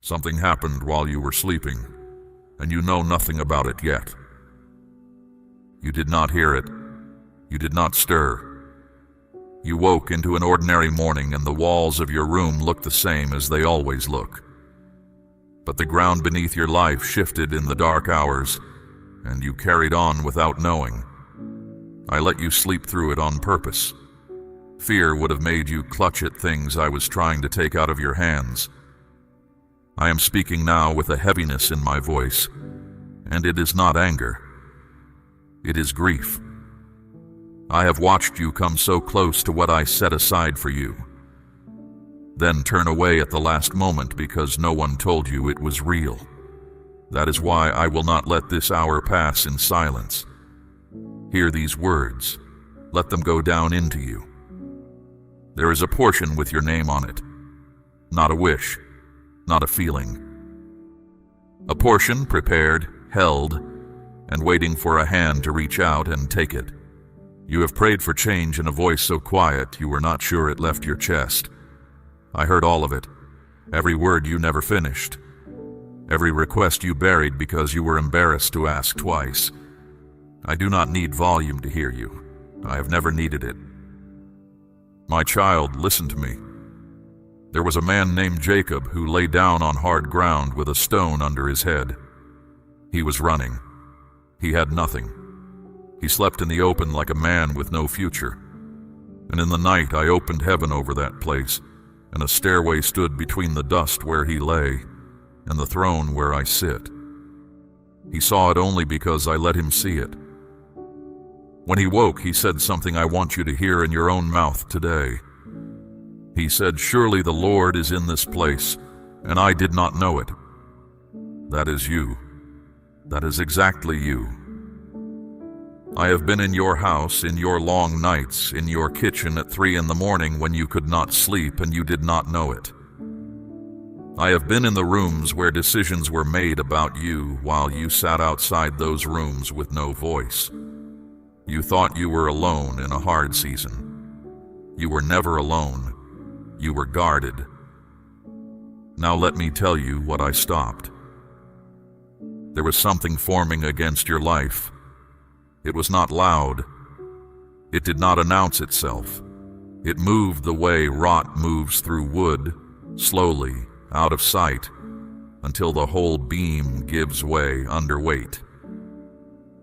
Something happened while you were sleeping, and you know nothing about it yet. You did not hear it. You did not stir. You woke into an ordinary morning, and the walls of your room looked the same as they always look. But the ground beneath your life shifted in the dark hours, and you carried on without knowing. I let you sleep through it on purpose. Fear would have made you clutch at things I was trying to take out of your hands. I am speaking now with a heaviness in my voice, and it is not anger. It is grief. I have watched you come so close to what I set aside for you, then turn away at the last moment because no one told you it was real. That is why I will not let this hour pass in silence. Hear these words. Let them go down into you. There is a portion with your name on it, not a wish, not a feeling. A portion prepared, held, and waiting for a hand to reach out and take it. You have prayed for change in a voice so quiet you were not sure it left your chest. I heard all of it, every word you never finished, every request you buried because you were embarrassed to ask twice. I do not need volume to hear you. I have never needed it. My child, listen to me. There was a man named Jacob who lay down on hard ground with a stone under his head. He was running. He had nothing. He slept in the open like a man with no future. And in the night I opened heaven over that place, and a stairway stood between the dust where he lay and the throne where I sit. He saw it only because I let him see it. When he woke, he said something I want you to hear in your own mouth today. He said, "Surely the Lord is in this place, and I did not know it." That is you. That is exactly you. I have been in your house, in your long nights, in your kitchen at 3 a.m. when you could not sleep and you did not know it. I have been in the rooms where decisions were made about you while you sat outside those rooms with no voice. You thought you were alone in a hard season. You were never alone. You were guarded. Now let me tell you what I stopped. There was something forming against your life. It was not loud. It did not announce itself. It moved the way rot moves through wood, slowly, out of sight, until the whole beam gives way under weight.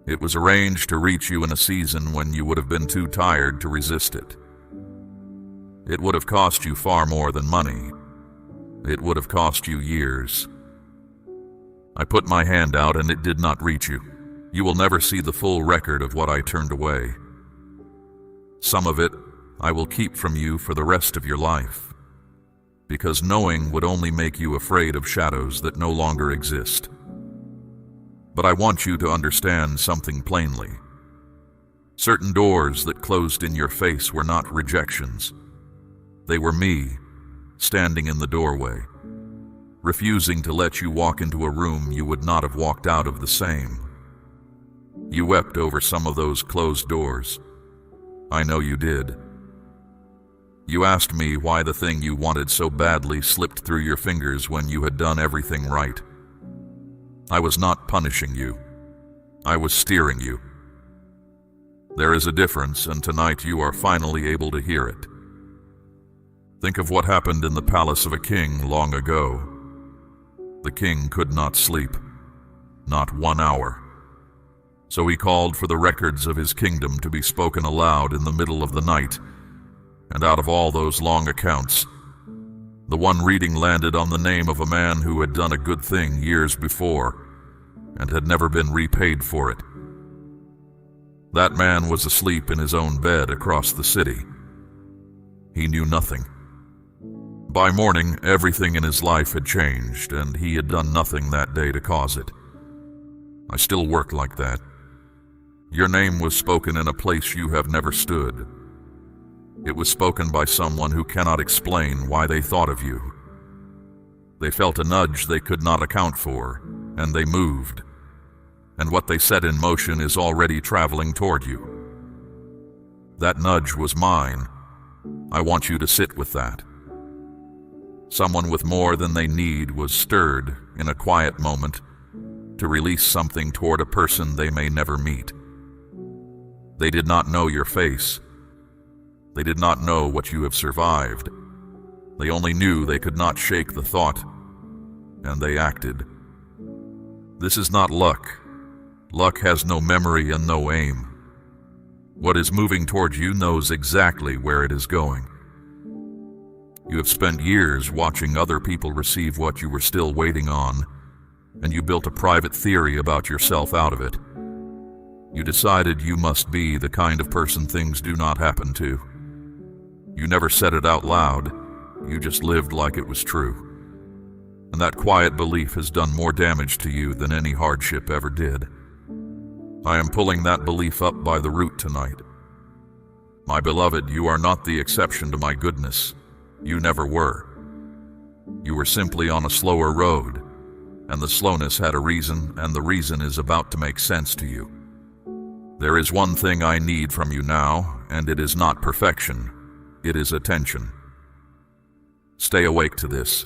It was arranged to reach you in a season when you would have been too tired to resist it. It would have cost you far more than money. It would have cost you years. I put my hand out and it did not reach you. You will never see the full record of what I turned away. Some of it I will keep from you for the rest of your life, because knowing would only make you afraid of shadows that no longer exist. But I want you to understand something plainly. Certain doors that closed in your face were not rejections. They were me, standing in the doorway, refusing to let you walk into a room you would not have walked out of the same. You wept over some of those closed doors. I know you did. You asked me why the thing you wanted so badly slipped through your fingers when you had done everything right. I was not punishing you. I was steering you. There is a difference, and tonight you are finally able to hear it. Think of what happened in the palace of a king long ago. The king could not sleep, not 1 hour. So he called for the records of his kingdom to be spoken aloud in the middle of the night, and out of all those long accounts, the one reading landed on the name of a man who had done a good thing years before and had never been repaid for it. That man was asleep in his own bed across the city. He knew nothing. By morning, everything in his life had changed, and he had done nothing that day to cause it. I still work like that. Your name was spoken in a place you have never stood. It was spoken by someone who cannot explain why they thought of you. They felt a nudge they could not account for, and they moved. And what they set in motion is already traveling toward you. That nudge was mine. I want you to sit with that. Someone with more than they need was stirred in a quiet moment to release something toward a person they may never meet. They did not know your face. They did not know what you have survived. They only knew they could not shake the thought, and they acted. This is not luck. Luck has no memory and no aim. What is moving towards you knows exactly where it is going. You have spent years watching other people receive what you were still waiting on, and you built a private theory about yourself out of it. You decided you must be the kind of person things do not happen to. You never said it out loud, you just lived like it was true. And that quiet belief has done more damage to you than any hardship ever did. I am pulling that belief up by the root tonight. My beloved, you are not the exception to my goodness. You never were. You were simply on a slower road, and the slowness had a reason, and the reason is about to make sense to you. There is one thing I need from you now, and it is not perfection. It is attention. Stay awake to this.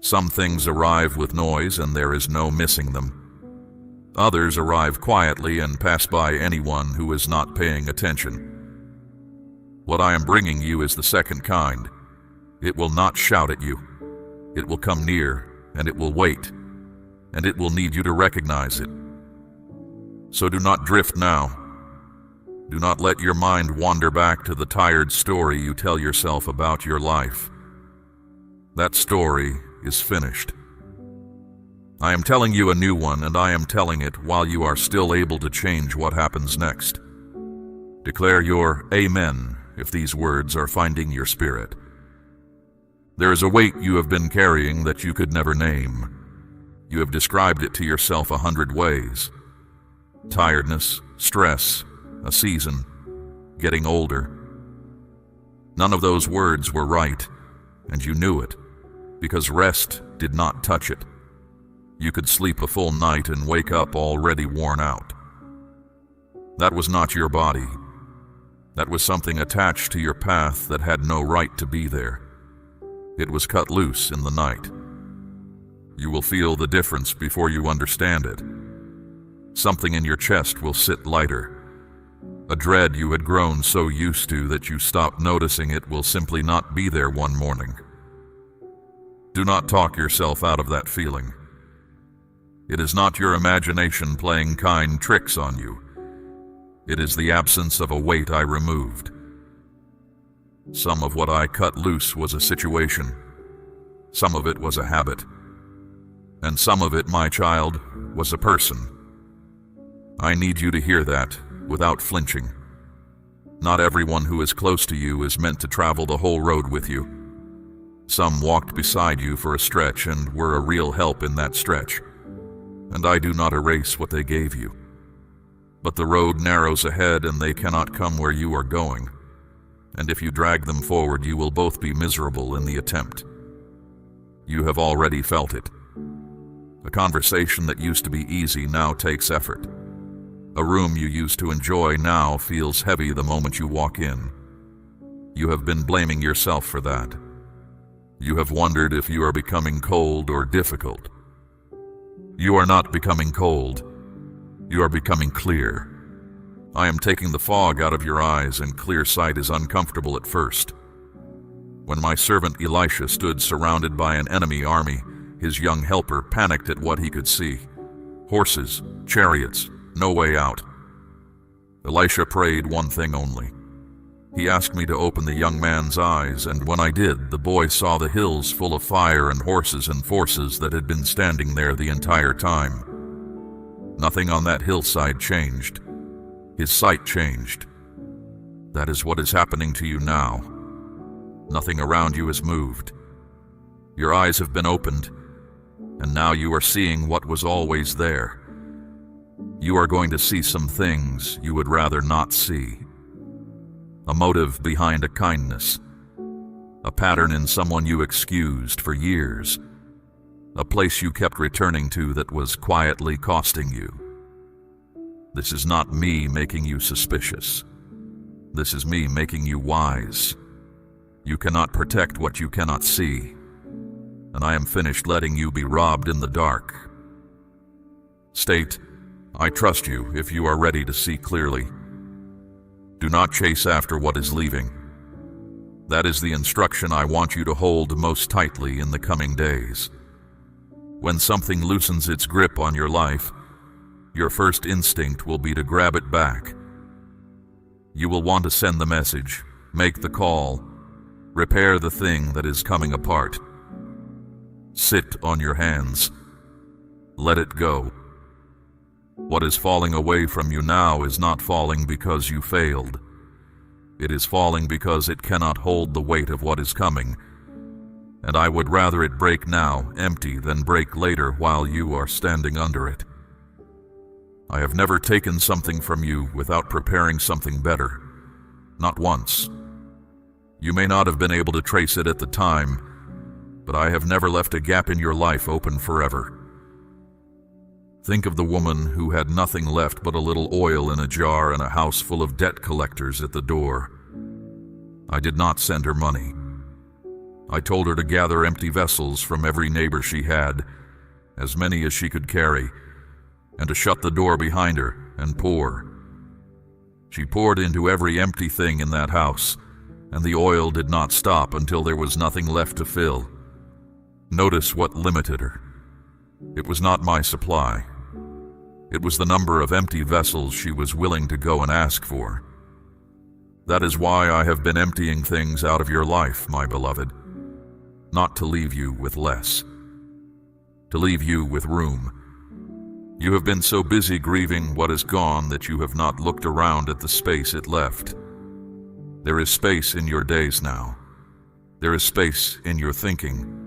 Some things arrive with noise, and there is no missing them. Others arrive quietly and pass by anyone who is not paying attention. What I am bringing you is the second kind. It will not shout at you. It will come near, and it will wait, and it will need you to recognize it. So do not drift now. Do not let your mind wander back to the tired story you tell yourself about your life. That story is finished. I am telling you a new one, and I am telling it while you are still able to change what happens next. Declare your amen if these words are finding your spirit. There is a weight you have been carrying that you could never name. You have described it to yourself 100 ways. Tiredness, stress, a season, getting older. None of those words were right, and you knew it, because rest did not touch it. You could sleep a full night and wake up already worn out. That was not your body. That was something attached to your path that had no right to be there. It was cut loose in the night. You will feel the difference before you understand it. Something in your chest will sit lighter. A dread you had grown so used to that you stopped noticing it will simply not be there one morning. Do not talk yourself out of that feeling. It is not your imagination playing kind tricks on you. It is the absence of a weight I removed. Some of what I cut loose was a situation. Some of it was a habit. And some of it, my child, was a person. I need you to hear that without flinching. Not everyone who is close to you is meant to travel the whole road with you. Some walked beside you for a stretch and were a real help in that stretch. And I do not erase what they gave you. But the road narrows ahead and they cannot come where you are going. And if you drag them forward, you will both be miserable in the attempt. You have already felt it. A conversation that used to be easy now takes effort. A room you used to enjoy now feels heavy the moment you walk in. You have been blaming yourself for that. You have wondered if you are becoming cold or difficult. You are not becoming cold. You are becoming clear. I am taking the fog out of your eyes, and clear sight is uncomfortable at first. When my servant Elisha stood surrounded by an enemy army, his young helper panicked at what he could see. Horses, chariots, no way out. Elisha prayed one thing only. He asked me to open the young man's eyes, and when I did, the boy saw the hills full of fire and horses and forces that had been standing there the entire time. Nothing on that hillside changed. His sight changed. That is what is happening to you now. Nothing around you has moved. Your eyes have been opened, and now you are seeing what was always there. You are going to see some things you would rather not see. A motive behind a kindness. A pattern in someone you excused for years. A place you kept returning to that was quietly costing you. This is not me making you suspicious. This is me making you wise. You cannot protect what you cannot see, and I am finished letting you be robbed in the dark. State, I trust you if you are ready to see clearly. Do not chase after what is leaving. That is the instruction I want you to hold most tightly in the coming days. When something loosens its grip on your life, your first instinct will be to grab it back. You will want to send the message, make the call, repair the thing that is coming apart. Sit on your hands. Let it go. What is falling away from you now is not falling because you failed. It is falling because it cannot hold the weight of what is coming, and I would rather it break now, empty, than break later while you are standing under it. I have never taken something from you without preparing something better. Not once. You may not have been able to trace it at the time, but I have never left a gap in your life open forever. Think of the woman who had nothing left but a little oil in a jar and a house full of debt collectors at the door. I did not send her money. I told her to gather empty vessels from every neighbor she had, as many as she could carry, and to shut the door behind her and pour. She poured into every empty thing in that house, and the oil did not stop until there was nothing left to fill. Notice what limited her. It was not my supply. It was the number of empty vessels she was willing to go and ask for. That is why I have been emptying things out of your life, my beloved. Not to leave you with less. To leave you with room. You have been so busy grieving what is gone that you have not looked around at the space it left. There is space in your days now. There is space in your thinking.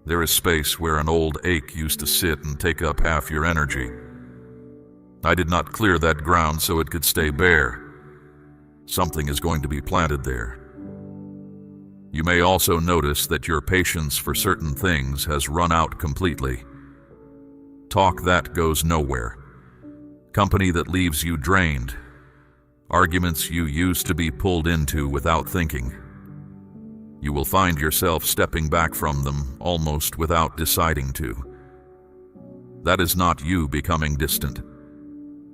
There is space where an old ache used to sit and take up half your energy. I did not clear that ground so it could stay bare. Something is going to be planted there. You may also notice that your patience for certain things has run out completely. Talk that goes nowhere. Company that leaves you drained. Arguments you used to be pulled into without thinking. You will find yourself stepping back from them almost without deciding to. That is not you becoming distant.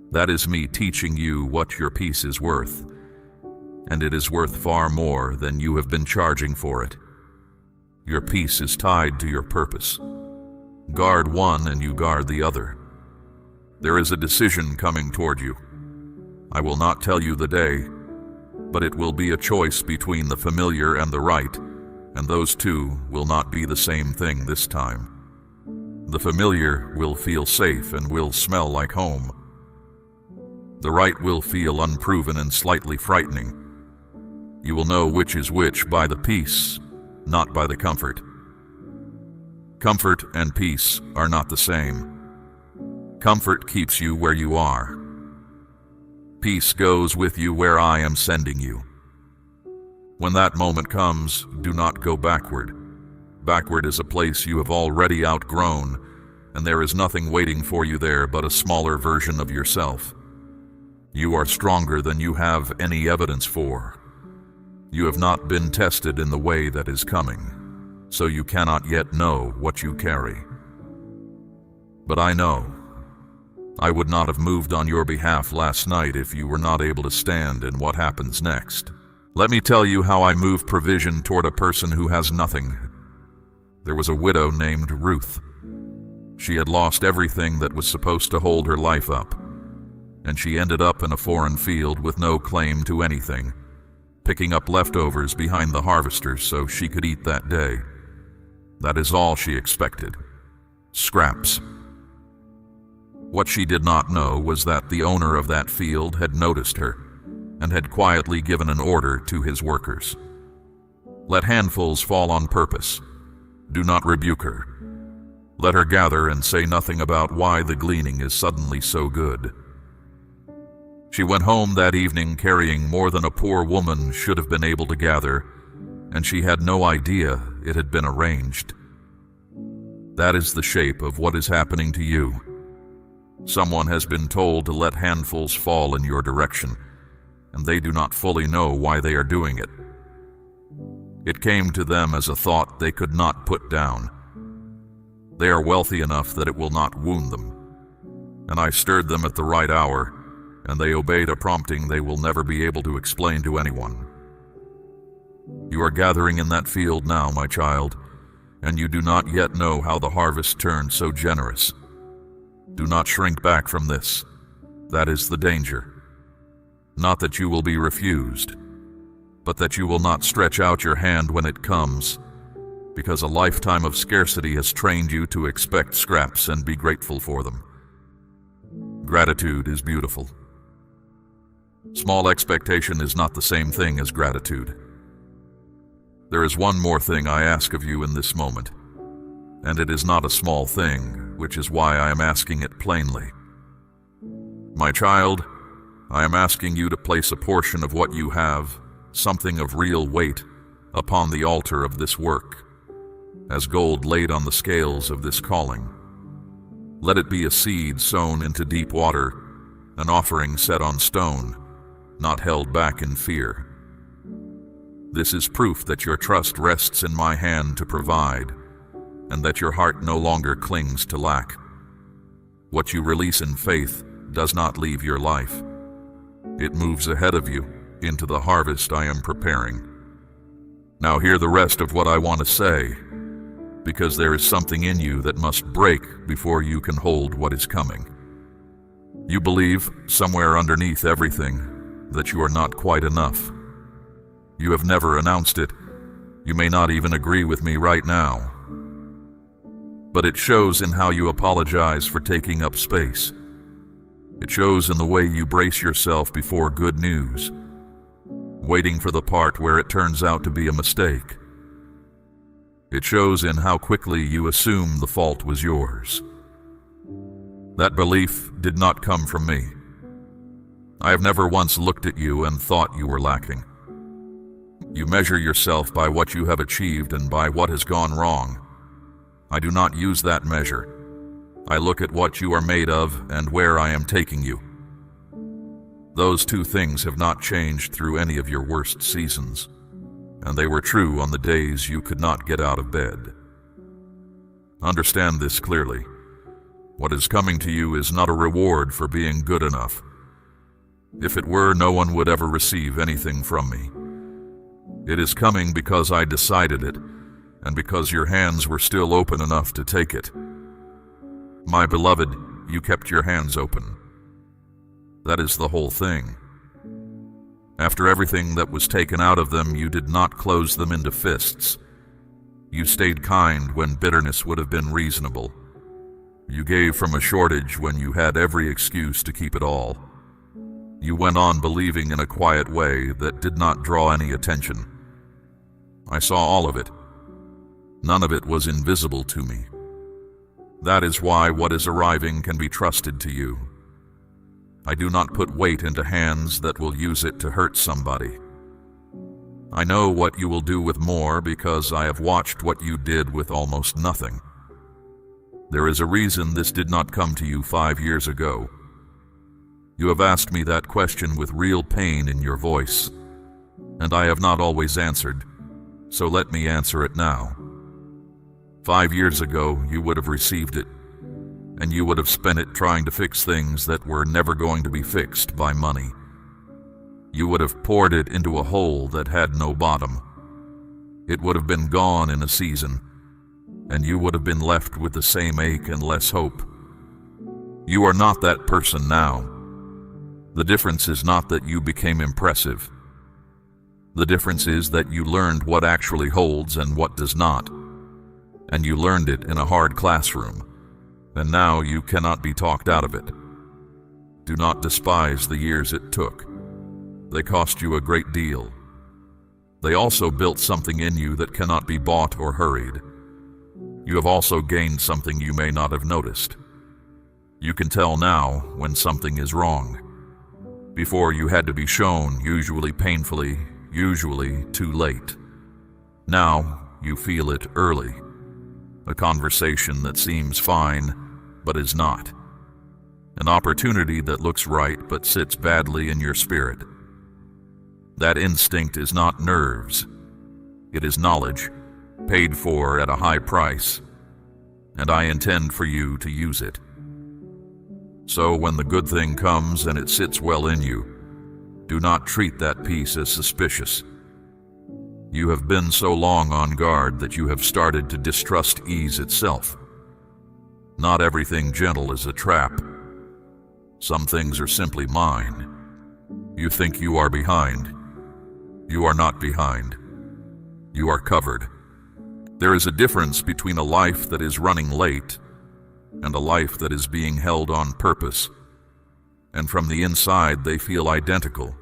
That is me teaching you what your peace is worth, and it is worth far more than you have been charging for it. Your peace is tied to your purpose. Guard one and you guard the other. There is a decision coming toward you. I will not tell you the day, but it will be a choice between the familiar and the right, and those two will not be the same thing this time. The familiar will feel safe and will smell like home. The right will feel unproven and slightly frightening. You will know which is which by the peace, not by the comfort. Comfort and peace are not the same. Comfort keeps you where you are. Peace goes with you where I am sending you. When that moment comes, do not go backward. Backward is a place you have already outgrown, and there is nothing waiting for you there but a smaller version of yourself. You are stronger than you have any evidence for. You have not been tested in the way that is coming, so you cannot yet know what you carry. But I know. I would not have moved on your behalf last night if you were not able to stand in what happens next. Let me tell you how I move provision toward a person who has nothing. There was a widow named Ruth. She had lost everything that was supposed to hold her life up, and she ended up in a foreign field with no claim to anything, picking up leftovers behind the harvesters so she could eat that day. That is all she expected. Scraps. What she did not know was that the owner of that field had noticed her and had quietly given an order to his workers. Let handfuls fall on purpose. Do not rebuke her. Let her gather and say nothing about why the gleaning is suddenly so good. She went home that evening carrying more than a poor woman should have been able to gather, and she had no idea it had been arranged. That is the shape of what is happening to you. Someone has been told to let handfuls fall in your direction, and they do not fully know why they are doing it. It came to them as a thought they could not put down, They are wealthy enough that it will not wound them. And I stirred them at the right hour, and they obeyed a prompting they will never be able to explain to anyone. You are gathering in that field now, my child, and you do not yet know how the harvest turned so generous. Do not shrink back from this. That is the danger. Not that you will be refused, but that you will not stretch out your hand when it comes, because a lifetime of scarcity has trained you to expect scraps and be grateful for them. Gratitude is beautiful. Small expectation is not the same thing as gratitude. There is one more thing I ask of you in this moment, and it is not a small thing, which is why I am asking it plainly. My child, I am asking you to place a portion of what you have, something of real weight, upon the altar of this work, as gold laid on the scales of this calling. Let it be a seed sown into deep water, an offering set on stone, not held back in fear. This is proof that your trust rests in my hand to provide, and that your heart no longer clings to lack. What you release in faith does not leave your life. It moves ahead of you into the harvest I am preparing. Now hear the rest of what I want to say, because there is something in you that must break before you can hold what is coming. You believe, somewhere underneath everything, that you are not quite enough. You have never announced it. You may not even agree with me right now. But it shows in how you apologize for taking up space. It shows in the way you brace yourself before good news, waiting for the part where it turns out to be a mistake. It shows in how quickly you assume the fault was yours. That belief did not come from me. I have never once looked at you and thought you were lacking. You measure yourself by what you have achieved and by what has gone wrong. I do not use that measure. I look at what you are made of and where I am taking you. Those two things have not changed through any of your worst seasons, and they were true on the days you could not get out of bed. Understand this clearly. What is coming to you is not a reward for being good enough. If it were, no one would ever receive anything from me. It is coming because I decided it, and because your hands were still open enough to take it. My beloved, you kept your hands open. That is the whole thing. After everything that was taken out of them, you did not close them into fists. You stayed kind when bitterness would have been reasonable. You gave from a shortage when you had every excuse to keep it all. You went on believing in a quiet way that did not draw any attention. I saw all of it. None of it was invisible to me. That is why what is arriving can be trusted to you. I do not put weight into hands that will use it to hurt somebody. I know what you will do with more because I have watched what you did with almost nothing. There is a reason this did not come to you 5 years ago. You have asked me that question with real pain in your voice, and I have not always answered, so let me answer it now. 5 years ago, you would have received it, and you would have spent it trying to fix things that were never going to be fixed by money. You would have poured it into a hole that had no bottom. It would have been gone in a season, and you would have been left with the same ache and less hope. You are not that person now. The difference is not that you became impressive. The difference is that you learned what actually holds and what does not. And you learned it in a hard classroom, and now you cannot be talked out of it. Do not despise the years it took. They cost you a great deal. They also built something in you that cannot be bought or hurried. You have also gained something you may not have noticed. You can tell now when something is wrong. Before you had to be shown, usually painfully, usually too late. Now you feel it early. A conversation that seems fine, but is not. An opportunity that looks right but sits badly in your spirit. That instinct is not nerves. It is knowledge, paid for at a high price. and I intend for you to use it. So when the good thing comes and it sits well in you, do not treat that peace as suspicious. You have been so long on guard that you have started to distrust ease itself. Not everything gentle is a trap. Some things are simply mine. You think you are behind. You are not behind. You are covered. There is a difference between a life that is running late and a life that is being held on purpose, and from the inside they feel identical.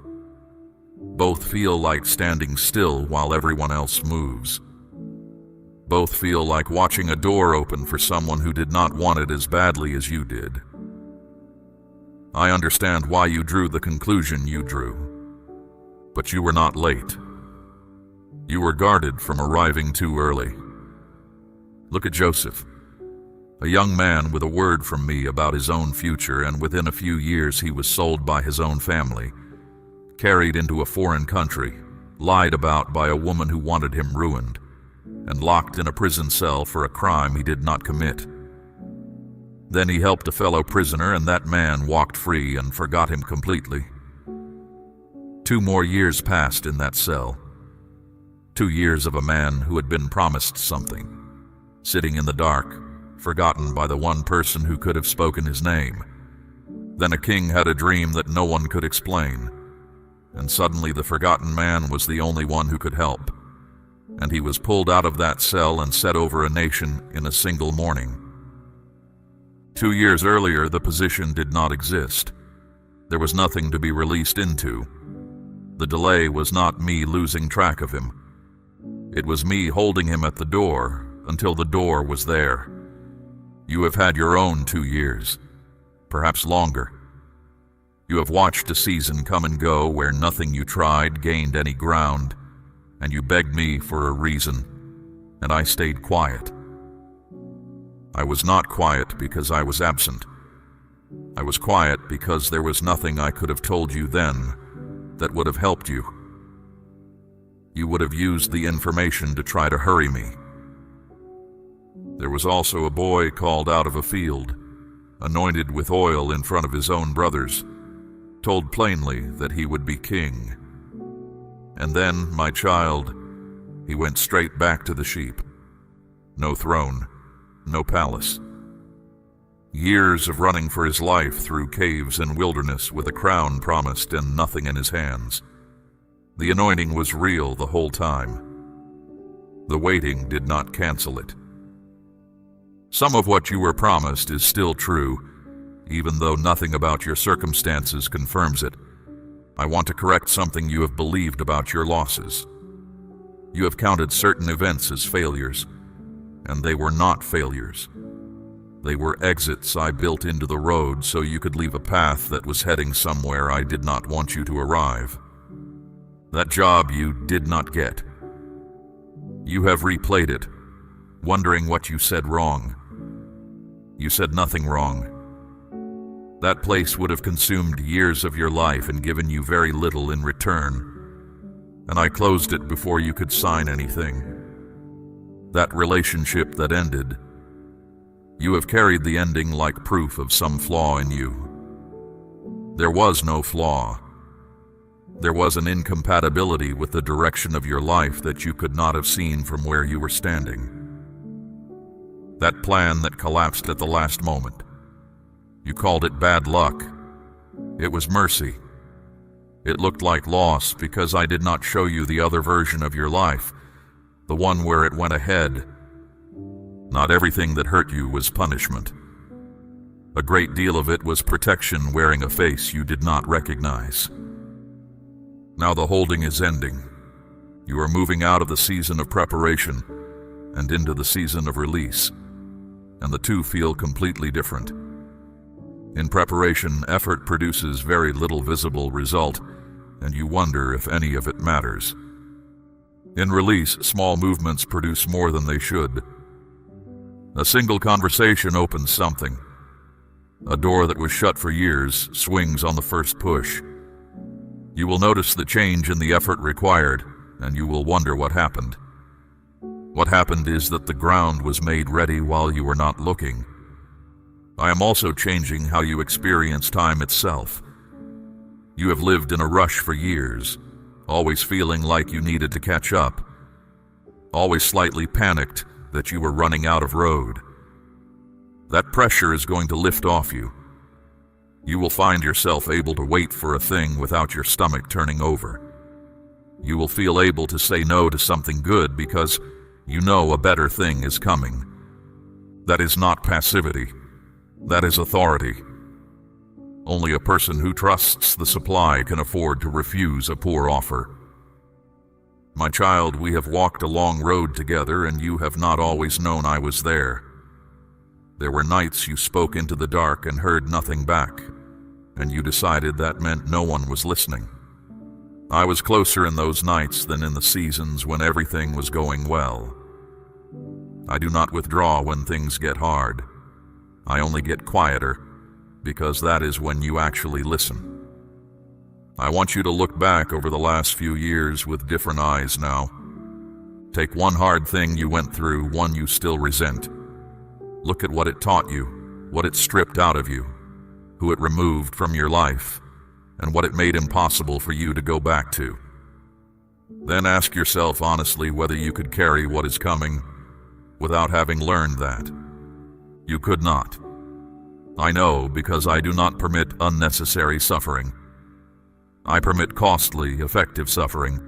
Both feel like standing still while everyone else moves. Both feel like watching a door open for someone who did not want it as badly as you did. I understand why you drew the conclusion you drew, but you were not late. You were guarded from arriving too early. Look at Joseph, a young man with a word from me about his own future, and within a few years he was sold by his own family, carried into a foreign country, lied about by a woman who wanted him ruined, and locked in a prison cell for a crime he did not commit. Then he helped a fellow prisoner, and that man walked free and forgot him completely. 2 more years passed in that cell. 2 years of a man who had been promised something, sitting in the dark, forgotten by the one person who could have spoken his name. Then a king had a dream that no one could explain, and suddenly the forgotten man was the only one who could help, and he was pulled out of that cell and set over a nation in a single morning. 2 years earlier, the position did not exist. There was nothing to be released into. The delay was not me losing track of him. It was me holding him at the door until the door was there. You have had your own 2 years, perhaps longer. You have watched a season come and go where nothing you tried gained any ground, and you begged me for a reason, and I stayed quiet. I was not quiet because I was absent. I was quiet because there was nothing I could have told you then that would have helped you. You would have used the information to try to hurry me. There was also a boy called out of a field, anointed with oil in front of his own brothers, told plainly that he would be king. And then, my child, he went straight back to the sheep. No throne, no palace. Years of running for his life through caves and wilderness with a crown promised and nothing in his hands. The anointing was real the whole time. The waiting did not cancel it. Some of what you were promised is still true, even though nothing about your circumstances confirms it. I want to correct something you have believed about your losses. You have counted certain events as failures, and they were not failures. They were exits I built into the road so you could leave a path that was heading somewhere I did not want you to arrive. That job you did not get. You have replayed it, wondering what you said wrong. You said nothing wrong. That place would have consumed years of your life and given you very little in return, and I closed it before you could sign anything. That relationship that ended, you have carried the ending like proof of some flaw in you. There was no flaw. There was an incompatibility with the direction of your life that you could not have seen from where you were standing. That plan that collapsed at the last moment. You called it bad luck. It was mercy. It looked like loss because I did not show you the other version of your life, the one where it went ahead. Not everything that hurt you was punishment. A great deal of it was protection wearing a face you did not recognize. Now the holding is ending. You are moving out of the season of preparation and into the season of release, and the two feel completely different. In preparation, effort produces very little visible result, and you wonder if any of it matters. In release, small movements produce more than they should. A single conversation opens something. A door that was shut for years swings on the first push. You will notice the change in the effort required, and you will wonder what happened. What happened is that the ground was made ready while you were not looking. I am also changing how you experience time itself. You have lived in a rush for years, always feeling like you needed to catch up, always slightly panicked that you were running out of road. That pressure is going to lift off you. You will find yourself able to wait for a thing without your stomach turning over. You will feel able to say no to something good because you know a better thing is coming. That is not passivity. That is authority. Only a person who trusts the supply can afford to refuse a poor offer. My child, we have walked a long road together, and you have not always known I was there. There were nights you spoke into the dark and heard nothing back, and you decided that meant no one was listening. I was closer in those nights than in the seasons when everything was going well. I do not withdraw when things get hard. I only get quieter, because that is when you actually listen. I want you to look back over the last few years with different eyes now. Take one hard thing you went through, one you still resent. Look at what it taught you, what it stripped out of you, who it removed from your life, and what it made impossible for you to go back to. Then ask yourself honestly whether you could carry what is coming without having learned that. You could not. I know, because I do not permit unnecessary suffering. I permit costly, effective suffering,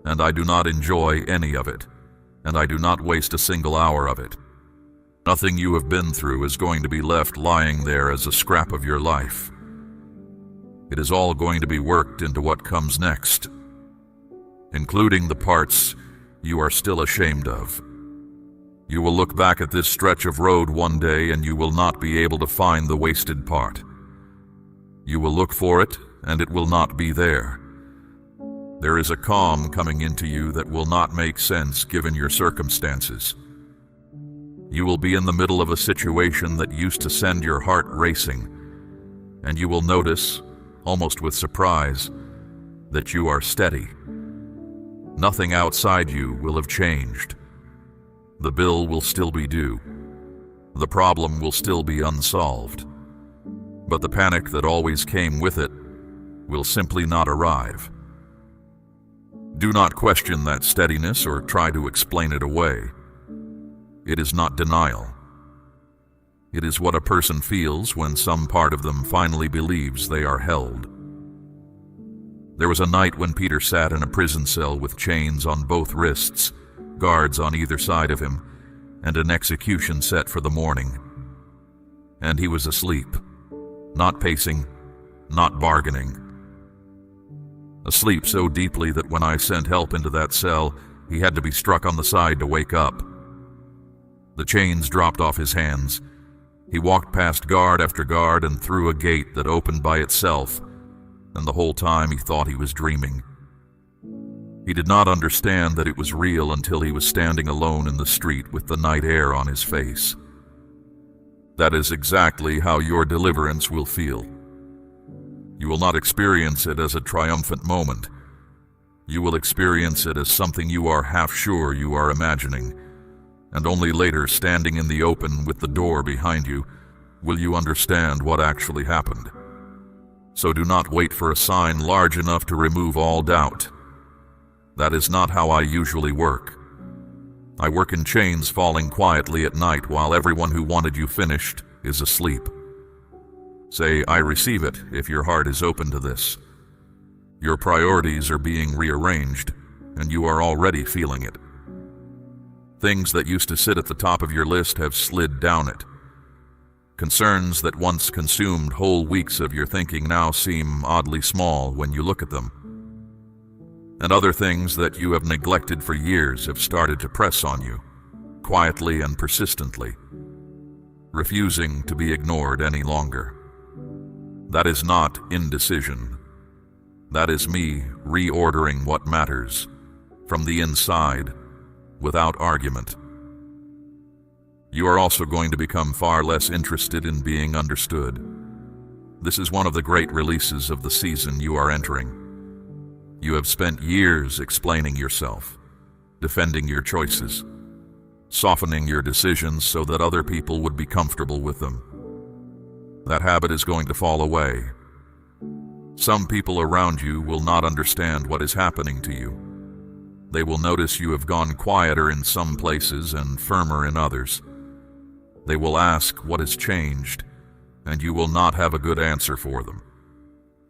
and I do not enjoy any of it, and I do not waste a single hour of it. Nothing you have been through is going to be left lying there as a scrap of your life. It is all going to be worked into what comes next, including the parts you are still ashamed of. You will look back at this stretch of road one day and you will not be able to find the wasted part. You will look for it and it will not be there. There is a calm coming into you that will not make sense given your circumstances. You will be in the middle of a situation that used to send your heart racing, and you will notice, almost with surprise, that you are steady. Nothing outside you will have changed. The bill will still be due. The problem will still be unsolved. But the panic that always came with it will simply not arrive. Do not question that steadiness or try to explain it away. It is not denial. It is what a person feels when some part of them finally believes they are held. There was a night when Peter sat in a prison cell with chains on both wrists, guards on either side of him, and an execution set for the morning. And he was asleep, not pacing, not bargaining. Asleep so deeply that when I sent help into that cell, he had to be struck on the side to wake up. The chains dropped off his hands. He walked past guard after guard and through a gate that opened by itself, and the whole time he thought he was dreaming. He did not understand that it was real until he was standing alone in the street with the night air on his face. That is exactly how your deliverance will feel. You will not experience it as a triumphant moment. You will experience it as something you are half sure you are imagining, and only later, standing in the open with the door behind you, will you understand what actually happened. So do not wait for a sign large enough to remove all doubt. That is not how I usually work. I work in chains falling quietly at night while everyone who wanted you finished is asleep. Say, I receive it if your heart is open to this. Your priorities are being rearranged, and you are already feeling it. Things that used to sit at the top of your list have slid down it. Concerns that once consumed whole weeks of your thinking now seem oddly small when you look at them. And other things that you have neglected for years have started to press on you, quietly and persistently, refusing to be ignored any longer. That is not indecision. That is me reordering what matters, from the inside, without argument. You are also going to become far less interested in being understood. This is one of the great releases of the season you are entering. You have spent years explaining yourself, defending your choices, softening your decisions so that other people would be comfortable with them. That habit is going to fall away. Some people around you will not understand what is happening to you. They will notice you have gone quieter in some places and firmer in others. They will ask what has changed, and you will not have a good answer for them,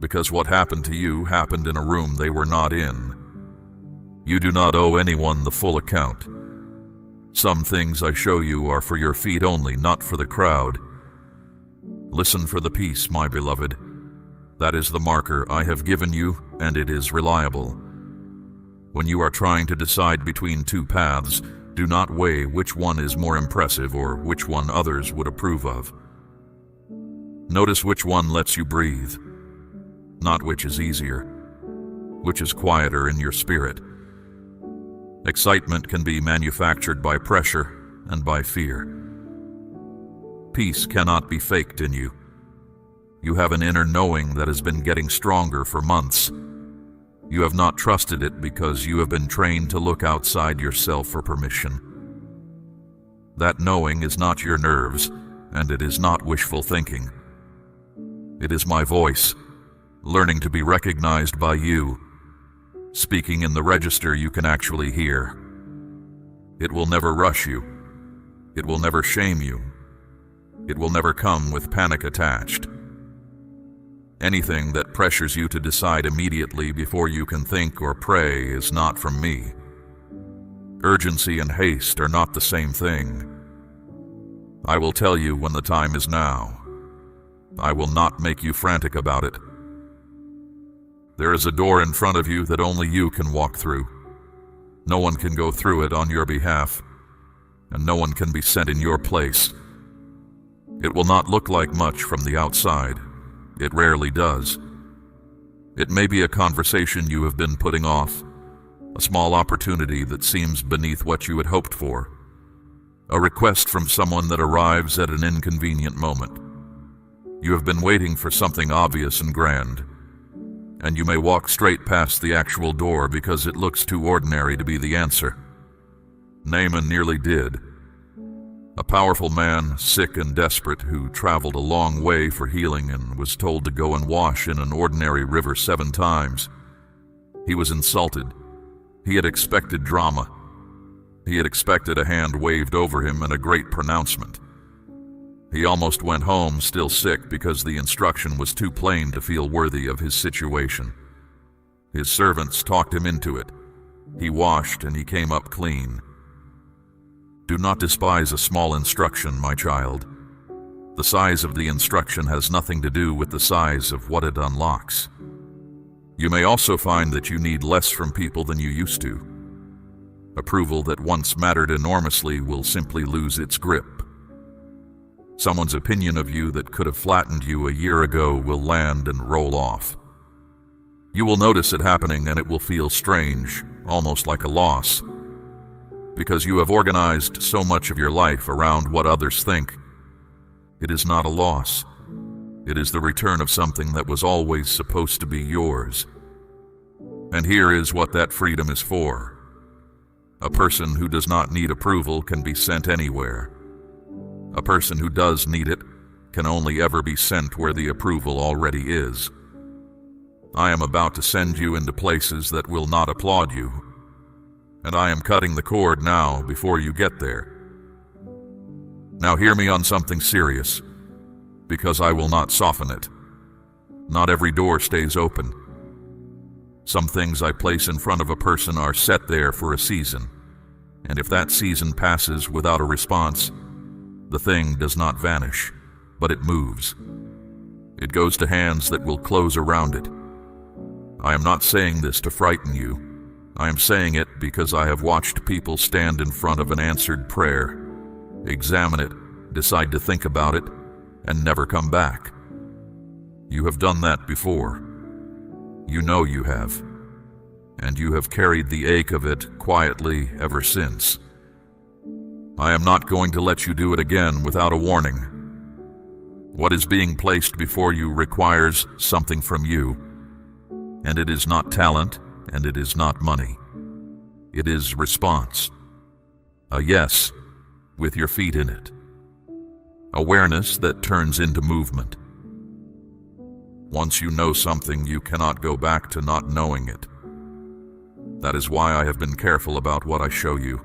because what happened to you happened in a room they were not in. You do not owe anyone the full account. Some things I show you are for your feet only, not for the crowd. Listen for the peace, my beloved. That is the marker I have given you, and it is reliable. When you are trying to decide between two paths, do not weigh which one is more impressive or which one others would approve of. Notice which one lets you breathe, not which is easier, which is quieter in your spirit. Excitement can be manufactured by pressure and by fear. Peace cannot be faked in you. You have an inner knowing that has been getting stronger for months. You have not trusted it because you have been trained to look outside yourself for permission. That knowing is not your nerves, and it is not wishful thinking. It is my voice, learning to be recognized by you, speaking in the register you can actually hear. It will never rush you. It will never shame you. It will never come with panic attached. Anything that pressures you to decide immediately before you can think or pray is not from me. Urgency and haste are not the same thing. I will tell you when the time is now. I will not make you frantic about it. There is a door in front of you that only you can walk through. No one can go through it on your behalf, and no one can be sent in your place. It will not look like much from the outside. It rarely does. It may be a conversation you have been putting off, a small opportunity that seems beneath what you had hoped for, a request from someone that arrives at an inconvenient moment. You have been waiting for something obvious and grand, and you may walk straight past the actual door because it looks too ordinary to be the answer. Naaman nearly did. A powerful man, sick and desperate, who traveled a long way for healing and was told to go and wash in an ordinary river 7 times. He was insulted. He had expected drama. He had expected a hand waved over him and a great pronouncement. He almost went home still sick because the instruction was too plain to feel worthy of his situation. His servants talked him into it. He washed and he came up clean. Do not despise a small instruction, my child. The size of the instruction has nothing to do with the size of what it unlocks. You may also find that you need less from people than you used to. Approval that once mattered enormously will simply lose its grip. Someone's opinion of you that could have flattened you a year ago will land and roll off. You will notice it happening and it will feel strange, almost like a loss. Because you have organized so much of your life around what others think. It is not a loss. It is the return of something that was always supposed to be yours. And here is what that freedom is for. A person who does not need approval can be sent anywhere. A person who does need it can only ever be sent where the approval already is. I am about to send you into places that will not applaud you. And I am cutting the cord now before you get there. Now hear me on something serious, because I will not soften it. Not every door stays open. Some things I place in front of a person are set there for a season, and if that season passes without a response, the thing does not vanish, but it moves. It goes to hands that will close around it. I am not saying this to frighten you. I am saying it because I have watched people stand in front of an answered prayer, examine it, decide to think about it, and never come back. You have done that before. You know you have. And you have carried the ache of it quietly ever since. I am not going to let you do it again without a warning. What is being placed before you requires something from you, and it is not talent, and it is not money. It is response. A yes with your feet in it. Awareness that turns into movement. Once you know something, you cannot go back to not knowing it. That is why I have been careful about what I show you.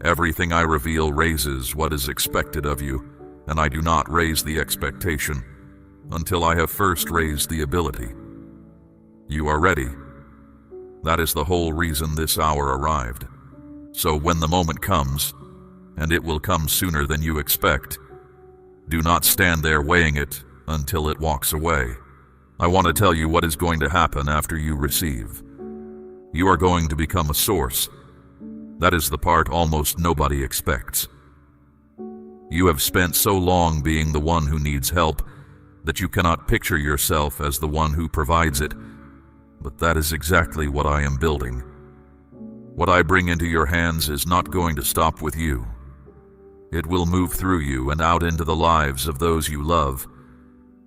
Everything I reveal raises what is expected of you, and I do not raise the expectation until I have first raised the ability. You are ready. That is the whole reason this hour arrived. So when the moment comes, and it will come sooner than you expect, do not stand there weighing it until it walks away. I want to tell you what is going to happen after you receive. You are going to become a source. That is the part almost nobody expects. You have spent so long being the one who needs help that you cannot picture yourself as the one who provides it, but that is exactly what I am building. What I bring into your hands is not going to stop with you. It will move through you and out into the lives of those you love,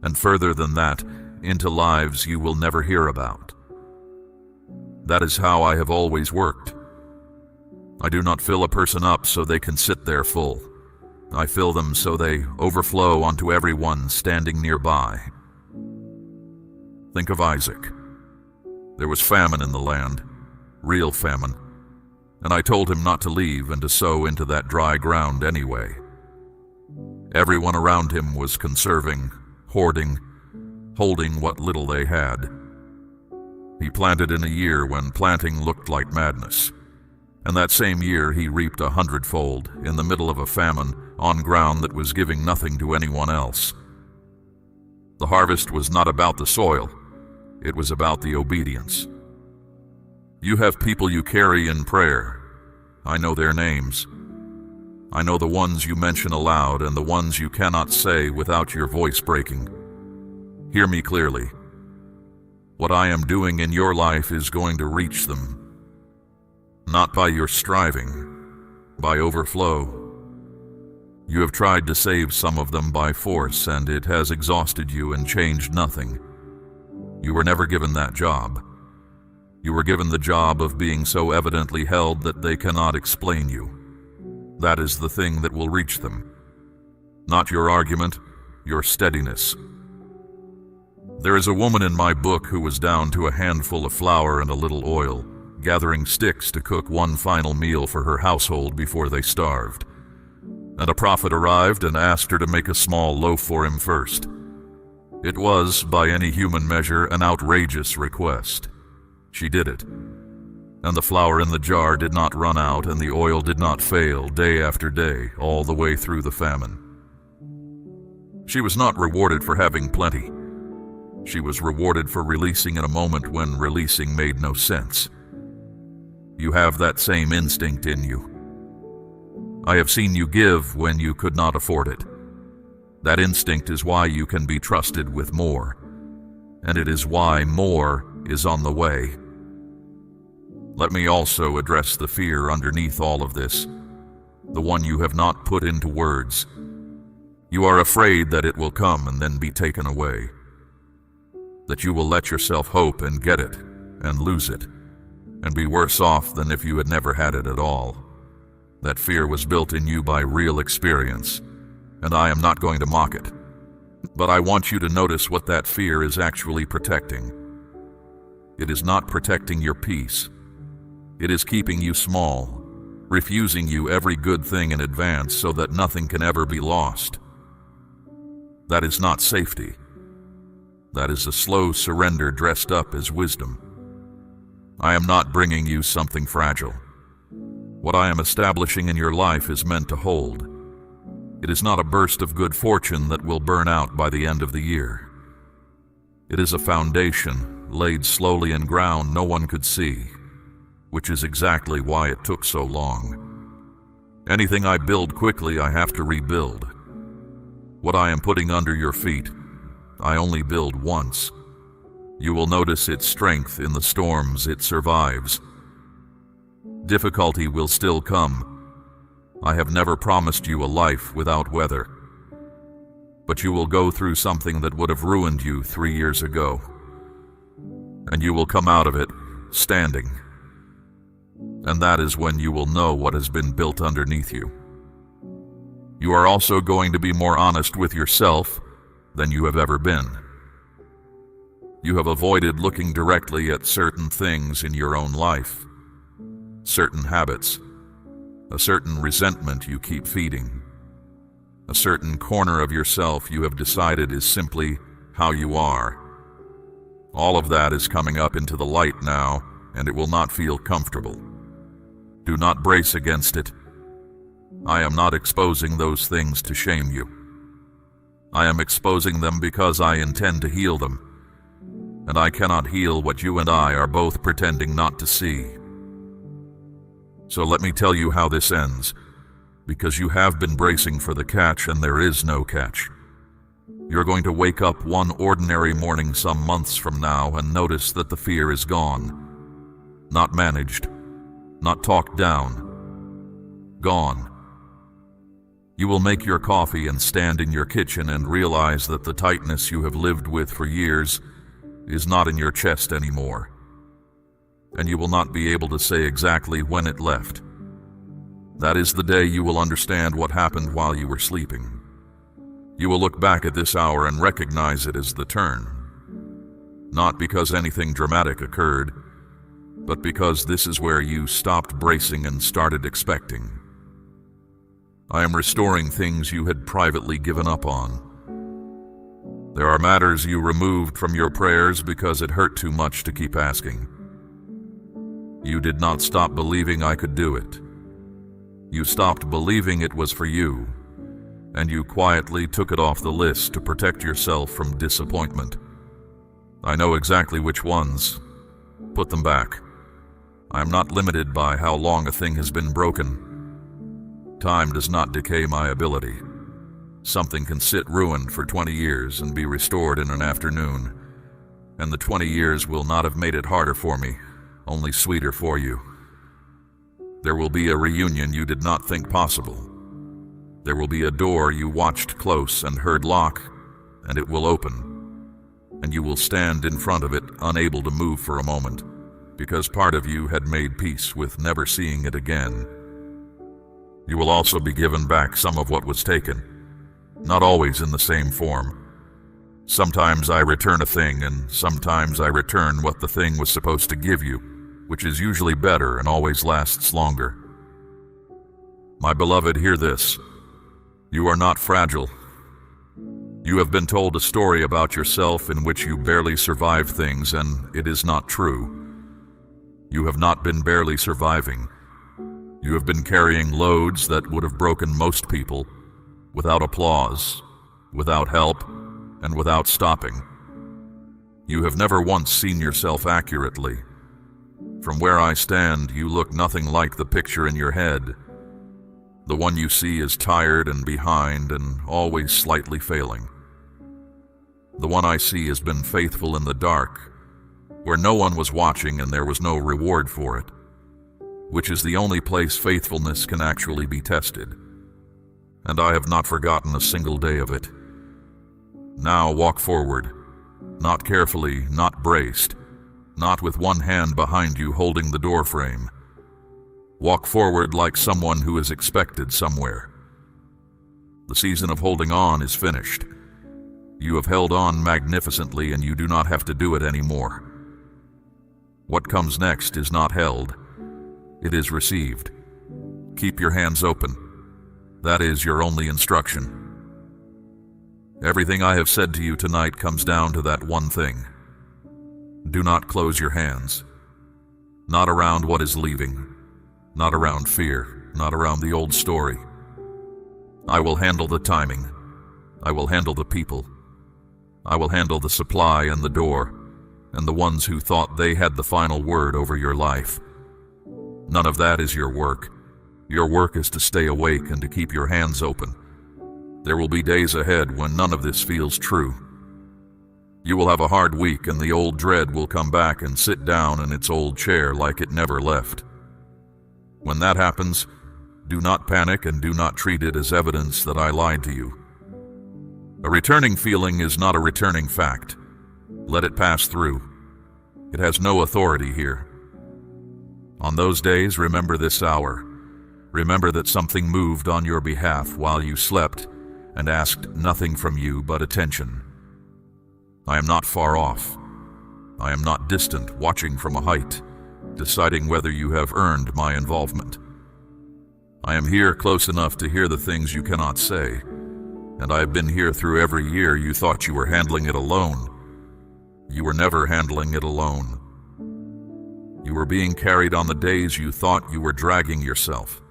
and further than that, into lives you will never hear about. That is how I have always worked. I do not fill a person up so they can sit there full. I fill them so they overflow onto everyone standing nearby. Think of Isaac. There was famine in the land, real famine, and I told him not to leave and to sow into that dry ground anyway. Everyone around him was conserving, hoarding, holding what little they had. He planted in a year when planting looked like madness. And that same year he reaped 100-fold in the middle of a famine on ground that was giving nothing to anyone else. The harvest was not about the soil, it was about the obedience. You have people you carry in prayer. I know their names. I know the ones you mention aloud and the ones you cannot say without your voice breaking. Hear me clearly. What I am doing in your life is going to reach them. Not by your striving, by overflow. You have tried to save some of them by force, and it has exhausted you and changed nothing. You were never given that job. You were given the job of being so evidently held that they cannot explain you. That is the thing that will reach them. Not your argument, your steadiness. There is a woman in my book who was down to a handful of flour and a little oil, gathering sticks to cook one final meal for her household before they starved. And a prophet arrived and asked her to make a small loaf for him first. It was, by any human measure, an outrageous request. She did it. And the flour in the jar did not run out, and the oil did not fail day after day, all the way through the famine. She was not rewarded for having plenty. She was rewarded for releasing in a moment when releasing made no sense. You have that same instinct in you. I have seen you give when you could not afford it. That instinct is why you can be trusted with more, and it is why more is on the way. Let me also address the fear underneath all of this, the one you have not put into words. You are afraid that it will come and then be taken away, that you will let yourself hope and get it and lose it, and be worse off than if you had never had it at all. That fear was built in you by real experience, and I am not going to mock it. But I want you to notice what that fear is actually protecting. It is not protecting your peace. It is keeping you small, refusing you every good thing in advance so that nothing can ever be lost. That is not safety. That is a slow surrender dressed up as wisdom. I am not bringing you something fragile. What I am establishing in your life is meant to hold. It is not a burst of good fortune that will burn out by the end of the year. It is a foundation laid slowly in ground no one could see, which is exactly why it took so long. Anything I build quickly, I have to rebuild. What I am putting under your feet, I only build once. You will notice its strength in the storms it survives. Difficulty will still come. I have never promised you a life without weather. But you will go through something that would have ruined you 3 years ago. And you will come out of it standing. And that is when you will know what has been built underneath you. You are also going to be more honest with yourself than you have ever been. You have avoided looking directly at certain things in your own life, certain habits, a certain resentment you keep feeding, a certain corner of yourself you have decided is simply how you are. All of that is coming up into the light now, and it will not feel comfortable. Do not brace against it. I am not exposing those things to shame you. I am exposing them because I intend to heal them, and I cannot heal what you and I are both pretending not to see. So let me tell you how this ends, because you have been bracing for the catch and there is no catch. You're going to wake up one ordinary morning some months from now and notice that the fear is gone. Not managed, not talked down, gone. You will make your coffee and stand in your kitchen and realize that the tightness you have lived with for years is not in your chest anymore. And you will not be able to say exactly when it left. That is the day you will understand what happened while you were sleeping. You will look back at this hour and recognize it as the turn. Not because anything dramatic occurred, but because this is where you stopped bracing and started expecting. I am restoring things you had privately given up on. There are matters you removed from your prayers because it hurt too much to keep asking. You did not stop believing I could do it. You stopped believing it was for you, and you quietly took it off the list to protect yourself from disappointment. I know exactly which ones. Put them back. I am not limited by how long a thing has been broken. Time does not decay my ability. Something can sit ruined for 20 years and be restored in an afternoon, and the 20 years will not have made it harder for me, only sweeter for you. There will be a reunion you did not think possible. There will be a door you watched close and heard lock, and it will open, and you will stand in front of it, unable to move for a moment, because part of you had made peace with never seeing it again. You will also be given back some of what was taken, not always in the same form. Sometimes I return a thing, and sometimes I return what the thing was supposed to give you, which is usually better and always lasts longer. My beloved, hear this. You are not fragile. You have been told a story about yourself in which you barely survive things, and it is not true. You have not been barely surviving. You have been carrying loads that would have broken most people, without applause, without help, and without stopping. You have never once seen yourself accurately. From where I stand, you look nothing like the picture in your head. The one you see is tired and behind and always slightly failing. The one I see has been faithful in the dark, where no one was watching and there was no reward for it, which is the only place faithfulness can actually be tested. And I have not forgotten a single day of it. Now walk forward, not carefully, not braced, not with one hand behind you holding the door frame. Walk forward like someone who is expected somewhere. The season of holding on is finished. You have held on magnificently and you do not have to do it anymore. What comes next is not held. It is received. Keep your hands open. That is your only instruction. Everything I have said to you tonight comes down to that one thing. Do not close your hands. Not around what is leaving. Not around fear. Not around the old story. I will handle the timing. I will handle the people. I will handle the supply and the door, and the ones who thought they had the final word over your life. None of that is your work. Your work is to stay awake and to keep your hands open. There will be days ahead when none of this feels true. You will have a hard week and the old dread will come back and sit down in its old chair like it never left. When that happens, do not panic and do not treat it as evidence that I lied to you. A returning feeling is not a returning fact. Let it pass through. It has no authority here. On those days, remember this hour. Remember that something moved on your behalf while you slept and asked nothing from you but attention. I am not far off. I am not distant, watching from a height, deciding whether you have earned my involvement. I am here close enough to hear the things you cannot say, and I have been here through every year you thought you were handling it alone. You were never handling it alone. You were being carried on the days you thought you were dragging yourself.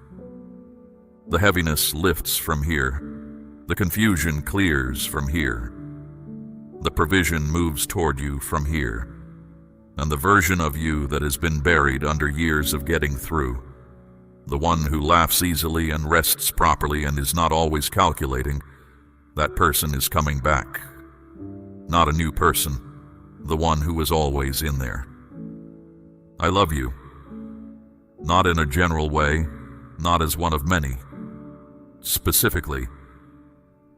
The heaviness lifts from here. The confusion clears from here. The provision moves toward you from here. And the version of you that has been buried under years of getting through, the one who laughs easily and rests properly and is not always calculating, that person is coming back. Not a new person, the one who was always in there. I love you. Not in a general way, not as one of many. Specifically,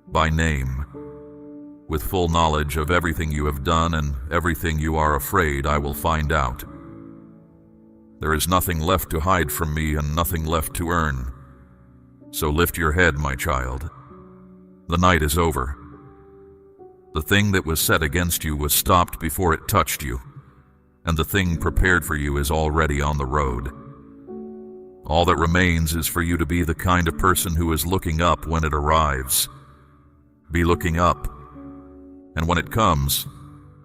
by name, with full knowledge of everything you have done and everything you are afraid I will find out. There is nothing left to hide from me and nothing left to earn. So lift your head, my child. The night is over. The thing that was set against you was stopped before it touched you, and the thing prepared for you is already on the road. All that remains is for you to be the kind of person who is looking up when it arrives. Be looking up, and when it comes,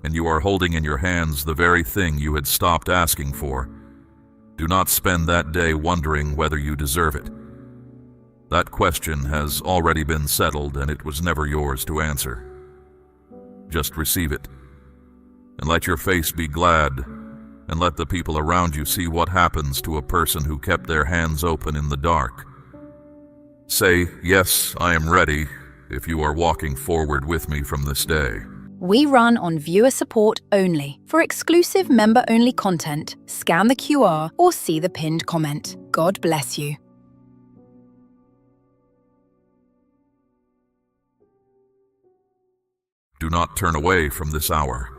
and you are holding in your hands the very thing you had stopped asking for, do not spend that day wondering whether you deserve it. That question has already been settled, and it was never yours to answer. Just receive it, and let your face be glad, and let the people around you see what happens to a person who kept their hands open in the dark. Say, yes, I am ready, if you are walking forward with me from this day. We run on viewer support only. For exclusive member-only content, scan the QR or see the pinned comment. God bless you. Do not turn away from this hour.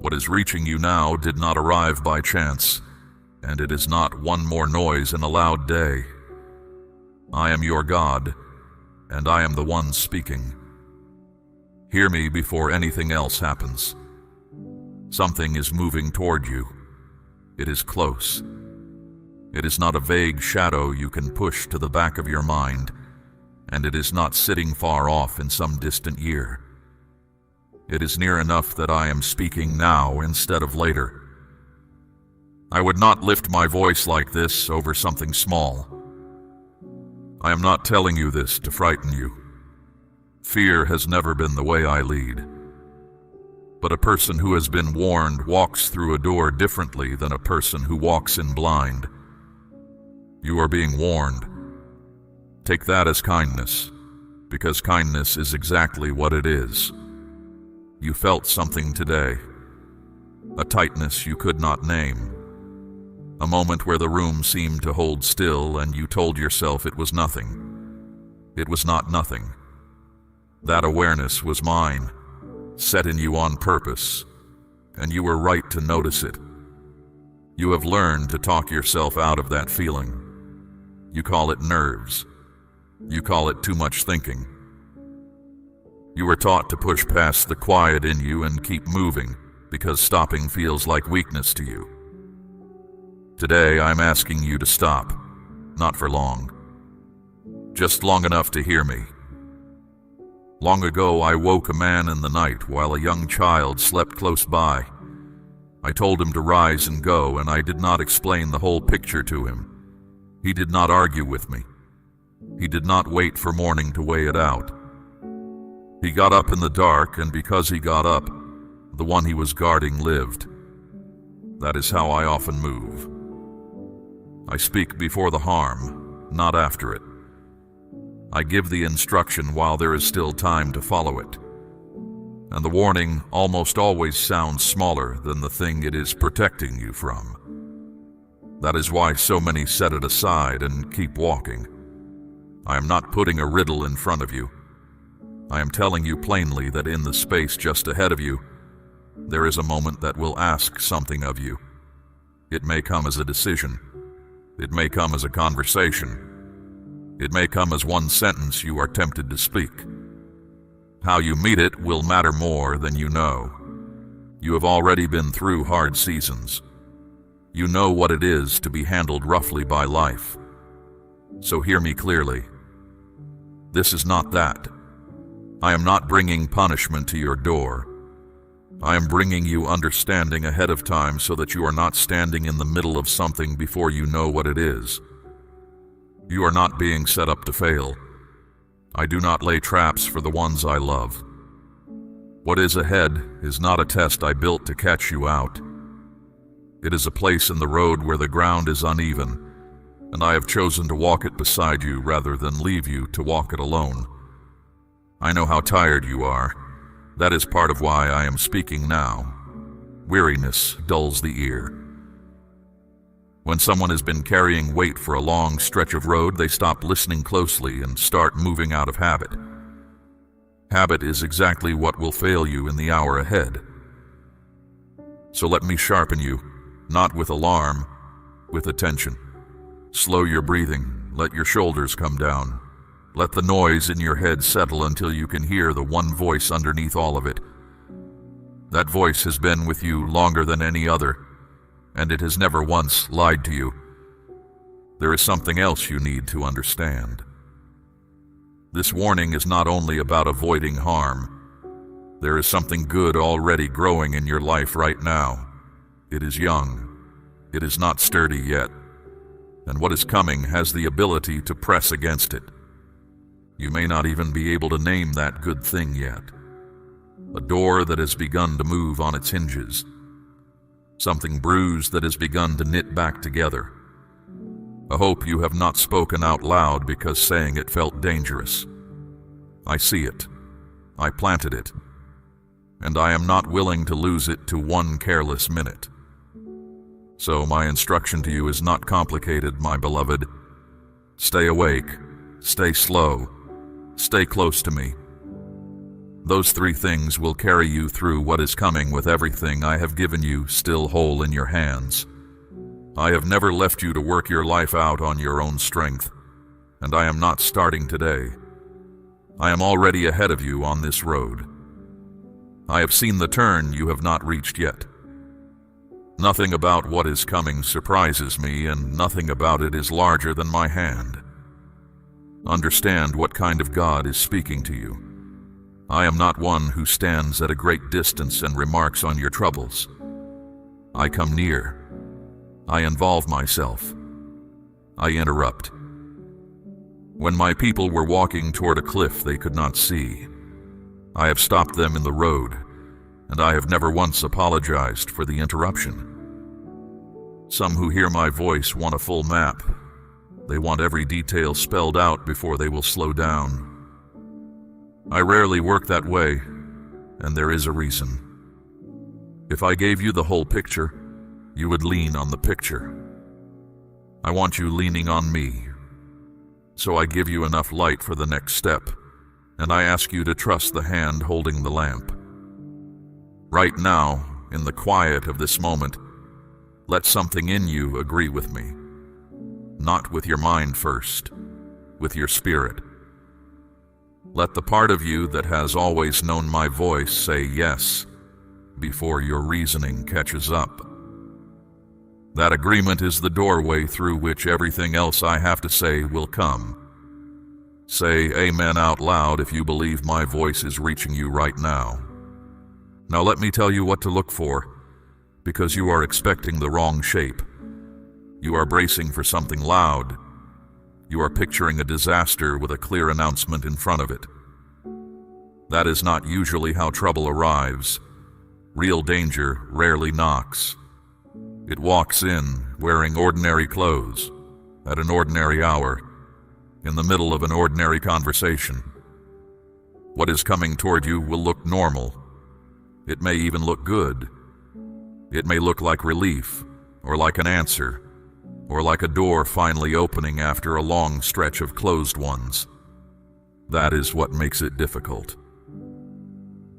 What is reaching you now did not arrive by chance, and it is not one more noise in a loud day. I am your God, and I am the one speaking. Hear me before anything else happens. Something is moving toward you. It is close. It is not a vague shadow you can push to the back of your mind, and it is not sitting far off in some distant year. It is near enough that I am speaking now instead of later. I would not lift my voice like this over something small. I am not telling you this to frighten you. Fear has never been the way I lead. But a person who has been warned walks through a door differently than a person who walks in blind. You are being warned. Take that as kindness, because kindness is exactly what it is. You felt something today, a tightness you could not name, a moment where the room seemed to hold still and you told yourself it was nothing. It was not nothing. That awareness was mine, set in you on purpose, and you were right to notice it. You have learned to talk yourself out of that feeling. You call it nerves. You call it too much thinking. You were taught to push past the quiet in you and keep moving because stopping feels like weakness to you. Today I'm asking you to stop, not for long. Just long enough to hear me. Long ago I woke a man in the night while a young child slept close by. I told him to rise and go, and I did not explain the whole picture to him. He did not argue with me. He did not wait for morning to weigh it out. He got up in the dark, and because he got up, the one he was guarding lived. That is how I often move. I speak before the harm, not after it. I give the instruction while there is still time to follow it. And the warning almost always sounds smaller than the thing it is protecting you from. That is why so many set it aside and keep walking. I am not putting a riddle in front of you. I am telling you plainly that in the space just ahead of you, there is a moment that will ask something of you. It may come as a decision. It may come as a conversation. It may come as one sentence you are tempted to speak. How you meet it will matter more than you know. You have already been through hard seasons. You know what it is to be handled roughly by life. So hear me clearly. This is not that. I am not bringing punishment to your door. I am bringing you understanding ahead of time so that you are not standing in the middle of something before you know what it is. You are not being set up to fail. I do not lay traps for the ones I love. What is ahead is not a test I built to catch you out. It is a place in the road where the ground is uneven, and I have chosen to walk it beside you rather than leave you to walk it alone. I know how tired you are. That is part of why I am speaking now. Weariness dulls the ear. When someone has been carrying weight for a long stretch of road, they stop listening closely and start moving out of habit. Habit is exactly what will fail you in the hour ahead. So let me sharpen you, not with alarm, with attention. Slow your breathing, let your shoulders come down. Let the noise in your head settle until you can hear the one voice underneath all of it. That voice has been with you longer than any other, and it has never once lied to you. There is something else you need to understand. This warning is not only about avoiding harm. There is something good already growing in your life right now. It is young. It is not sturdy yet. And what is coming has the ability to press against it. You may not even be able to name that good thing yet. A door that has begun to move on its hinges. Something bruised that has begun to knit back together. A hope you have not spoken out loud because saying it felt dangerous. I see it. I planted it. And I am not willing to lose it to one careless minute. So my instruction to you is not complicated, my beloved. Stay awake. Stay slow. Stay close to me. Those three things will carry you through what is coming with everything I have given you still whole in your hands. I have never left you to work your life out on your own strength, and I am not starting today. I am already ahead of you on this road. I have seen the turn you have not reached yet. Nothing about what is coming surprises me, and nothing about it is larger than my hand. Understand what kind of God is speaking to you. I am not one who stands at a great distance and remarks on your troubles. I come near. I involve myself. I interrupt. When my people were walking toward a cliff they could not see, I have stopped them in the road, and I have never once apologized for the interruption. Some who hear my voice want a full map. They want every detail spelled out before they will slow down. I rarely work that way, and there is a reason. If I gave you the whole picture, you would lean on the picture. I want you leaning on me. So I give you enough light for the next step, and I ask you to trust the hand holding the lamp. Right now, in the quiet of this moment, let something in you agree with me. Not with your mind first, with your spirit. Let the part of you that has always known my voice say yes before your reasoning catches up. That agreement is the doorway through which everything else I have to say will come. Say amen out loud if you believe my voice is reaching you right now. Now let me tell you what to look for, because you are expecting the wrong shape. You are bracing for something loud. You are picturing a disaster with a clear announcement in front of it. That is not usually how trouble arrives. Real danger rarely knocks. It walks in wearing ordinary clothes, at an ordinary hour, in the middle of an ordinary conversation. What is coming toward you will look normal. It may even look good. It may look like relief, or like an answer, or like a door finally opening after a long stretch of closed ones. That is what makes it difficult.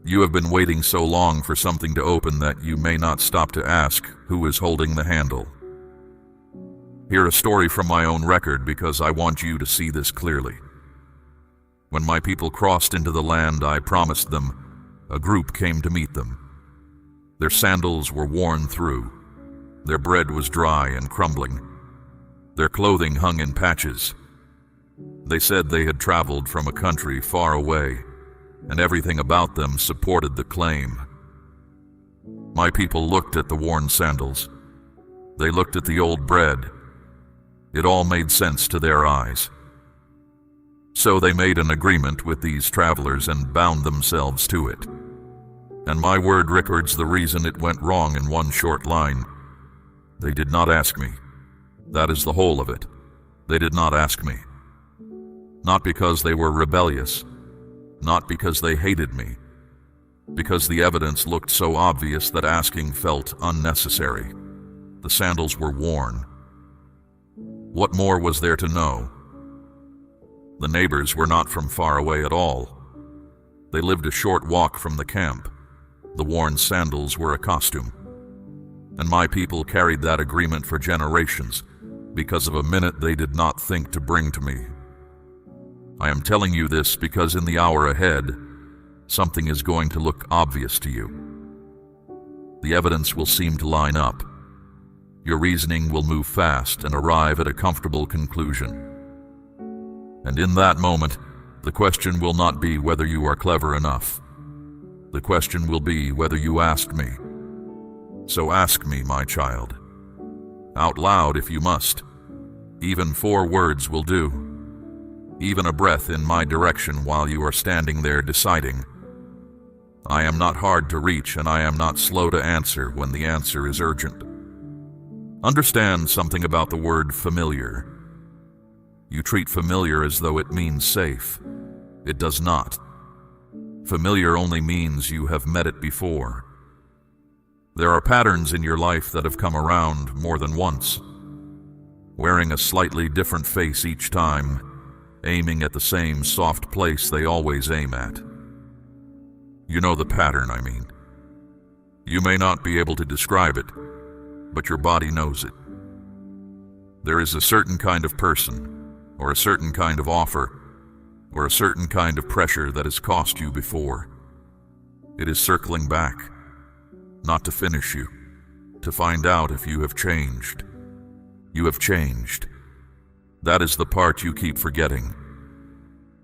You have been waiting so long for something to open that you may not stop to ask who is holding the handle. Hear a story from my own record because I want you to see this clearly. When my people crossed into the land I promised them, a group came to meet them. Their sandals were worn through. Their bread was dry and crumbling. Their clothing hung in patches. They said they had traveled from a country far away, and everything about them supported the claim. My people looked at the worn sandals. They looked at the old bread. It all made sense to their eyes. So they made an agreement with these travelers and bound themselves to it. And my word records the reason it went wrong in one short line. They did not ask me. That is the whole of it. They did not ask me. Not because they were rebellious, not because they hated me, because the evidence looked so obvious that asking felt unnecessary. The sandals were worn. What more was there to know? The neighbors were not from far away at all. They lived a short walk from the camp. The worn sandals were a costume. And my people carried that agreement for generations because of a minute they did not think to bring to me. I am telling you this because in the hour ahead, something is going to look obvious to you. The evidence will seem to line up. Your reasoning will move fast and arrive at a comfortable conclusion. And in that moment, the question will not be whether you are clever enough. The question will be whether you asked me. So ask me, my child. Out loud if you must. Even 4 words will do. Even a breath in my direction while you are standing there deciding. I am not hard to reach and I am not slow to answer when the answer is urgent. Understand something about the word familiar. You treat familiar as though it means safe. It does not. Familiar only means you have met it before. There are patterns in your life that have come around more than once, wearing a slightly different face each time, aiming at the same soft place they always aim at. You know the pattern, I mean. You may not be able to describe it, but your body knows it. There is a certain kind of person, or a certain kind of offer, or a certain kind of pressure that has cost you before. It is circling back, not to finish you, to find out if you have changed. You have changed. That is the part you keep forgetting.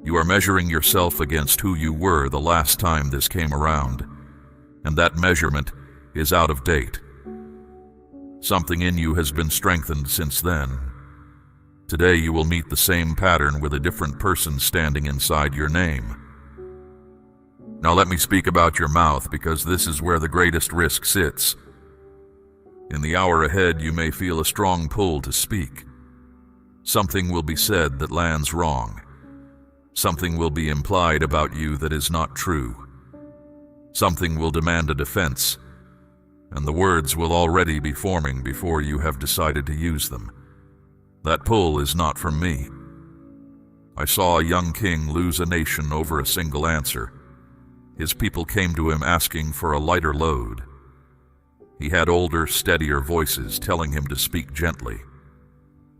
You are measuring yourself against who you were the last time this came around, and that measurement is out of date. Something in you has been strengthened since then. Today you will meet the same pattern with a different person standing inside your name. Now let me speak about your mouth because this is where the greatest risk sits. In the hour ahead you may feel a strong pull to speak. Something will be said that lands wrong. Something will be implied about you that is not true. Something will demand a defense, and the words will already be forming before you have decided to use them. That pull is not from me. I saw a young king lose a nation over a single answer. His people came to him asking for a lighter load. He had older, steadier voices telling him to speak gently.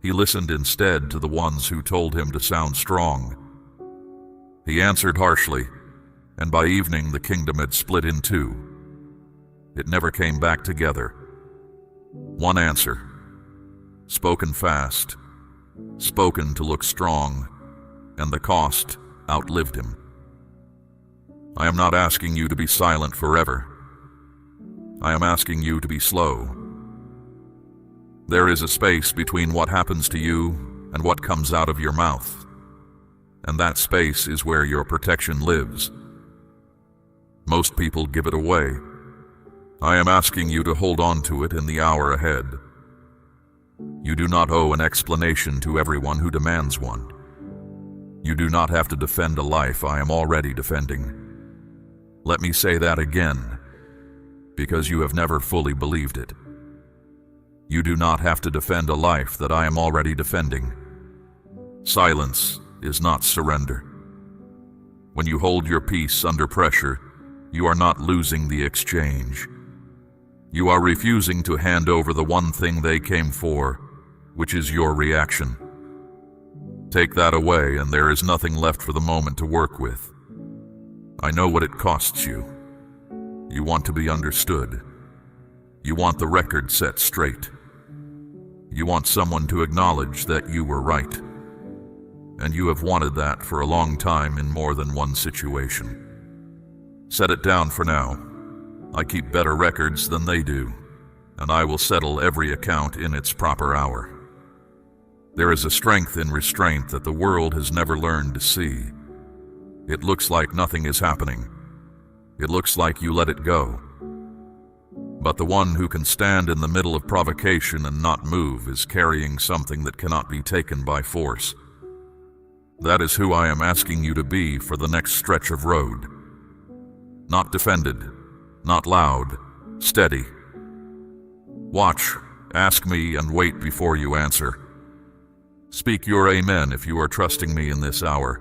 He listened instead to the ones who told him to sound strong. He answered harshly, and by evening the kingdom had split in 2. It never came back together. One answer, spoken fast, spoken to look strong, and the cost outlived him. I am not asking you to be silent forever. I am asking you to be slow. There is a space between what happens to you and what comes out of your mouth, and that space is where your protection lives. Most people give it away. I am asking you to hold on to it in the hour ahead. You do not owe an explanation to everyone who demands one. You do not have to defend a life I am already defending. Let me say that again, because you have never fully believed it. You do not have to defend a life that I am already defending. Silence is not surrender. When you hold your peace under pressure, you are not losing the exchange. You are refusing to hand over the one thing they came for, which is your reaction. Take that away and there is nothing left for the moment to work with. I know what it costs you. You want to be understood. You want the record set straight. You want someone to acknowledge that you were right. And you have wanted that for a long time in more than one situation. Set it down for now. I keep better records than they do, and I will settle every account in its proper hour. There is a strength in restraint that the world has never learned to see. It looks like nothing is happening. It looks like you let it go. But the one who can stand in the middle of provocation and not move is carrying something that cannot be taken by force. That is who I am asking you to be for the next stretch of road. Not defended, not loud, steady. Watch, ask me, and wait before you answer. Speak your amen if you are trusting me in this hour.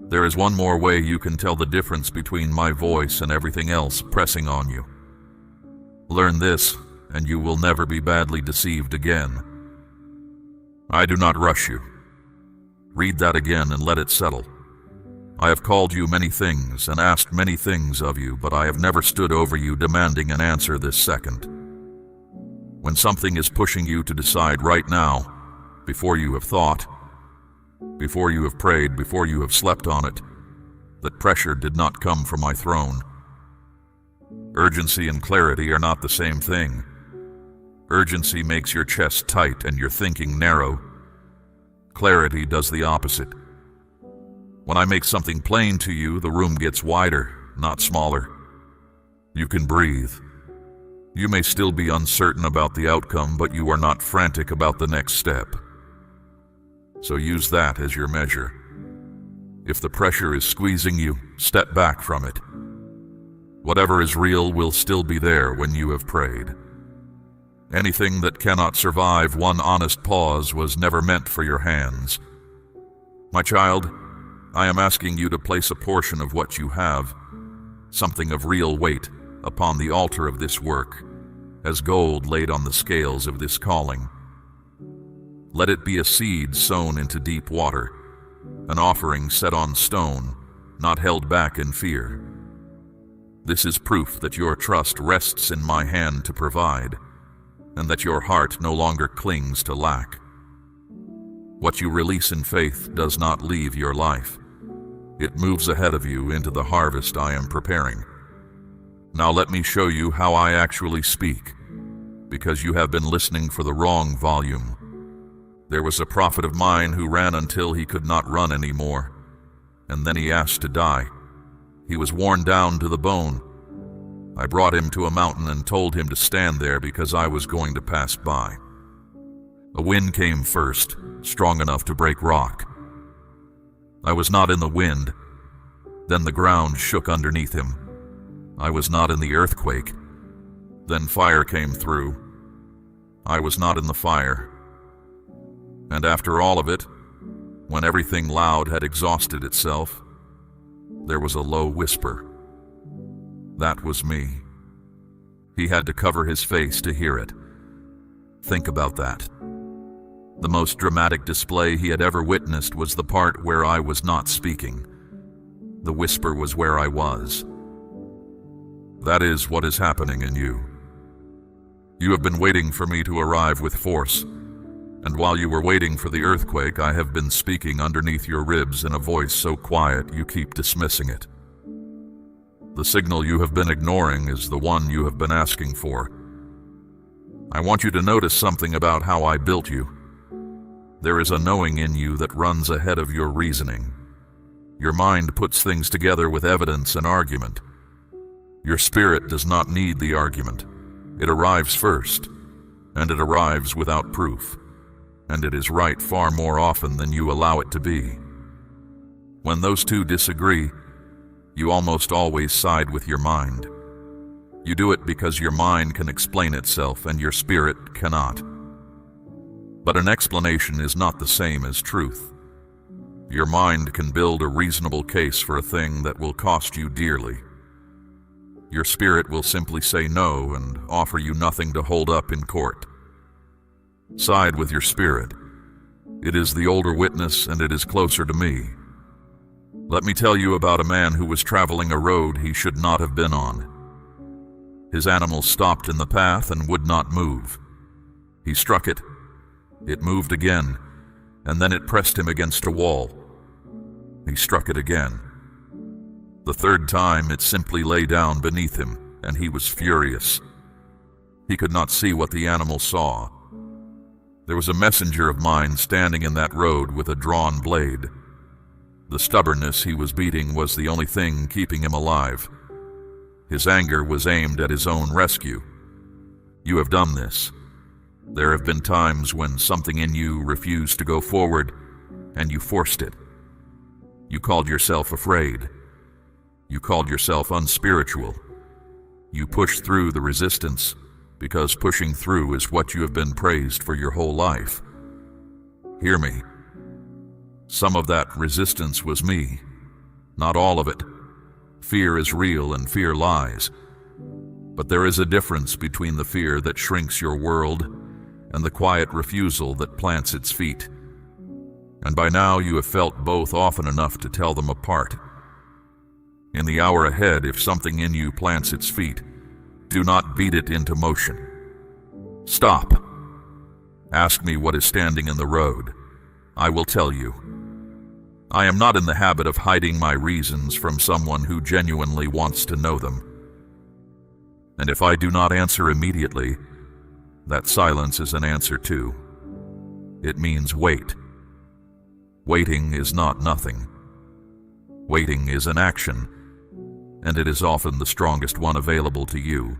There is one more way you can tell the difference between my voice and everything else pressing on you. Learn this, and you will never be badly deceived again. I do not rush you. Read that again and let it settle. I have called you many things and asked many things of you, but I have never stood over you demanding an answer this second. When something is pushing you to decide right now, before you have thought, before you have prayed, before you have slept on it, that pressure did not come from my throne. Urgency and clarity are not the same thing. Urgency makes your chest tight and your thinking narrow. Clarity does the opposite. When I make something plain to you, the room gets wider, not smaller. You can breathe. You may still be uncertain about the outcome, but you are not frantic about the next step. So use that as your measure. If the pressure is squeezing you, step back from it. Whatever is real will still be there when you have prayed. Anything that cannot survive one honest pause was never meant for your hands. My child, I am asking you to place a portion of what you have, something of real weight, upon the altar of this work, as gold laid on the scales of this calling. Let it be a seed sown into deep water, an offering set on stone, not held back in fear. This is proof that your trust rests in my hand to provide, and that your heart no longer clings to lack. What you release in faith does not leave your life. It moves ahead of you into the harvest I am preparing. Now let me show you how I actually speak, because you have been listening for the wrong volume. There was a prophet of mine who ran until he could not run anymore, and then he asked to die. He was worn down to the bone. I brought him to a mountain and told him to stand there because I was going to pass by. A wind came first, strong enough to break rock. I was not in the wind. Then the ground shook underneath him. I was not in the earthquake. Then fire came through. I was not in the fire. And after all of it, when everything loud had exhausted itself, there was a low whisper. That was me. He had to cover his face to hear it. Think about that. The most dramatic display he had ever witnessed was the part where I was not speaking. The whisper was where I was. That is what is happening in you. You have been waiting for me to arrive with force, and while you were waiting for the earthquake, I have been speaking underneath your ribs in a voice so quiet you keep dismissing it. The signal you have been ignoring is the one you have been asking for. I want you to notice something about how I built you. There is a knowing in you that runs ahead of your reasoning. Your mind puts things together with evidence and argument. Your spirit does not need the argument. It arrives first, and it arrives without proof, and it is right far more often than you allow it to be. When those two disagree, you almost always side with your mind. You do it because your mind can explain itself and your spirit cannot. But an explanation is not the same as truth. Your mind can build a reasonable case for a thing that will cost you dearly. Your spirit will simply say no and offer you nothing to hold up in court. Side with your spirit. It is the older witness, and it is closer to me. Let me tell you about a man who was traveling a road he should not have been on. His animal stopped in the path and would not move. He struck it. It moved again, and then it pressed him against a wall. He struck it again. The third time, it simply lay down beneath him, and he was furious. He could not see what the animal saw. There was a messenger of mine standing in that road with a drawn blade. The stubbornness he was beating was the only thing keeping him alive. His anger was aimed at his own rescue. You have done this. There have been times when something in you refused to go forward, and you forced it. You called yourself afraid. You called yourself unspiritual. You pushed through the resistance, because pushing through is what you have been praised for your whole life. Hear me. Some of that resistance was me. Not all of it. Fear is real and fear lies. But there is a difference between the fear that shrinks your world and the quiet refusal that plants its feet. And by now you have felt both often enough to tell them apart. In the hour ahead, if something in you plants its feet, do not beat it into motion. Stop. Ask me what is standing in the road. I will tell you. I am not in the habit of hiding my reasons from someone who genuinely wants to know them. And if I do not answer immediately, that silence is an answer too. It means wait. Waiting is not nothing. Waiting is an action, and it is often the strongest one available to you.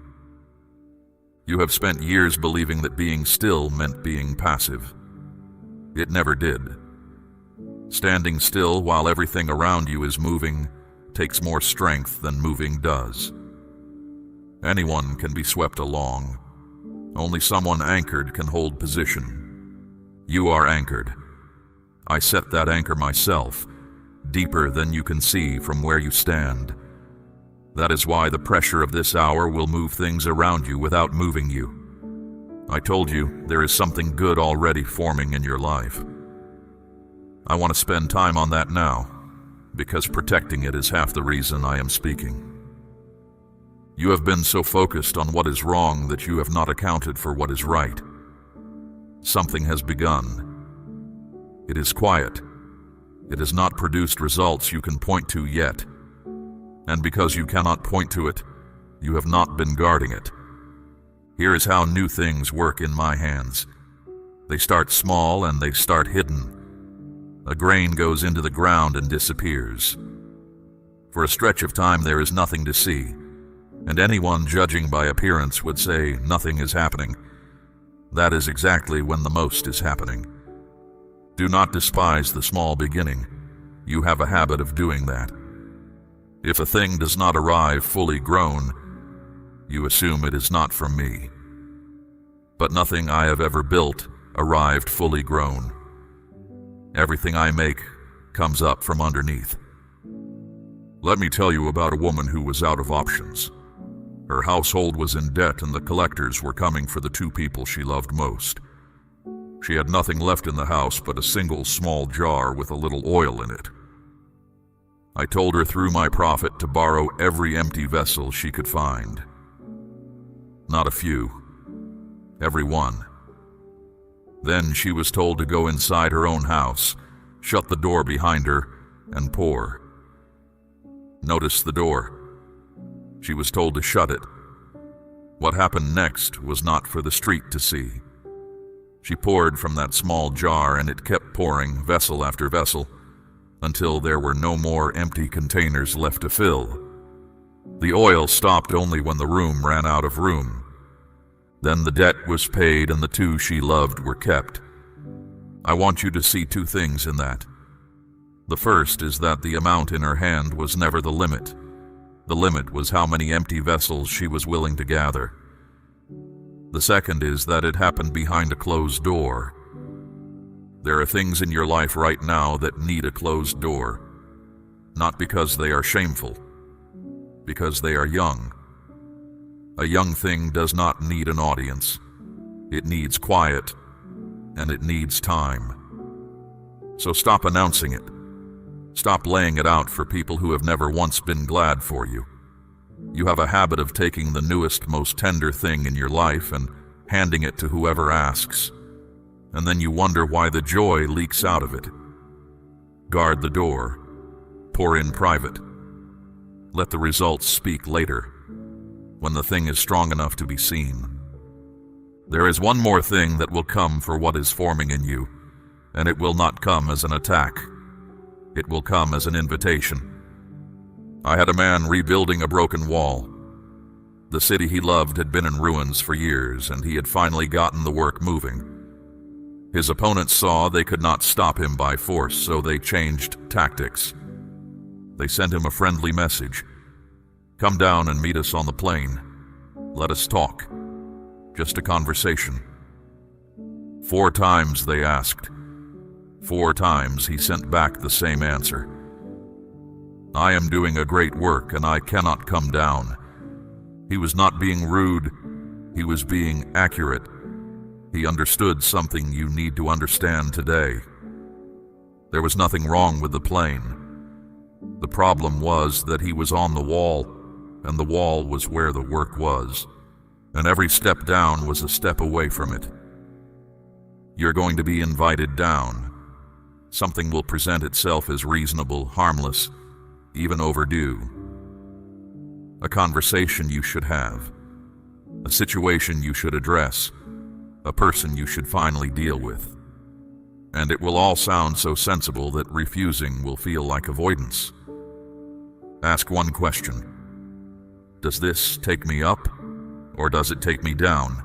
You have spent years believing that being still meant being passive. It never did. Standing still while everything around you is moving takes more strength than moving does. Anyone can be swept along. Only someone anchored can hold position. You are anchored. I set that anchor myself, deeper than you can see from where you stand. That is why the pressure of this hour will move things around you without moving you. I told you there is something good already forming in your life. I want to spend time on that now, because protecting it is half the reason I am speaking. You have been so focused on what is wrong that you have not accounted for what is right. Something has begun. It is quiet. It has not produced results you can point to yet. And because you cannot point to it, you have not been guarding it. Here is how new things work in my hands. They start small and they start hidden. A grain goes into the ground and disappears. For a stretch of time there is nothing to see, and anyone judging by appearance would say nothing is happening. That is exactly when the most is happening. Do not despise the small beginning. You have a habit of doing that. If a thing does not arrive fully grown, you assume it is not from me. But nothing I have ever built arrived fully grown. Everything I make comes up from underneath. Let me tell you about a woman who was out of options. Her household was in debt and the collectors were coming for the two people she loved most. She had nothing left in the house but a single small jar with a little oil in it. I told her through my prophet to borrow every empty vessel she could find. Not a few. Every one. Then she was told to go inside her own house, shut the door behind her, and pour. Notice the door. She was told to shut it. What happened next was not for the street to see. She poured from that small jar, and it kept pouring, vessel after vessel, until there were no more empty containers left to fill. The oil stopped only when the room ran out of room. Then the debt was paid and the two she loved were kept. I want you to see two things in that. The first is that the amount in her hand was never the limit. The limit was how many empty vessels she was willing to gather. The second is that it happened behind a closed door. There are things in your life right now that need a closed door, not because they are shameful, because they are young. A young thing does not need an audience. It needs quiet, and it needs time. So stop announcing it. Stop laying it out for people who have never once been glad for you. You have a habit of taking the newest, most tender thing in your life and handing it to whoever asks, and then you wonder why the joy leaks out of it. Guard the door. Pour in private. Let the results speak later, when the thing is strong enough to be seen. There is one more thing that will come for what is forming in you, and it will not come as an attack. It will come as an invitation. I had a man rebuilding a broken wall. The city he loved had been in ruins for years, and he had finally gotten the work moving. His opponents saw they could not stop him by force, so they changed tactics. They sent him a friendly message. Come down and meet us on the plain. Let us talk. Just a conversation. 4 times they asked. 4 times he sent back the same answer. I am doing a great work and I cannot come down. He was not being rude. He was being accurate. He understood something you need to understand today. There was nothing wrong with the plane. The problem was that he was on the wall, and the wall was where the work was, and every step down was a step away from it. You're going to be invited down. Something will present itself as reasonable, harmless, even overdue. A conversation you should have. A situation you should address. A person you should finally deal with. And it will all sound so sensible that refusing will feel like avoidance. Ask one question. Does this take me up, or does it take me down?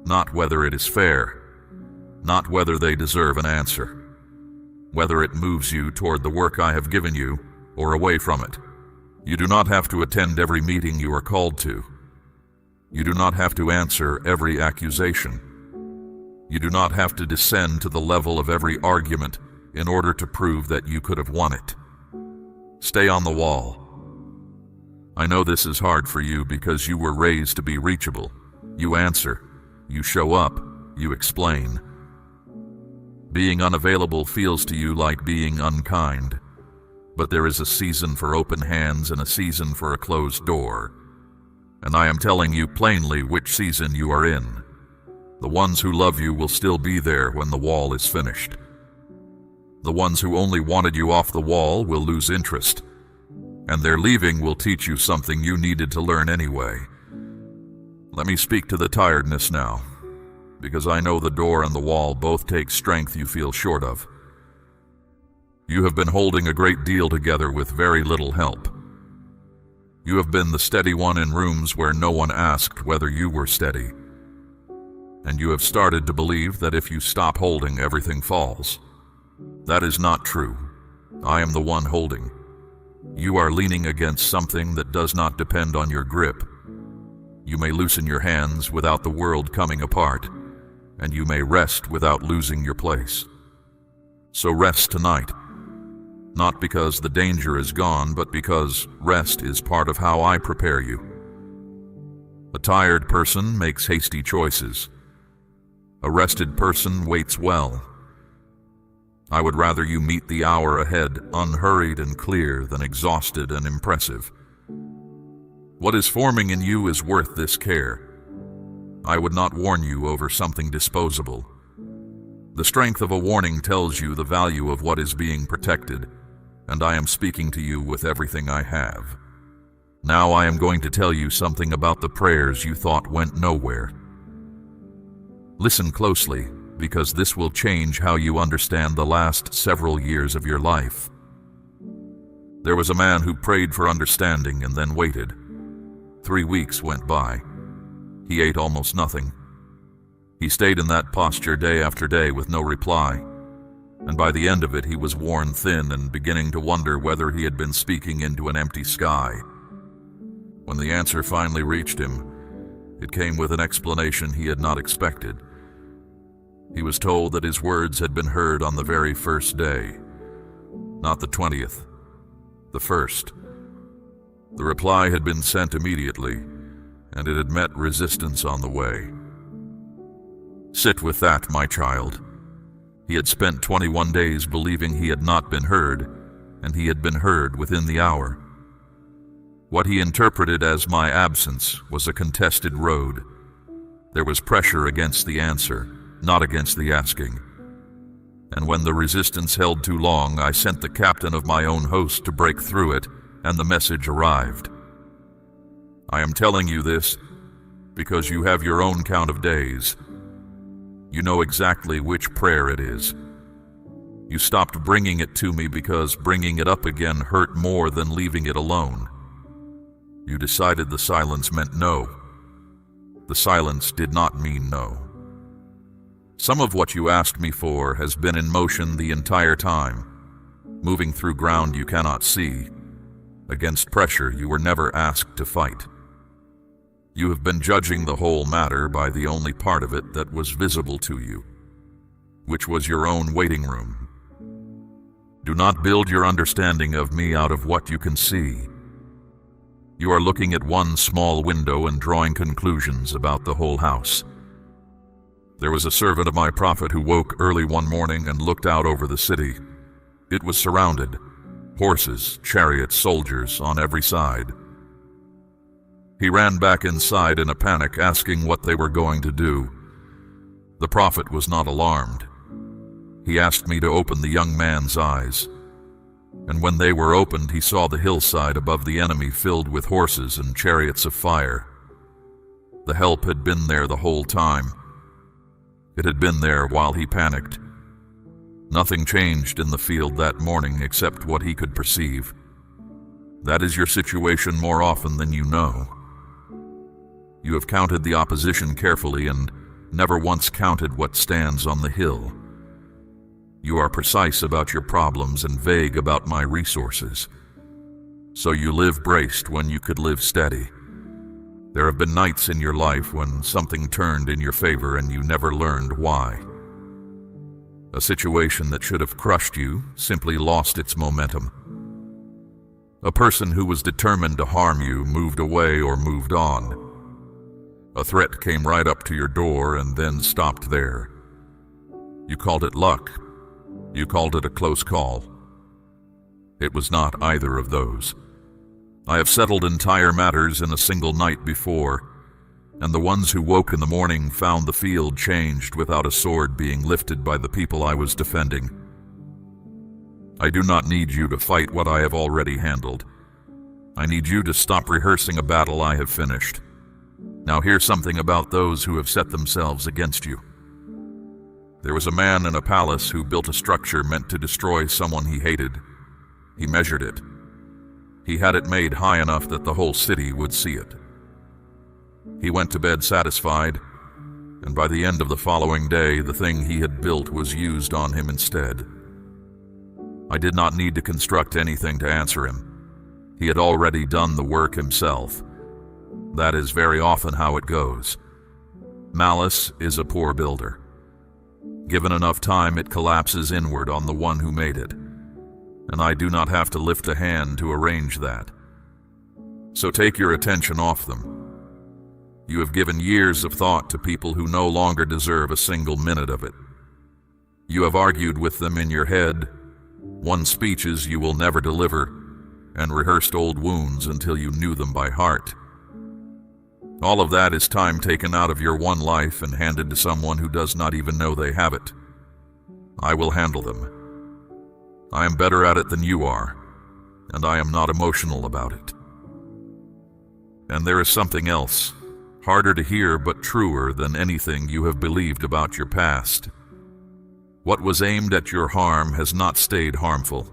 Not whether it is fair. Not whether they deserve an answer. Whether it moves you toward the work I have given you, or away from it. You do not have to attend every meeting you are called to. You do not have to answer every accusation. You do not have to descend to the level of every argument in order to prove that you could have won it. Stay on the wall. I know this is hard for you because you were raised to be reachable. You answer, you show up, you explain. Being unavailable feels to you like being unkind, but there is a season for open hands and a season for a closed door. And I am telling you plainly which season you are in. The ones who love you will still be there when the wall is finished. The ones who only wanted you off the wall will lose interest, and their leaving will teach you something you needed to learn anyway. Let me speak to the tiredness now, because I know the door and the wall both take strength you feel short of. You have been holding a great deal together with very little help. You have been the steady one in rooms where no one asked whether you were steady. And you have started to believe that if you stop holding, everything falls. That is not true. I am the one holding. You are leaning against something that does not depend on your grip. You may loosen your hands without the world coming apart, and you may rest without losing your place. So rest tonight. Not because the danger is gone, but because rest is part of how I prepare you. A tired person makes hasty choices. A rested person waits well. I would rather you meet the hour ahead unhurried and clear than exhausted and impressive. What is forming in you is worth this care. I would not warn you over something disposable. The strength of a warning tells you the value of what is being protected, and I am speaking to you with everything I have. Now I am going to tell you something about the prayers you thought went nowhere. Listen closely, because this will change how you understand the last several years of your life. There was a man who prayed for understanding and then waited. 3 weeks went by. He ate almost nothing. He stayed in that posture day after day with no reply, and by the end of it he was worn thin and beginning to wonder whether he had been speaking into an empty sky. When the answer finally reached him, it came with an explanation he had not expected. He was told that his words had been heard on the very first day, not the 20th, the first. The reply had been sent immediately, and it had met resistance on the way. Sit with that, my child. He had spent 21 days believing he had not been heard, and he had been heard within the hour. What he interpreted as my absence was a contested road. There was pressure against the answer, not against the asking. And when the resistance held too long, I sent the captain of my own host to break through it, and the message arrived. I am telling you this because you have your own count of days. You know exactly which prayer it is. You stopped bringing it to me because bringing it up again hurt more than leaving it alone. You decided the silence meant no. The silence did not mean no. Some of what you asked me for has been in motion the entire time, moving through ground you cannot see, against pressure you were never asked to fight. You have been judging the whole matter by the only part of it that was visible to you, which was your own waiting room. Do not build your understanding of me out of what you can see. You are looking at one small window and drawing conclusions about the whole house. There was a servant of my prophet who woke early one morning and looked out over the city. It was surrounded, horses, chariots, soldiers on every side. He ran back inside in a panic, asking what they were going to do. The prophet was not alarmed. He asked me to open the young man's eyes. And when they were opened, he saw the hillside above the enemy filled with horses and chariots of fire. The help had been there the whole time. It had been there while he panicked. Nothing changed in the field that morning except what he could perceive. That is your situation more often than you know. You have counted the opposition carefully and never once counted what stands on the hill. You are precise about your problems and vague about my resources. So you live braced when you could live steady. There have been nights in your life when something turned in your favor and you never learned why. A situation that should have crushed you simply lost its momentum. A person who was determined to harm you moved away or moved on. A threat came right up to your door and then stopped there. You called it luck. You called it a close call. It was not either of those. I have settled entire matters in a single night before, and the ones who woke in the morning found the field changed without a sword being lifted by the people I was defending. I do not need you to fight what I have already handled. I need you to stop rehearsing a battle I have finished. Now hear something about those who have set themselves against you. There was a man in a palace who built a structure meant to destroy someone he hated. He measured it. He had it made high enough that the whole city would see it. He went to bed satisfied, and by the end of the following day, the thing he had built was used on him instead. I did not need to construct anything to answer him. He had already done the work himself. That is very often how it goes. Malice is a poor builder. Given enough time, it collapses inward on the one who made it. And I do not have to lift a hand to arrange that. So take your attention off them. You have given years of thought to people who no longer deserve a single minute of it. You have argued with them in your head, won speeches you will never deliver, and rehearsed old wounds until you knew them by heart. All of that is time taken out of your one life and handed to someone who does not even know they have it. I will handle them. I am better at it than you are, and I am not emotional about it. And there is something else, harder to hear but truer than anything you have believed about your past. What was aimed at your harm has not stayed harmful.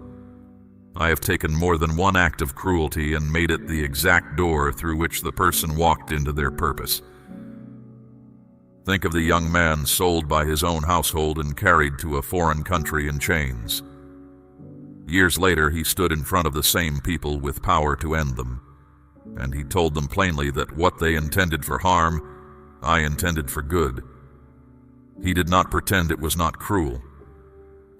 I have taken more than one act of cruelty and made it the exact door through which the person walked into their purpose. Think of the young man sold by his own household and carried to a foreign country in chains. Years later, he stood in front of the same people with power to end them, and he told them plainly that what they intended for harm, I intended for good. He did not pretend it was not cruel.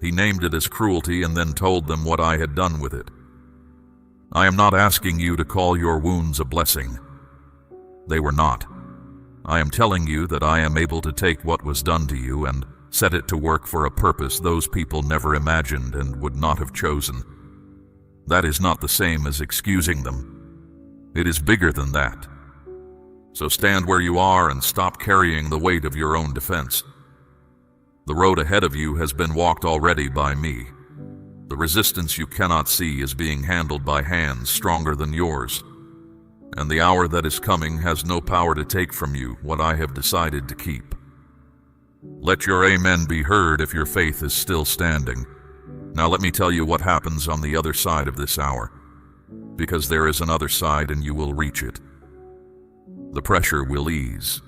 He named it as cruelty and then told them what I had done with it. I am not asking you to call your wounds a blessing. They were not. I am telling you that I am able to take what was done to you and set it to work for a purpose those people never imagined and would not have chosen. That is not the same as excusing them. It is bigger than that. So stand where you are and stop carrying the weight of your own defense. The road ahead of you has been walked already by me. The resistance you cannot see is being handled by hands stronger than yours. And the hour that is coming has no power to take from you what I have decided to keep. Let your amen be heard if your faith is still standing. Now let me tell you what happens on the other side of this hour, because there is another side and you will reach it. The pressure will ease.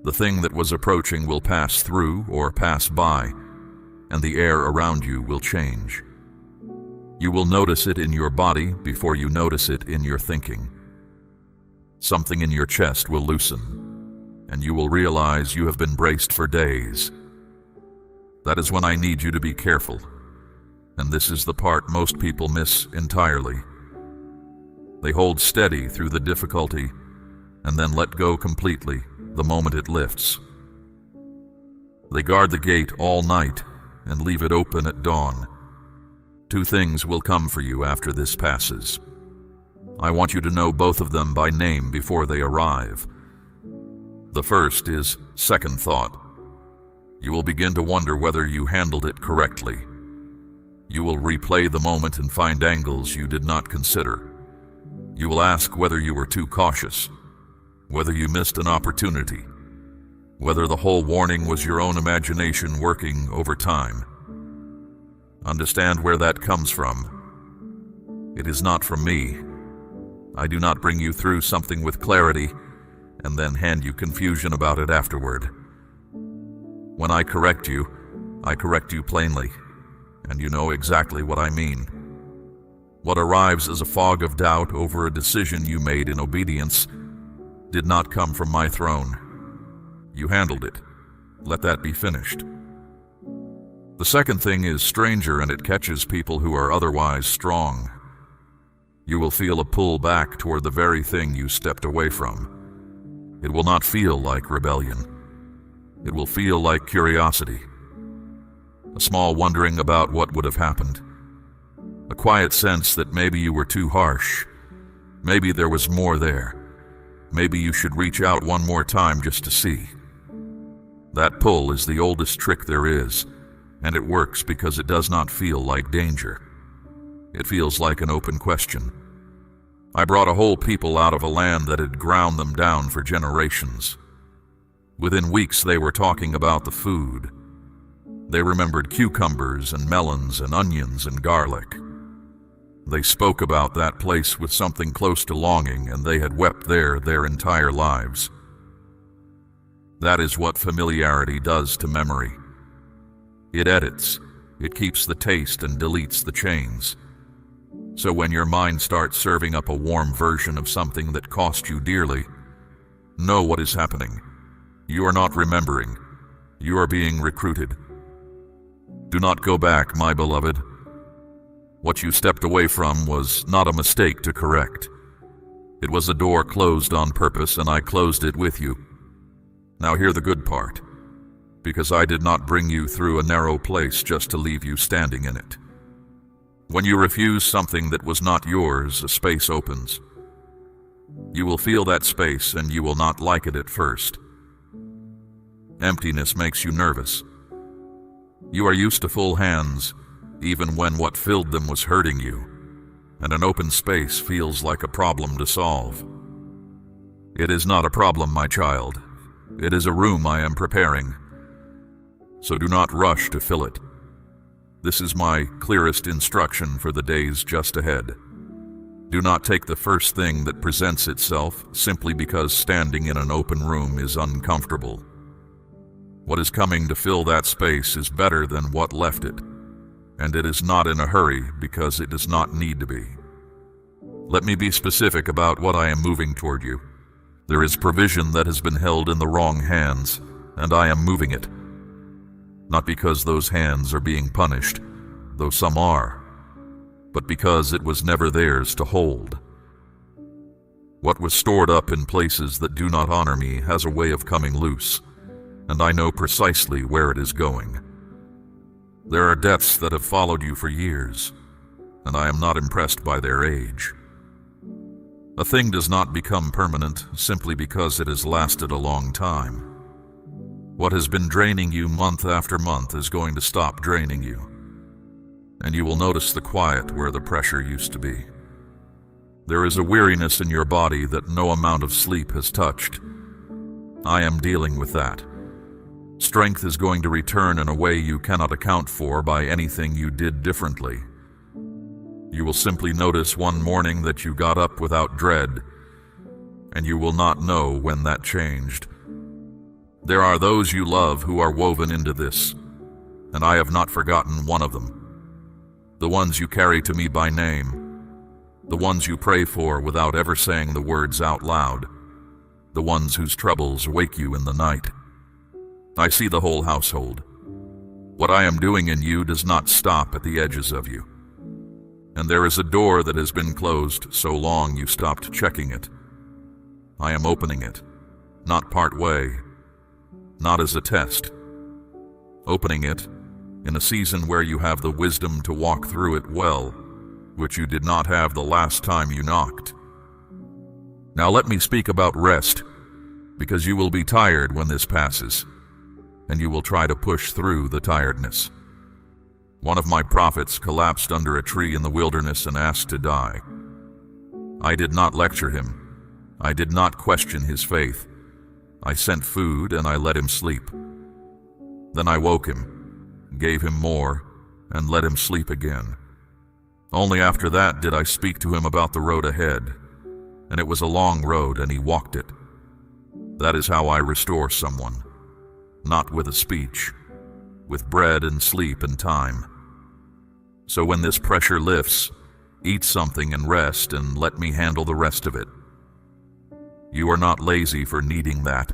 The thing that was approaching will pass through or pass by, and the air around you will change. You will notice it in your body before you notice it in your thinking. Something in your chest will loosen, and you will realize you have been braced for days. That is when I need you to be careful, and this is the part most people miss entirely. They hold steady through the difficulty and then let go completely the moment it lifts. They guard the gate all night and leave it open at dawn. Two things will come for you after this passes. I want you to know both of them by name before they arrive. The first is second thought. You will begin to wonder whether you handled it correctly. You will replay the moment and find angles you did not consider. You will ask whether you were too cautious, whether you missed an opportunity, whether the whole warning was your own imagination working over time. Understand where that comes from. It is not from me. I do not bring you through something with clarity and then hand you confusion about it afterward. When I correct you plainly, and you know exactly what I mean. What arrives as a fog of doubt over a decision you made in obedience did not come from my throne. You handled it. Let that be finished. The second thing is stranger, and it catches people who are otherwise strong. You will feel a pull back toward the very thing you stepped away from. It will not feel like rebellion. It will feel like curiosity. A small wondering about what would have happened. A quiet sense that maybe you were too harsh. Maybe there was more there. Maybe you should reach out one more time just to see. That pull is the oldest trick there is, and it works because it does not feel like danger. It feels like an open question. I brought a whole people out of a land that had ground them down for generations. Within weeks they were talking about the food. They remembered cucumbers and melons and onions and garlic. They spoke about that place with something close to longing, and they had wept there their entire lives. That is what familiarity does to memory. It edits, it keeps the taste and deletes the chains. So when your mind starts serving up a warm version of something that cost you dearly, know what is happening. You are not remembering. You are being recruited. Do not go back, my beloved. What you stepped away from was not a mistake to correct. It was a door closed on purpose, and I closed it with you. Now hear the good part, because I did not bring you through a narrow place just to leave you standing in it. When you refuse something that was not yours, a space opens. You will feel that space, and you will not like it at first. Emptiness makes you nervous. You are used to full hands, even when what filled them was hurting you, and an open space feels like a problem to solve. It is not a problem, my child. It is a room I am preparing. So do not rush to fill it. This is my clearest instruction for the days just ahead. Do not take the first thing that presents itself simply because standing in an open room is uncomfortable. What is coming to fill that space is better than what left it, and it is not in a hurry because it does not need to be. Let me be specific about what I am moving toward you. There is provision that has been held in the wrong hands, and I am moving it. Not because those hands are being punished, though some are, but because it was never theirs to hold. What was stored up in places that do not honor me has a way of coming loose, and I know precisely where it is going. There are deaths that have followed you for years, and I am not impressed by their age. A thing does not become permanent simply because it has lasted a long time. What has been draining you month after month is going to stop draining you, and you will notice the quiet where the pressure used to be. There is a weariness in your body that no amount of sleep has touched. I am dealing with that. Strength is going to return in a way you cannot account for by anything you did differently. You will simply notice one morning that you got up without dread, and you will not know when that changed. There are those you love who are woven into this, and I have not forgotten one of them. The ones you carry to me by name, the ones you pray for without ever saying the words out loud, the ones whose troubles wake you in the night. I see the whole household. What I am doing in you does not stop at the edges of you. And there is a door that has been closed so long you stopped checking it. I am opening it, not part way, not as a test. Opening it in a season where you have the wisdom to walk through it well, which you did not have the last time you knocked. Now let me speak about rest, because you will be tired when this passes, and you will try to push through the tiredness. One of my prophets collapsed under a tree in the wilderness and asked to die. I did not lecture him. I did not question his faith. I sent food and I let him sleep. Then I woke him, gave him more, and let him sleep again. Only after that did I speak to him about the road ahead, and it was a long road and he walked it. That is how I restore someone, not with a speech, with bread and sleep and time. So when this pressure lifts, eat something and rest and let me handle the rest of it. You are not lazy for needing that.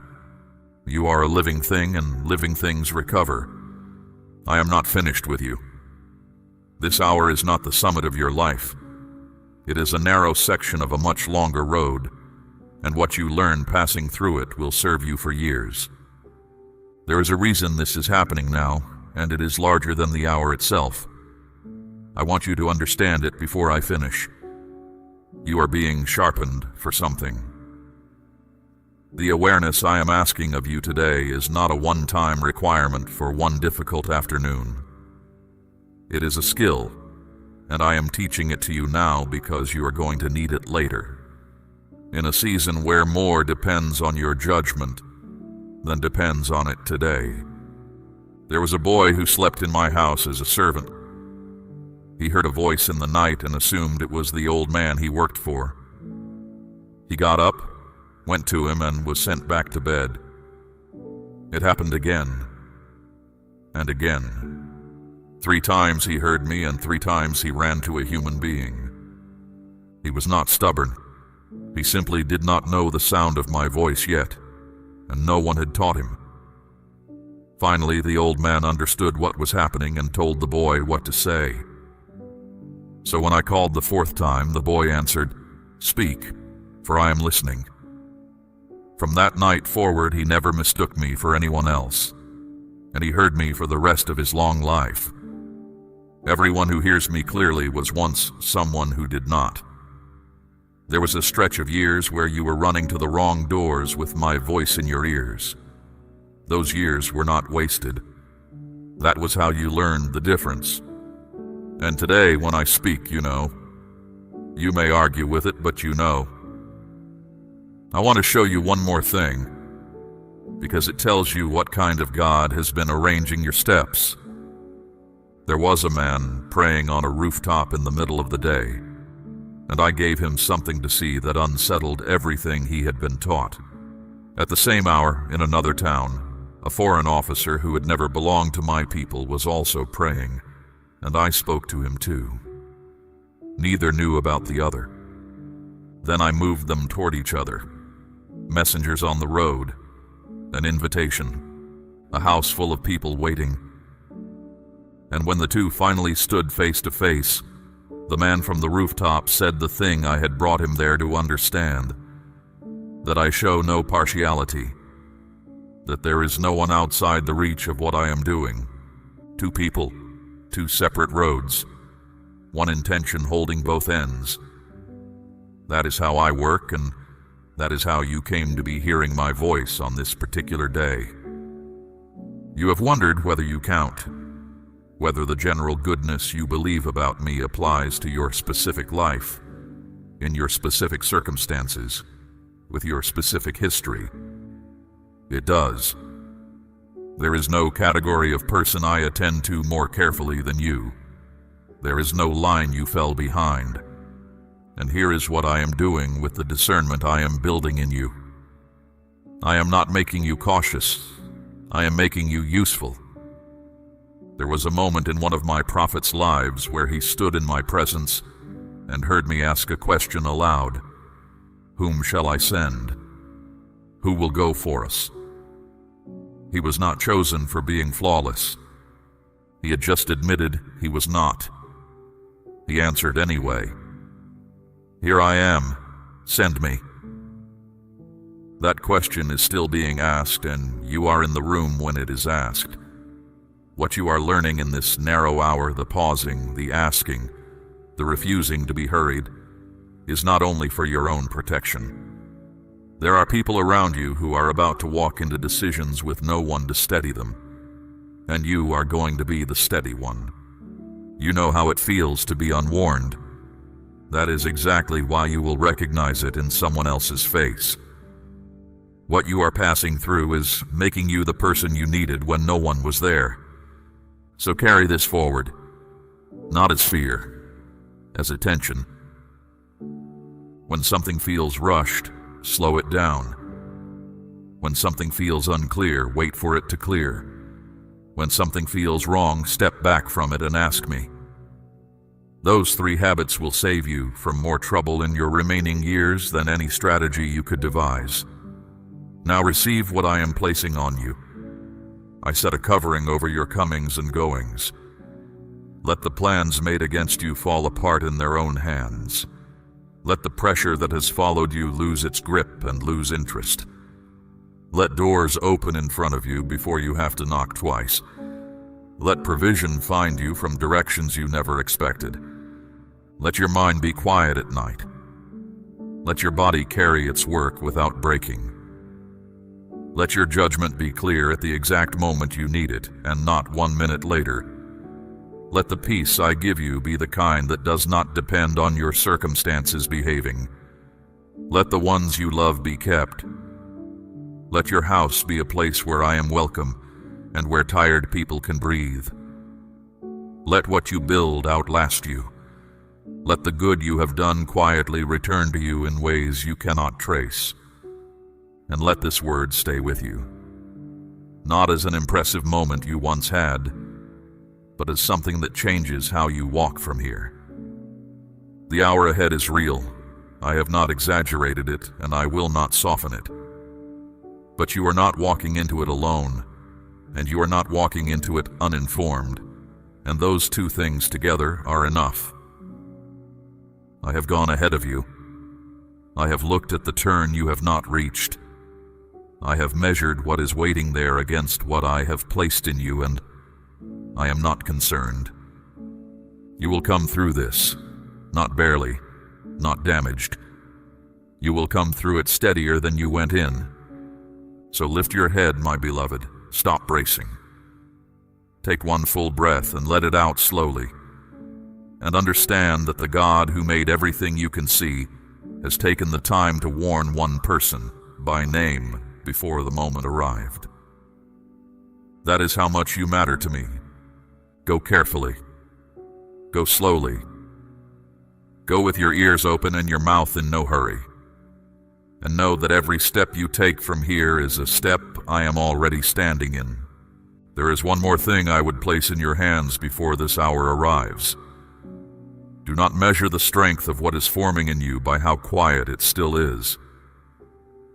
You are a living thing and living things recover. I am not finished with you. This hour is not the summit of your life. It is a narrow section of a much longer road, and what you learn passing through it will serve you for years. There is a reason this is happening now, and it is larger than the hour itself. I want you to understand it before I finish. You are being sharpened for something. The awareness I am asking of you today is not a one-time requirement for one difficult afternoon. It is a skill, and I am teaching it to you now because you are going to need it later, in a season where more depends on your judgment than depends on it today. There was a boy who slept in my house as a servant. He heard a voice in the night and assumed it was the old man he worked for. He got up, went to him, and was sent back to bed. It happened again and again. 3 times he heard me, and 3 times he ran to a human being. He was not stubborn. He simply did not know the sound of my voice yet, and no one had taught him. Finally, the old man understood what was happening and told the boy what to say. So when I called the 4th time, the boy answered, "Speak, for I am listening." From that night forward, he never mistook me for anyone else, and he heard me for the rest of his long life. Everyone who hears me clearly was once someone who did not. There was a stretch of years where you were running to the wrong doors with my voice in your ears. Those years were not wasted. That was how you learned the difference. And today, when I speak, you know. You may argue with it, but you know. I want to show you one more thing, because it tells you what kind of God has been arranging your steps. There was a man praying on a rooftop in the middle of the day, and I gave him something to see that unsettled everything he had been taught. At the same hour, in another town, a foreign officer who had never belonged to my people was also praying, and I spoke to him too. Neither knew about the other. Then I moved them toward each other. Messengers on the road, an invitation, a house full of people waiting. And when the two finally stood face to face, the man from the rooftop said the thing I had brought him there to understand, that I show no partiality, that there is no one outside the reach of what I am doing. Two people, two separate roads, one intention holding both ends. That is how I work, and that is how you came to be hearing my voice on this particular day. You have wondered whether you count, whether the general goodness you believe about me applies to your specific life, in your specific circumstances, with your specific history. It does. There is no category of person I attend to more carefully than you. There is no line you fell behind. And here is what I am doing with the discernment I am building in you. I am not making you cautious. I am making you useful. There was a moment in one of my prophets' lives where he stood in my presence and heard me ask a question aloud. Whom shall I send? Who will go for us? He was not chosen for being flawless. He had just admitted he was not. He answered anyway. Here I am. Send me. That question is still being asked, and you are in the room when it is asked. What you are learning in this narrow hour, the pausing, the asking, the refusing to be hurried, is not only for your own protection. There are people around you who are about to walk into decisions with no one to steady them, and you are going to be the steady one. You know how it feels to be unwarned. That is exactly why you will recognize it in someone else's face. What you are passing through is making you the person you needed when no one was there. So carry this forward, not as fear, as attention. When something feels rushed, slow it down. When something feels unclear, wait for it to clear. When something feels wrong, step back from it and ask me. Those 3 habits will save you from more trouble in your remaining years than any strategy you could devise. Now receive what I am placing on you. I set a covering over your comings and goings. Let the plans made against you fall apart in their own hands. Let the pressure that has followed you lose its grip and lose interest. Let doors open in front of you before you have to knock twice. Let provision find you from directions you never expected. Let your mind be quiet at night. Let your body carry its work without breaking. Let your judgment be clear at the exact moment you need it, and not 1 minute later. Let the peace I give you be the kind that does not depend on your circumstances behaving. Let the ones you love be kept. Let your house be a place where I am welcome, and where tired people can breathe. Let what you build outlast you. Let the good you have done quietly return to you in ways you cannot trace. And let this word stay with you, not as an impressive moment you once had, but as something that changes how you walk from here. The hour ahead is real. I have not exaggerated it, and I will not soften it. But you are not walking into it alone, and you are not walking into it uninformed, and those 2 things together are enough. I have gone ahead of you. I have looked at the turn you have not reached. I have measured what is waiting there against what I have placed in you, and I am not concerned. You will come through this, not barely, not damaged. You will come through it steadier than you went in. So lift your head, my beloved. Stop bracing. Take 1 full breath and let it out slowly. And understand that the God who made everything you can see has taken the time to warn one person by name before the moment arrived. That is how much you matter to me. Go carefully. Go slowly. Go with your ears open and your mouth in no hurry. And know that every step you take from here is a step I am already standing in. There is one more thing I would place in your hands before this hour arrives. Do not measure the strength of what is forming in you by how quiet it still is.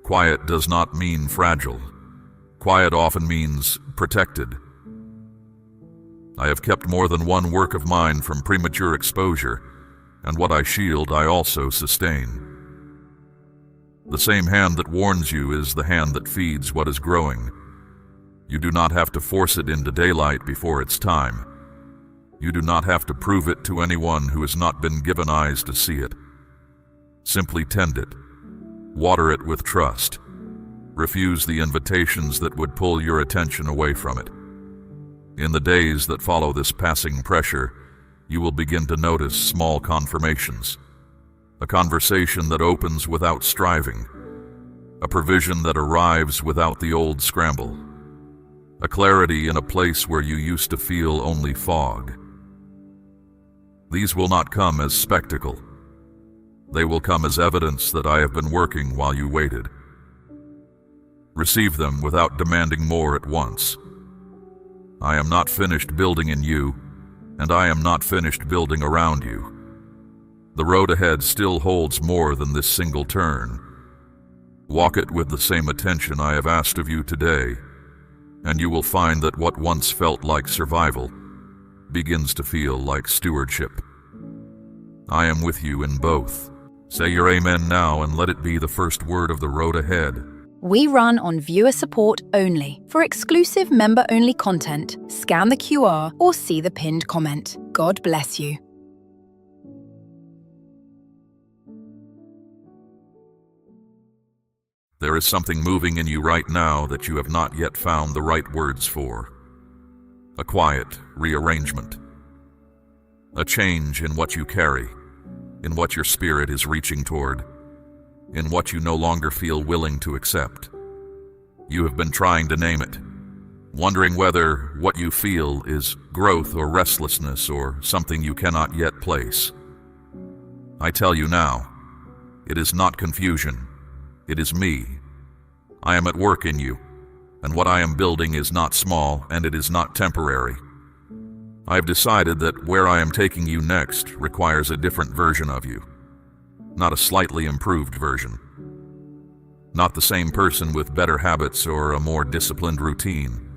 Quiet does not mean fragile. Quiet often means protected. I have kept more than one work of mine from premature exposure, and what I shield I also sustain. The same hand that warns you is the hand that feeds what is growing. You do not have to force it into daylight before its time. You do not have to prove it to anyone who has not been given eyes to see it. Simply tend it. Water it with trust. Refuse the invitations that would pull your attention away from it. In the days that follow this passing pressure, you will begin to notice small confirmations. A conversation that opens without striving. A provision that arrives without the old scramble. A clarity in a place where you used to feel only fog. These will not come as spectacle. They will come as evidence that I have been working while you waited. Receive them without demanding more at once. I am not finished building in you, and I am not finished building around you. The road ahead still holds more than this single turn. Walk it with the same attention I have asked of you today, and you will find that what once felt like survival begins to feel like stewardship. I am with you in both. Say your amen now and let it be the first word of the road ahead. We run on viewer support only. For exclusive member-only content, scan the QR or see the pinned comment. God bless you. There is something moving in you right now that you have not yet found the right words for. A quiet rearrangement. A change in what you carry, in what your spirit is reaching toward, in what you no longer feel willing to accept. You have been trying to name it, wondering whether what you feel is growth or restlessness or something you cannot yet place. I tell you now, it is not confusion. It is me. I am at work in you, and what I am building is not small and it is not temporary. I have decided that where I am taking you next requires a different version of you, not a slightly improved version. Not the same person with better habits or a more disciplined routine.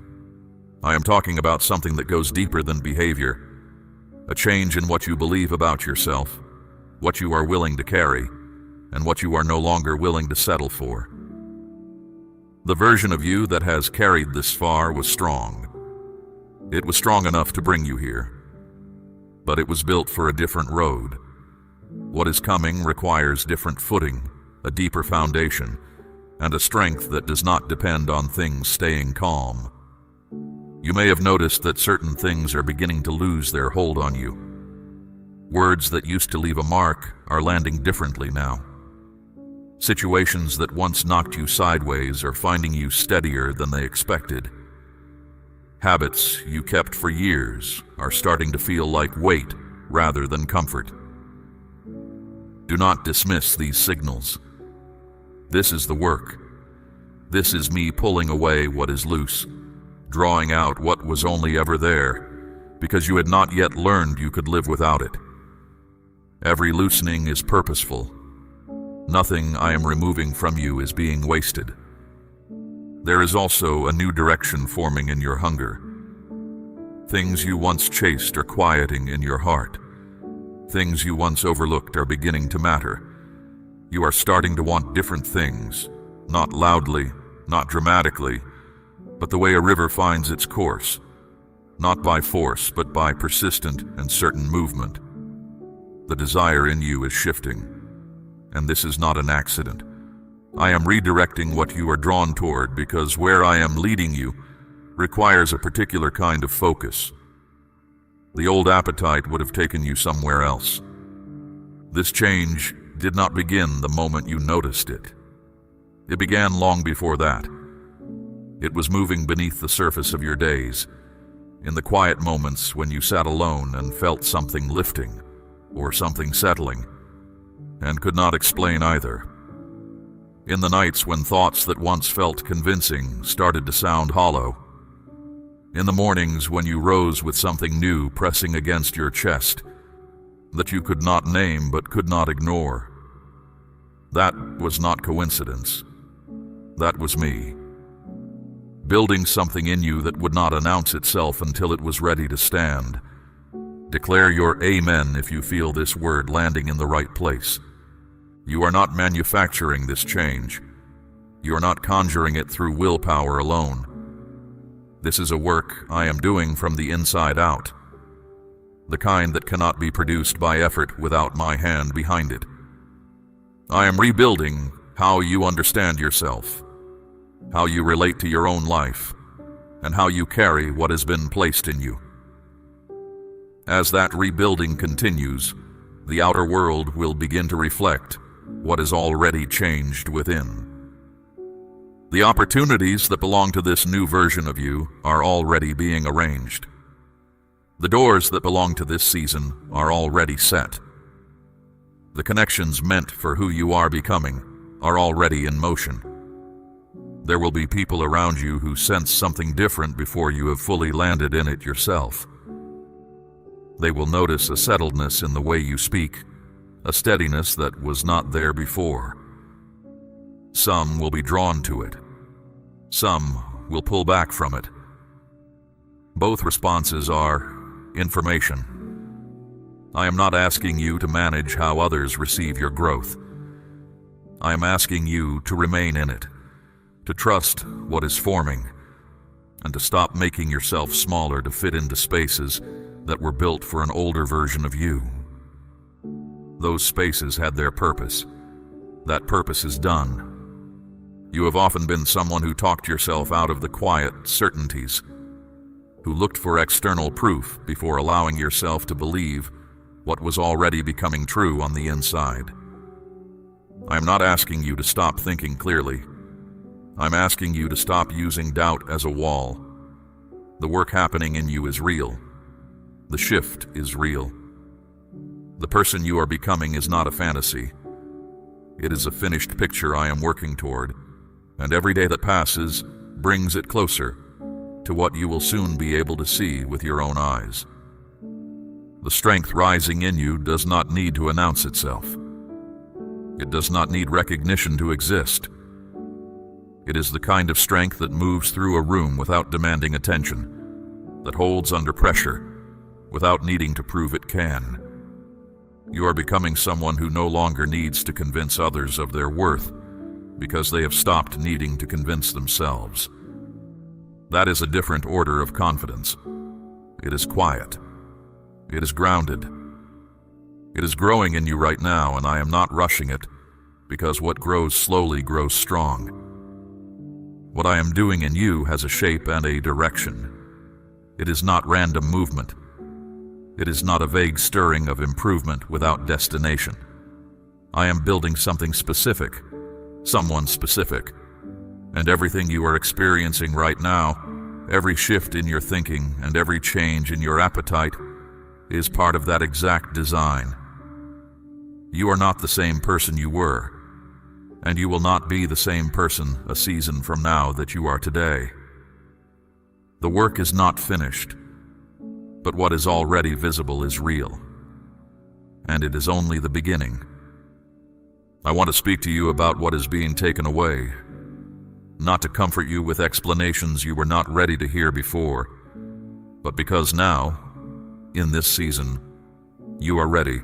I am talking about something that goes deeper than behavior, a change in what you believe about yourself, what you are willing to carry, and what you are no longer willing to settle for. The version of you that has carried this far was strong. It was strong enough to bring you here, but it was built for a different road. What is coming requires different footing, a deeper foundation, and a strength that does not depend on things staying calm. You may have noticed that certain things are beginning to lose their hold on you. Words that used to leave a mark are landing differently now. Situations that once knocked you sideways are finding you steadier than they expected. Habits you kept for years are starting to feel like weight rather than comfort. Do not dismiss these signals. This is the work. This is me pulling away what is loose, drawing out what was only ever there, because you had not yet learned you could live without it. Every loosening is purposeful. Nothing I am removing from you is being wasted. There is also a new direction forming in your hunger. Things you once chased are quieting in your heart. Things you once overlooked are beginning to matter. You are starting to want different things, not loudly, not dramatically, but the way a river finds its course, not by force, but by persistent and certain movement. The desire in you is shifting. And this is not an accident. I am redirecting what you are drawn toward because where I am leading you requires a particular kind of focus. The old appetite would have taken you somewhere else. This change did not begin the moment you noticed it. It began long before that. It was moving beneath the surface of your days, in the quiet moments when you sat alone and felt something lifting or something settling, and could not explain either. In the nights when thoughts that once felt convincing started to sound hollow. In the mornings when you rose with something new pressing against your chest that you could not name but could not ignore. That was not coincidence. That was me. Building something in you that would not announce itself until it was ready to stand. Declare your amen if you feel this word landing in the right place. You are not manufacturing this change. You are not conjuring it through willpower alone. This is a work I am doing from the inside out, the kind that cannot be produced by effort without my hand behind it. I am rebuilding how you understand yourself, how you relate to your own life, and how you carry what has been placed in you. As that rebuilding continues, the outer world will begin to reflect what is already changed within. The opportunities that belong to this new version of you are already being arranged. The doors that belong to this season are already set. The connections meant for who you are becoming are already in motion. There will be people around you who sense something different before you have fully landed in it yourself. They will notice a settledness in the way you speak, a steadiness that was not there before. Some will be drawn to it. Some will pull back from it. Both responses are information. I am not asking you to manage how others receive your growth. I am asking you to remain in it, to trust what is forming, and to stop making yourself smaller to fit into spaces that were built for an older version of you. Those spaces had their purpose. That purpose is done. You have often been someone who talked yourself out of the quiet certainties, who looked for external proof before allowing yourself to believe what was already becoming true on the inside. I am not asking you to stop thinking clearly. I'm asking you to stop using doubt as a wall. The work happening in you is real. The shift is real. The person you are becoming is not a fantasy. It is a finished picture I am working toward, and every day that passes brings it closer to what you will soon be able to see with your own eyes. The strength rising in you does not need to announce itself. It does not need recognition to exist. It is the kind of strength that moves through a room without demanding attention, that holds under pressure without needing to prove it can. You are becoming someone who no longer needs to convince others of their worth because they have stopped needing to convince themselves. That is a different order of confidence. It is quiet. It is grounded. It is growing in you right now, and I am not rushing it, because what grows slowly grows strong. What I am doing in you has a shape and a direction. It is not random movement. It is not a vague stirring of improvement without destination. I am building something specific, someone specific, and everything you are experiencing right now, every shift in your thinking and every change in your appetite, is part of that exact design. You are not the same person you were, and you will not be the same person a season from now that you are today. The work is not finished, but what is already visible is real, and it is only the beginning. I want to speak to you about what is being taken away, not to comfort you with explanations you were not ready to hear before, but because now, in this season, you are ready.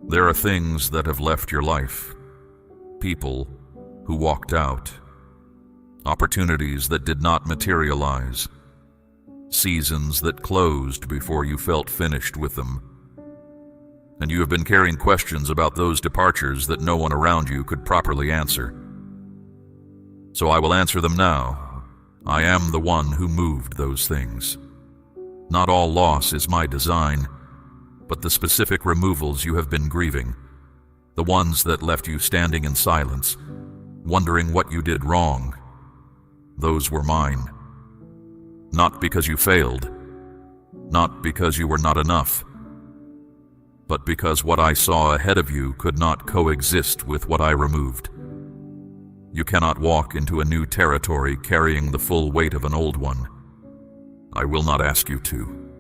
There are things that have left your life, people who walked out, opportunities that did not materialize, seasons that closed before you felt finished with them. And you have been carrying questions about those departures that no one around you could properly answer. So I will answer them now. I am the one who moved those things. Not all loss is my design, but the specific removals you have been grieving, the ones that left you standing in silence, wondering what you did wrong, those were mine. Not because you failed, not because you were not enough, but because what I saw ahead of you could not coexist with what I removed. You cannot walk into a new territory carrying the full weight of an old one. I will not ask you to.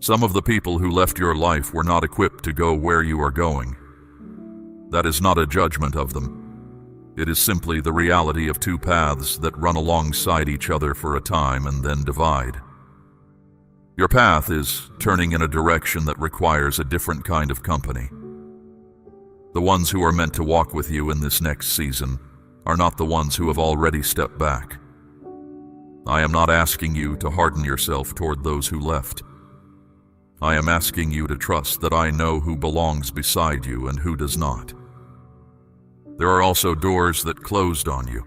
Some of the people who left your life were not equipped to go where you are going. That is not a judgment of them. It is simply the reality of two paths that run alongside each other for a time and then divide. Your path is turning in a direction that requires a different kind of company. The ones who are meant to walk with you in this next season are not the ones who have already stepped back. I am not asking you to harden yourself toward those who left. I am asking you to trust that I know who belongs beside you and who does not. There are also doors that closed on you,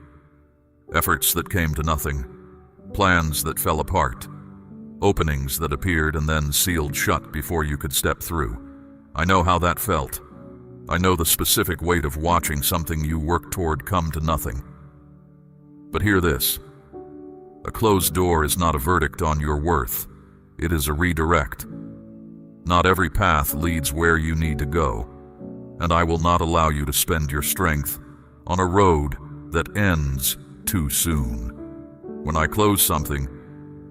efforts that came to nothing, plans that fell apart, openings that appeared and then sealed shut before you could step through. I know how that felt. I know the specific weight of watching something you worked toward come to nothing. But hear this. A closed door is not a verdict on your worth. It is a redirect. Not every path leads where you need to go, and I will not allow you to spend your strength on a road that ends too soon. When I close something,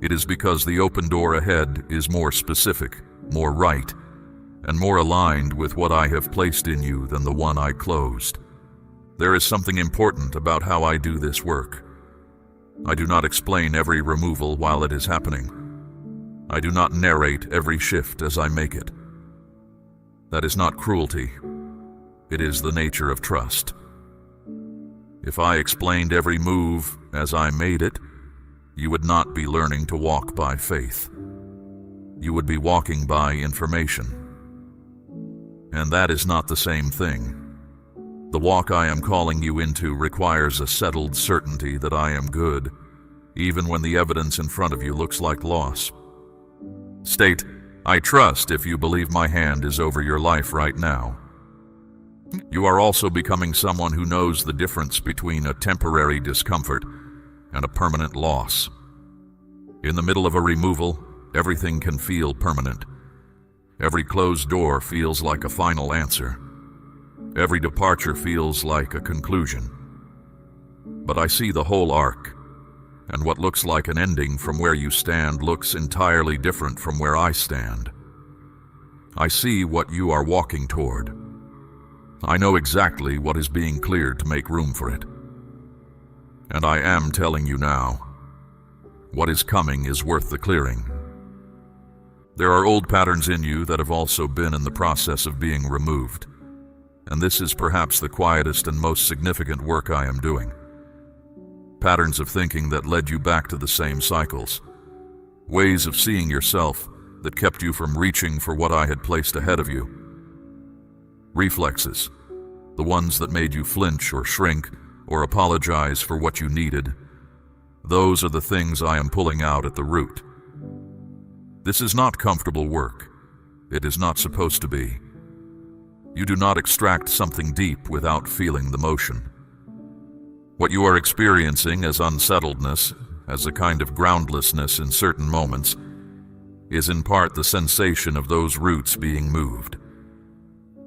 it is because the open door ahead is more specific, more right, and more aligned with what I have placed in you than the one I closed. There is something important about how I do this work. I do not explain every removal while it is happening. I do not narrate every shift as I make it. That is not cruelty. It is the nature of trust. If I explained every move as I made it, you would not be learning to walk by faith. You would be walking by information. And that is not the same thing. The walk I am calling you into requires a settled certainty that I am good, even when the evidence in front of you looks like loss. State, I trust, if you believe my hand is over your life right now. You are also becoming someone who knows the difference between a temporary discomfort and a permanent loss. In the middle of a removal, everything can feel permanent. Every closed door feels like a final answer. Every departure feels like a conclusion. But I see the whole arc, and what looks like an ending from where you stand looks entirely different from where I stand. I see what you are walking toward. I know exactly what is being cleared to make room for it. And I am telling you now, what is coming is worth the clearing. There are old patterns in you that have also been in the process of being removed, and this is perhaps the quietest and most significant work I am doing. Patterns of thinking that led you back to the same cycles, ways of seeing yourself that kept you from reaching for what I had placed ahead of you. Reflexes, the ones that made you flinch or shrink or apologize for what you needed, those are the things I am pulling out at the root. This is not comfortable work. It is not supposed to be. You do not extract something deep without feeling the motion. What you are experiencing as unsettledness, as a kind of groundlessness in certain moments, is in part the sensation of those roots being moved.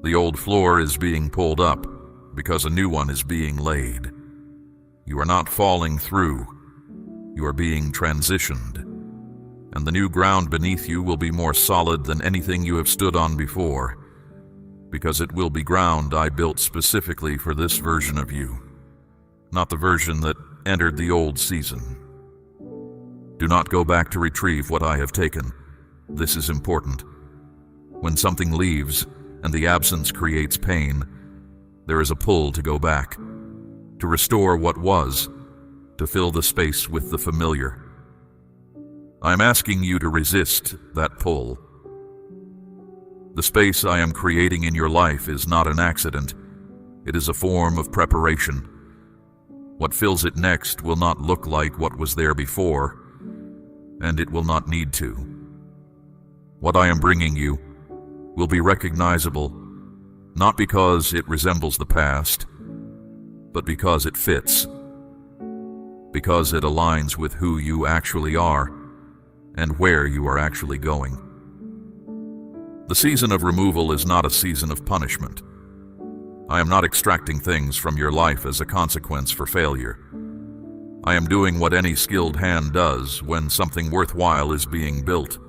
The old floor is being pulled up because a new one is being laid. You are not falling through. You are being transitioned. And the new ground beneath you will be more solid than anything you have stood on before, because it will be ground I built specifically for this version of you, not the version that entered the old season. Do not go back to retrieve what I have taken. This is important. When something leaves and the absence creates pain, there is a pull to go back, to restore what was, to fill the space with the familiar. I am asking you to resist that pull. The space I am creating in your life is not an accident. It is a form of preparation. What fills it next will not look like what was there before, and it will not need to. What I am bringing you will be recognizable, not because it resembles the past, but because it fits, because it aligns with who you actually are and where you are actually going. The season of removal is not a season of punishment. I am not extracting things from your life as a consequence for failure. I am doing what any skilled hand does when something worthwhile is being built,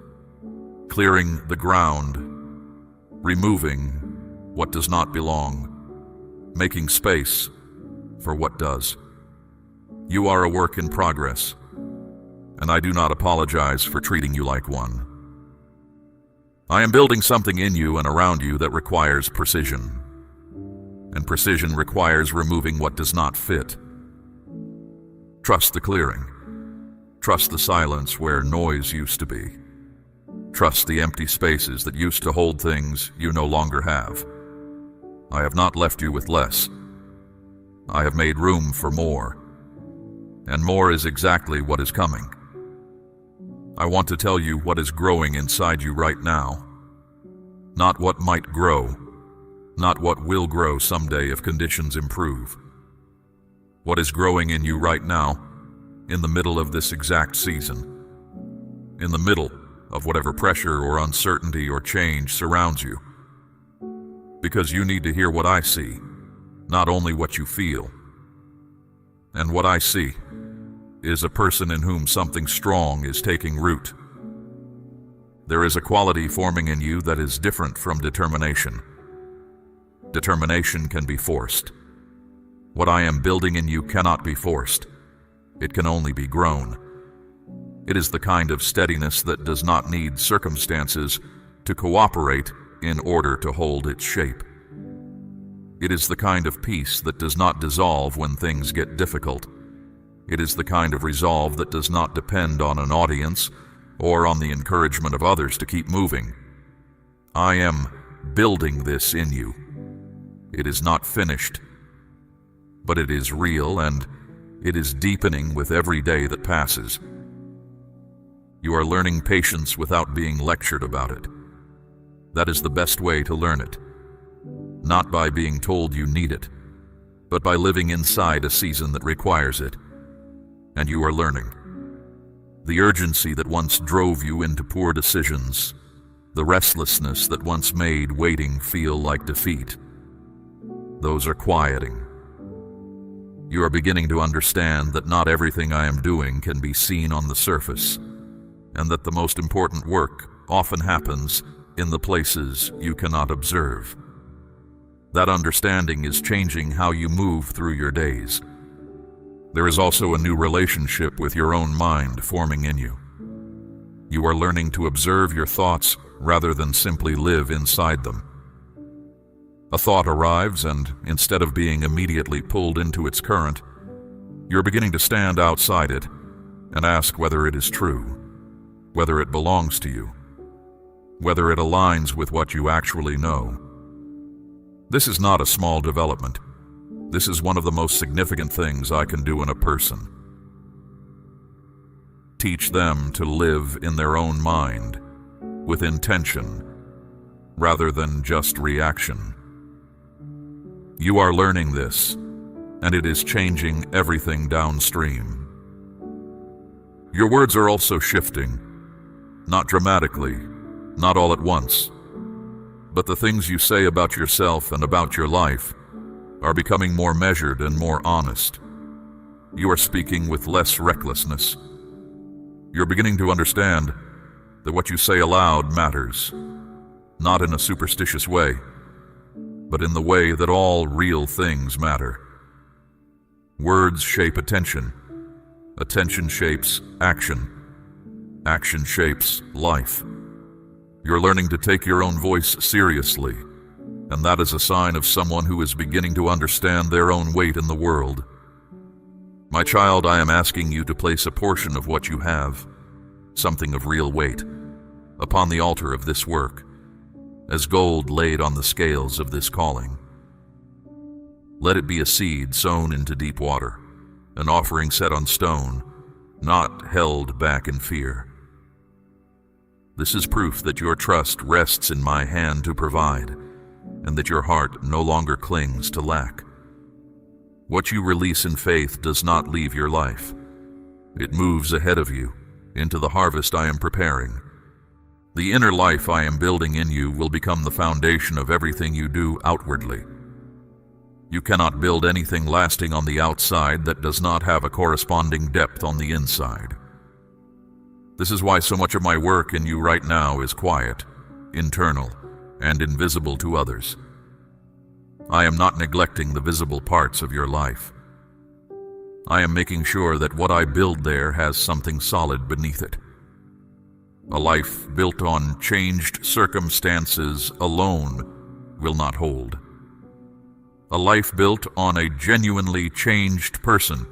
clearing the ground, removing what does not belong, making space for what does. You are a work in progress, and I do not apologize for treating you like one. I am building something in you and around you that requires precision. and precision requires removing what does not fit. Trust the clearing. Trust the silence where noise used to be. Trust the empty spaces that used to hold things you no longer have. I have not left you with less. I have made room for more, and more is exactly what is coming. I want to tell you what is growing inside you right now. Not what might grow, not what will grow someday if conditions improve. What is growing in you right now, in the middle of this exact season, in the middle of whatever pressure or uncertainty or change surrounds you. Because you need to hear what I see, not only what you feel. And what I see is a person in whom something strong is taking root. There is a quality forming in you that is different from determination. Determination can be forced. What I am building in you cannot be forced. It can only be grown. It is the kind of steadiness that does not need circumstances to cooperate in order to hold its shape. It is the kind of peace that does not dissolve when things get difficult. It is the kind of resolve that does not depend on an audience or on the encouragement of others to keep moving. I am building this in you. It is not finished, but it is real, and it is deepening with every day that passes. You are learning patience without being lectured about it. That is the best way to learn it. Not by being told you need it, but by living inside a season that requires it. And you are learning. The urgency that once drove you into poor decisions, the restlessness that once made waiting feel like defeat, those are quieting. You are beginning to understand that not everything I am doing can be seen on the surface, and that the most important work often happens in the places you cannot observe. That understanding is changing how you move through your days. There is also a new relationship with your own mind forming in you. You are learning to observe your thoughts rather than simply live inside them. A thought arrives, and instead of being immediately pulled into its current, you're beginning to stand outside it and ask whether it is true, whether it belongs to you, whether it aligns with what you actually know. This is not a small development. This is one of the most significant things I can do in a person. Teach them to live in their own mind, with intention, rather than just reaction. You are learning this, and it is changing everything downstream. Your words are also shifting, not dramatically, not all at once, but the things you say about yourself and about your life are becoming more measured and more honest. You are speaking with less recklessness. You're beginning to understand that what you say aloud matters, not in a superstitious way, but in the way that all real things matter. Words shape attention. Attention shapes action. Action shapes life. You're learning to take your own voice seriously, and that is a sign of someone who is beginning to understand their own weight in the world. My child, I am asking you to place a portion of what you have, something of real weight, upon the altar of this work, as gold laid on the scales of this calling. Let it be a seed sown into deep water, an offering set on stone, not held back in fear. This is proof that your trust rests in my hand to provide, and that your heart no longer clings to lack. What you release in faith does not leave your life. It moves ahead of you into the harvest I am preparing. The inner life I am building in you will become the foundation of everything you do outwardly. You cannot build anything lasting on the outside that does not have a corresponding depth on the inside. This is why so much of my work in you right now is quiet, internal, and invisible to others. I am not neglecting the visible parts of your life. I am making sure that what I build there has something solid beneath it. A life built on changed circumstances alone will not hold. A life built on a genuinely changed person.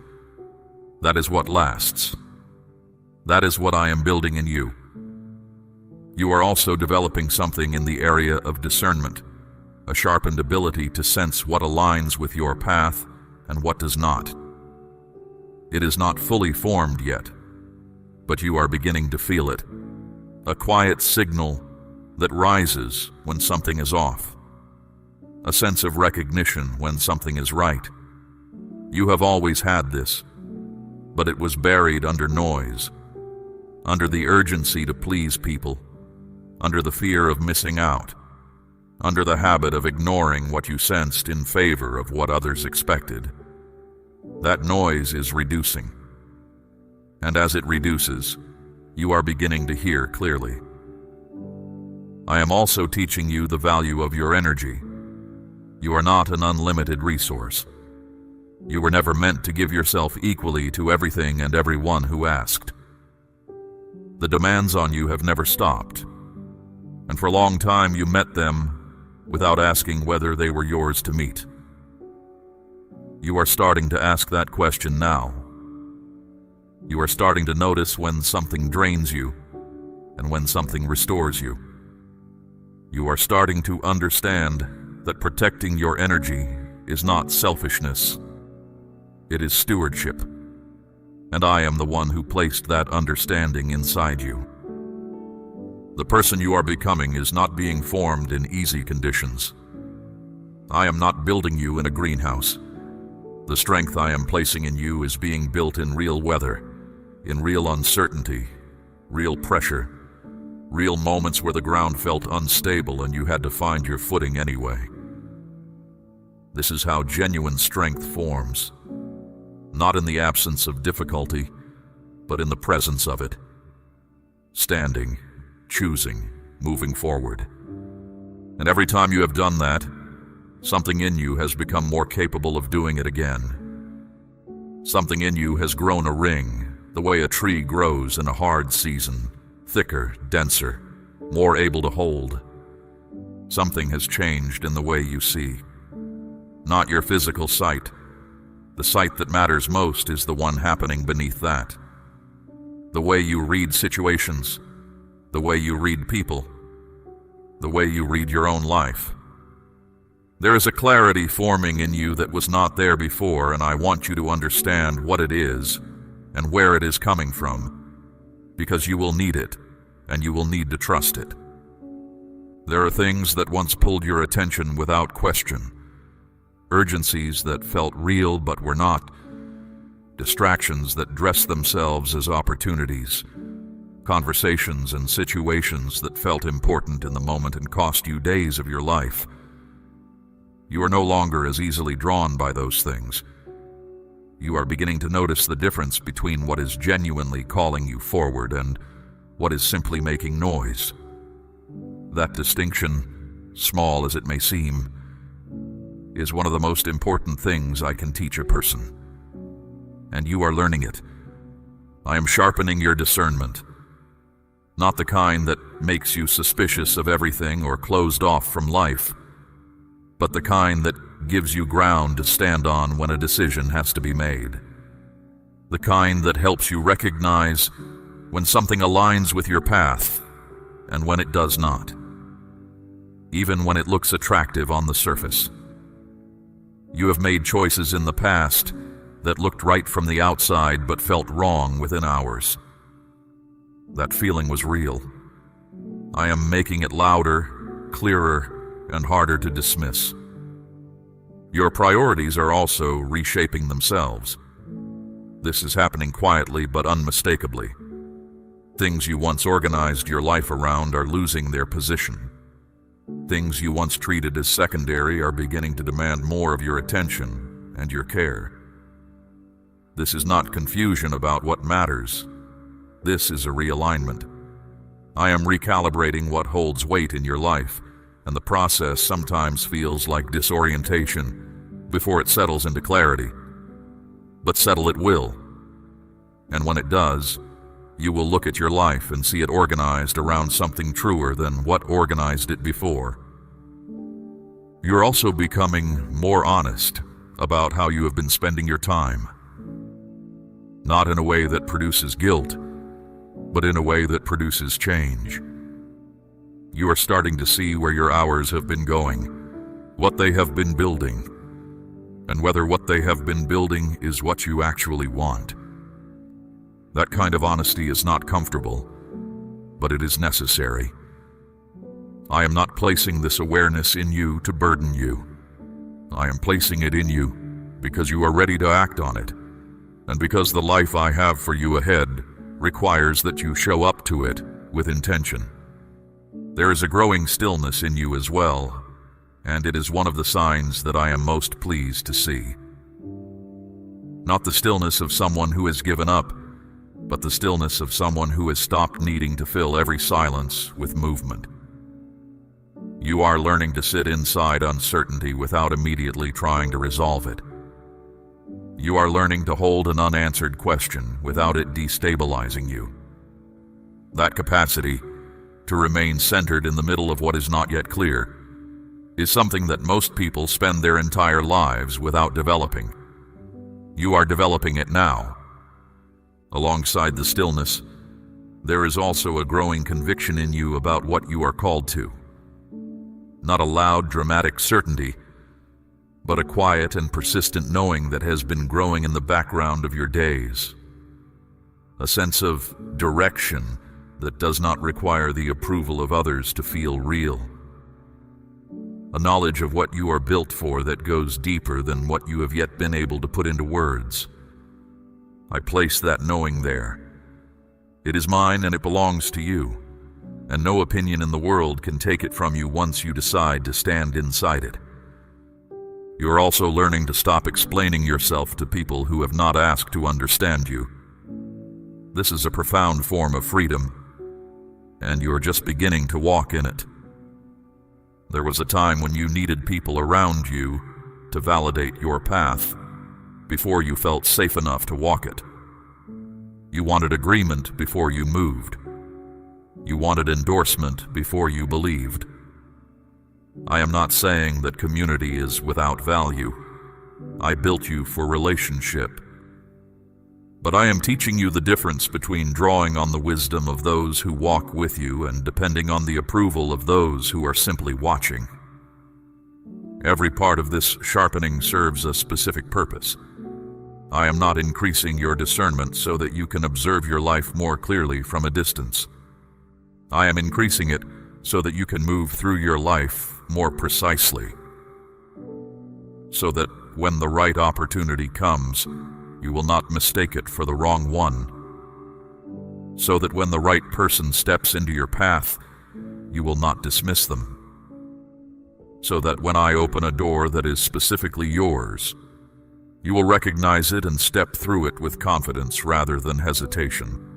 That is what lasts. That is what I am building in you. You are also developing something in the area of discernment, a sharpened ability to sense what aligns with your path and what does not. It is not fully formed yet, but you are beginning to feel it, a quiet signal that rises when something is off, a sense of recognition when something is right. You have always had this, but it was buried under noise, under the urgency to please people, under the fear of missing out, under the habit of ignoring what you sensed in favor of what others expected. That noise is reducing, and as it reduces, you are beginning to hear clearly. I am also teaching you the value of your energy. You are not an unlimited resource. You were never meant to give yourself equally to everything and everyone who asked. The demands on you have never stopped, and for a long time you met them without asking whether they were yours to meet. You are starting to ask that question now. You are starting to notice when something drains you and when something restores you. You are starting to understand that protecting your energy is not selfishness. It is stewardship. And I am the one who placed that understanding inside you. The person you are becoming is not being formed in easy conditions. I am not building you in a greenhouse. The strength I am placing in you is being built in real weather, in real uncertainty, real pressure, real moments where the ground felt unstable and you had to find your footing anyway. This is how genuine strength forms, not in the absence of difficulty, but in the presence of it. Standing, choosing, moving forward. And every time you have done that, something in you has become more capable of doing it again. Something in you has grown a ring, the way a tree grows in a hard season, thicker, denser, more able to hold. Something has changed in the way you see. Not your physical sight. The sight that matters most is the one happening beneath that. The way you read situations, the way you read people, the way you read your own life. There is a clarity forming in you that was not there before, and I want you to understand what it is and where it is coming from, because you will need it, and you will need to trust it. There are things that once pulled your attention without question, urgencies that felt real but were not, distractions that dressed themselves as opportunities, conversations and situations that felt important in the moment and cost you days of your life. You are no longer as easily drawn by those things. You are beginning to notice the difference between what is genuinely calling you forward and what is simply making noise. That distinction, small as it may seem, is one of the most important things I can teach a person. And you are learning it. I am sharpening your discernment. Not the kind that makes you suspicious of everything or closed off from life, but the kind that gives you ground to stand on when a decision has to be made. The kind that helps you recognize when something aligns with your path and when it does not, even when it looks attractive on the surface. You have made choices in the past that looked right from the outside but felt wrong within hours. That feeling was real. I am making it louder, clearer, and harder to dismiss. Your priorities are also reshaping themselves. This is happening quietly but unmistakably. Things you once organized your life around are losing their position. Things you once treated as secondary are beginning to demand more of your attention and your care. This is not confusion about what matters. This is a realignment. I am recalibrating what holds weight in your life, and the process sometimes feels like disorientation before it settles into clarity. But settle it will. And when it does, you will look at your life and see it organized around something truer than what organized it before. You're also becoming more honest about how you have been spending your time. Not in a way that produces guilt, but in a way that produces change. You are starting to see where your hours have been going, what they have been building, and whether what they have been building is what you actually want. That kind of honesty is not comfortable, but it is necessary. I am not placing this awareness in you to burden you. I am placing it in you because you are ready to act on it, and because the life I have for you ahead requires that you show up to it with intention. There is a growing stillness in you as well, and it is one of the signs that I am most pleased to see. Not the stillness of someone who has given up, but the stillness of someone who has stopped needing to fill every silence with movement. You are learning to sit inside uncertainty without immediately trying to resolve it. You are learning to hold an unanswered question without it destabilizing you. That capacity to remain centered in the middle of what is not yet clear is something that most people spend their entire lives without developing. You are developing it now. Alongside the stillness, there is also a growing conviction in you about what you are called to. Not a loud, dramatic certainty, but a quiet and persistent knowing that has been growing in the background of your days. A sense of direction that does not require the approval of others to feel real. A knowledge of what you are built for that goes deeper than what you have yet been able to put into words. I place that knowing there. It is mine and it belongs to you, and no opinion in the world can take it from you once you decide to stand inside it. You are also learning to stop explaining yourself to people who have not asked to understand you. This is a profound form of freedom, and you are just beginning to walk in it. There was a time when you needed people around you to validate your path before you felt safe enough to walk it. You wanted agreement before you moved. You wanted endorsement before you believed. I am not saying that community is without value. I built you for relationship. But I am teaching you the difference between drawing on the wisdom of those who walk with you and depending on the approval of those who are simply watching. Every part of this sharpening serves a specific purpose. I am not increasing your discernment so that you can observe your life more clearly from a distance. I am increasing it so that you can move through your life more precisely, so that when the right opportunity comes, you will not mistake it for the wrong one, so that when the right person steps into your path, you will not dismiss them, so that when I open a door that is specifically yours, you will recognize it and step through it with confidence rather than hesitation.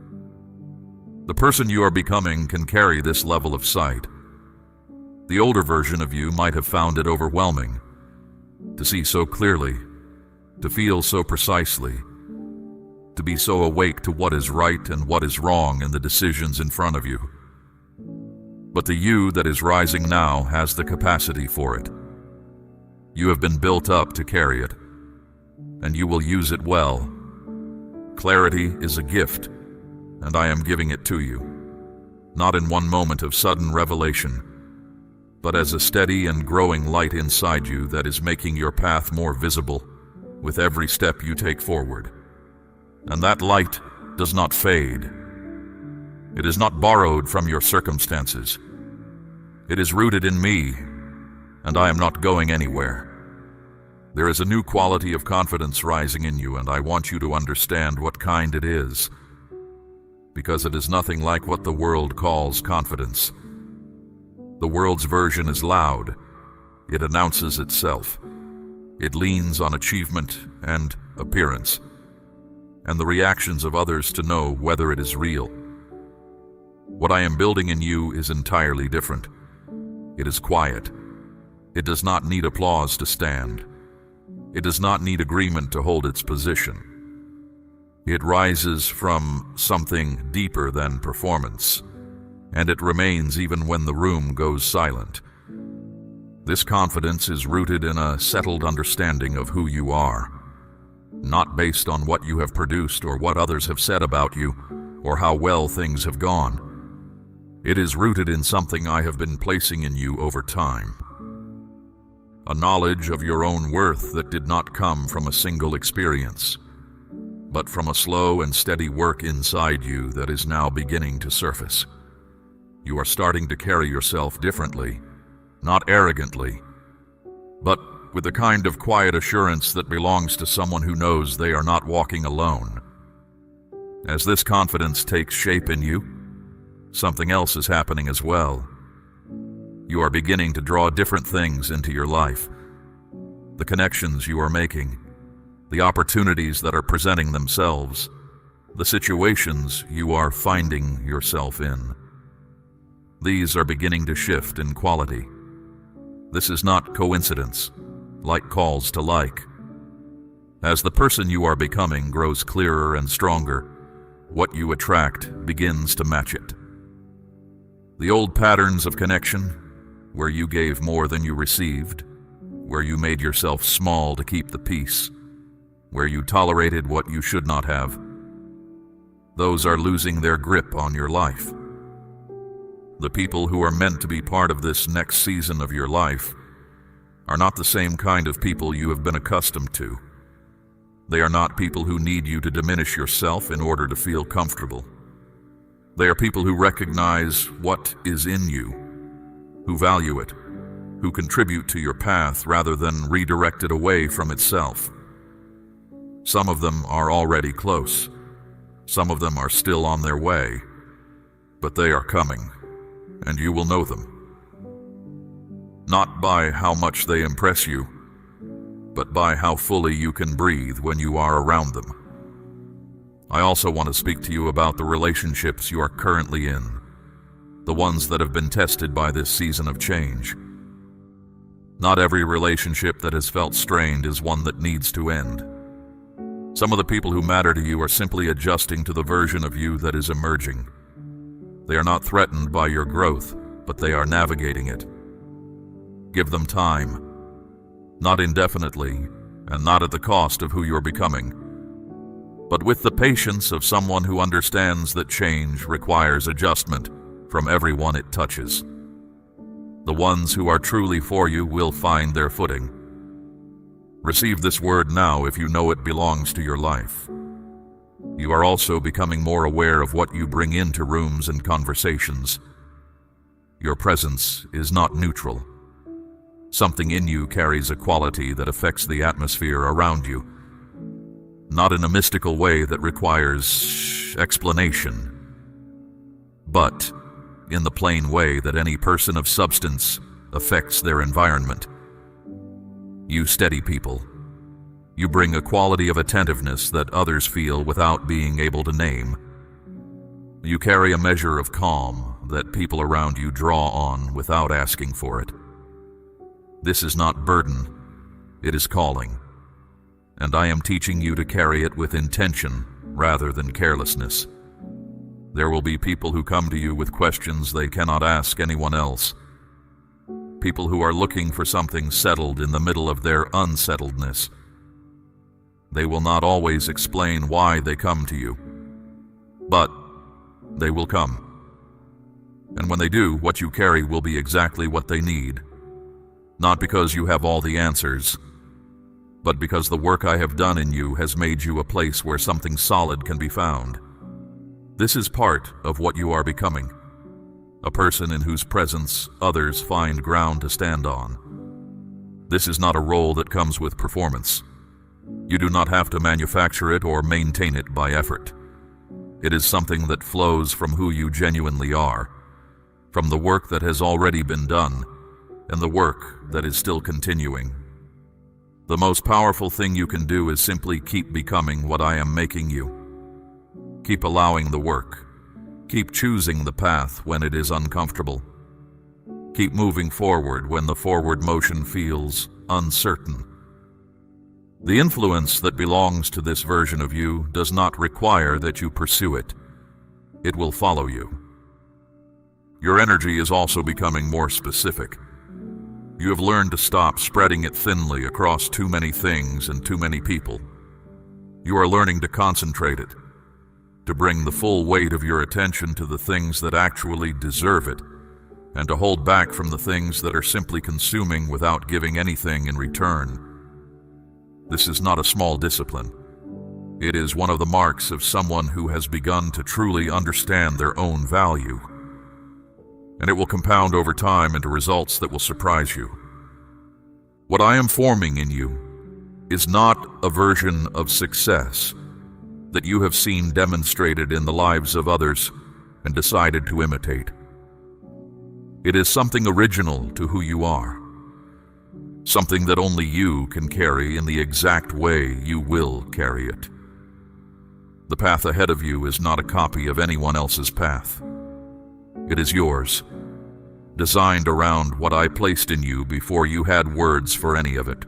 The person you are becoming can carry this level of sight. The older version of you might have found it overwhelming to see so clearly, to feel so precisely, to be so awake to what is right and what is wrong in the decisions in front of you. But the you that is rising now has the capacity for it. You have been built up to carry it, and you will use it well. Clarity is a gift, and I am giving it to you, not in one moment of sudden revelation, but as a steady and growing light inside you that is making your path more visible with every step you take forward. And that light does not fade. It is not borrowed from your circumstances. It is rooted in me, and I am not going anywhere. There is a new quality of confidence rising in you, and I want you to understand what kind it is, because it is nothing like what the world calls confidence. The world's version is loud. It announces itself. It leans on achievement and appearance, and the reactions of others to know whether it is real. What I am building in you is entirely different. It is quiet. It does not need applause to stand. It does not need agreement to hold its position. It rises from something deeper than performance, and it remains even when the room goes silent. This confidence is rooted in a settled understanding of who you are, not based on what you have produced or what others have said about you or how well things have gone. It is rooted in something I have been placing in you over time. A knowledge of your own worth that did not come from a single experience, but from a slow and steady work inside you that is now beginning to surface. You are starting to carry yourself differently, not arrogantly, but with the kind of quiet assurance that belongs to someone who knows they are not walking alone. As this confidence takes shape in you, something else is happening as well. You are beginning to draw different things into your life. The connections you are making, the opportunities that are presenting themselves, the situations you are finding yourself in. These are beginning to shift in quality. This is not coincidence, like calls to like. As the person you are becoming grows clearer and stronger, what you attract begins to match it. The old patterns of connection, where you gave more than you received, where you made yourself small to keep the peace, where you tolerated what you should not have, those are losing their grip on your life. The people who are meant to be part of this next season of your life are not the same kind of people you have been accustomed to. They are not people who need you to diminish yourself in order to feel comfortable. They are people who recognize what is in you, who value it, who contribute to your path rather than redirect it away from itself. Some of them are already close. Some of them are still on their way, but they are coming, and you will know them. Not by how much they impress you, but by how fully you can breathe when you are around them. I also want to speak to you about the relationships you are currently in, the ones that have been tested by this season of change. Not every relationship that has felt strained is one that needs to end. Some of the people who matter to you are simply adjusting to the version of you that is emerging. They are not threatened by your growth, but they are navigating it. Give them time, not indefinitely, and not at the cost of who you're becoming, but with the patience of someone who understands that change requires adjustment from everyone it touches. The ones who are truly for you will find their footing. Receive this word now if you know it belongs to your life. You are also becoming more aware of what you bring into rooms and conversations. Your presence is not neutral. Something in you carries a quality that affects the atmosphere around you, not in a mystical way that requires explanation, but in the plain way that any person of substance affects their environment. You steady people. You bring a quality of attentiveness that others feel without being able to name. You carry a measure of calm that people around you draw on without asking for it. This is not burden, it is calling. And I am teaching you to carry it with intention rather than carelessness. There will be people who come to you with questions they cannot ask anyone else. People who are looking for something settled in the middle of their unsettledness. They will not always explain why they come to you, but they will come. And when they do, what you carry will be exactly what they need. Not because you have all the answers, but because the work I have done in you has made you a place where something solid can be found. This is part of what you are becoming, a person in whose presence others find ground to stand on. This is not a role that comes with performance. You do not have to manufacture it or maintain it by effort. It is something that flows from who you genuinely are, from the work that has already been done, and the work that is still continuing. The most powerful thing you can do is simply keep becoming what I am making you. Keep allowing the work. Keep choosing the path when it is uncomfortable. Keep moving forward when the forward motion feels uncertain. The influence that belongs to this version of you does not require that you pursue it. It will follow you. Your energy is also becoming more specific. You have learned to stop spreading it thinly across too many things and too many people. You are learning to concentrate it, to bring the full weight of your attention to the things that actually deserve it, and to hold back from the things that are simply consuming without giving anything in return. This is not a small discipline. It is one of the marks of someone who has begun to truly understand their own value. And it will compound over time into results that will surprise you. What I am forming in you is not a version of success that you have seen demonstrated in the lives of others and decided to imitate. It is something original to who you are, something that only you can carry in the exact way you will carry it. The path ahead of you is not a copy of anyone else's path. It is yours, designed around what I placed in you before you had words for any of it,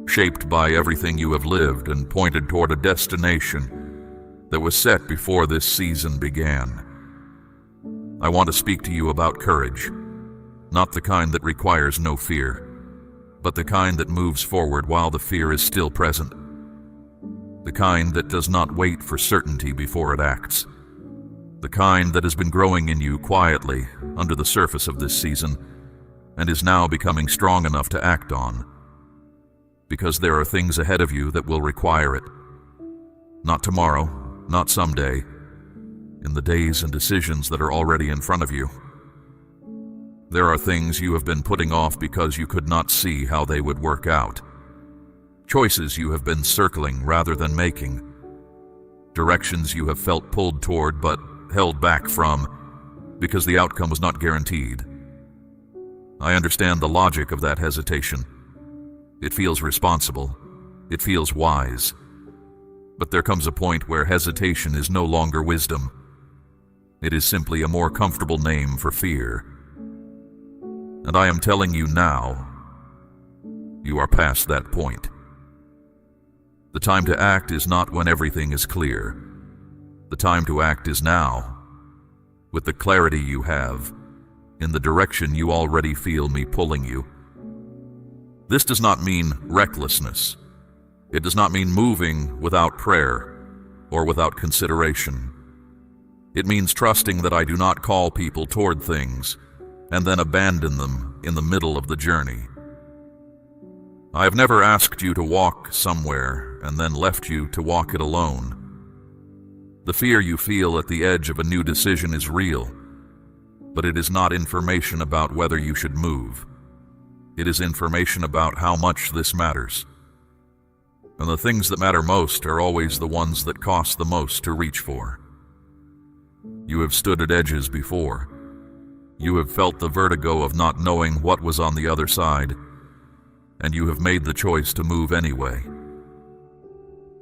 shaped by everything you have lived and pointed toward a destination that was set before this season began. I want to speak to you about courage, not the kind that requires no fear, but the kind that moves forward while the fear is still present, the kind that does not wait for certainty before it acts, the kind that has been growing in you quietly under the surface of this season and is now becoming strong enough to act on, because there are things ahead of you that will require it. Not tomorrow, not someday, in the days and decisions that are already in front of you. There are things you have been putting off because you could not see how they would work out. Choices you have been circling rather than making. Directions you have felt pulled toward but held back from because the outcome was not guaranteed. I understand the logic of that hesitation. It feels responsible. It feels wise. But there comes a point where hesitation is no longer wisdom. It is simply a more comfortable name for fear. And I am telling you now, you are past that point. The time to act is not when everything is clear. The time to act is now, with the clarity you have, in the direction you already feel me pulling you. This does not mean recklessness. It does not mean moving without prayer or without consideration. It means trusting that I do not call people toward things and then abandon them in the middle of the journey. I have never asked you to walk somewhere and then left you to walk it alone. The fear you feel at the edge of a new decision is real, but it is not information about whether you should move. It is information about how much this matters. And the things that matter most are always the ones that cost the most to reach for. You have stood at edges before. You have felt the vertigo of not knowing what was on the other side, and you have made the choice to move anyway.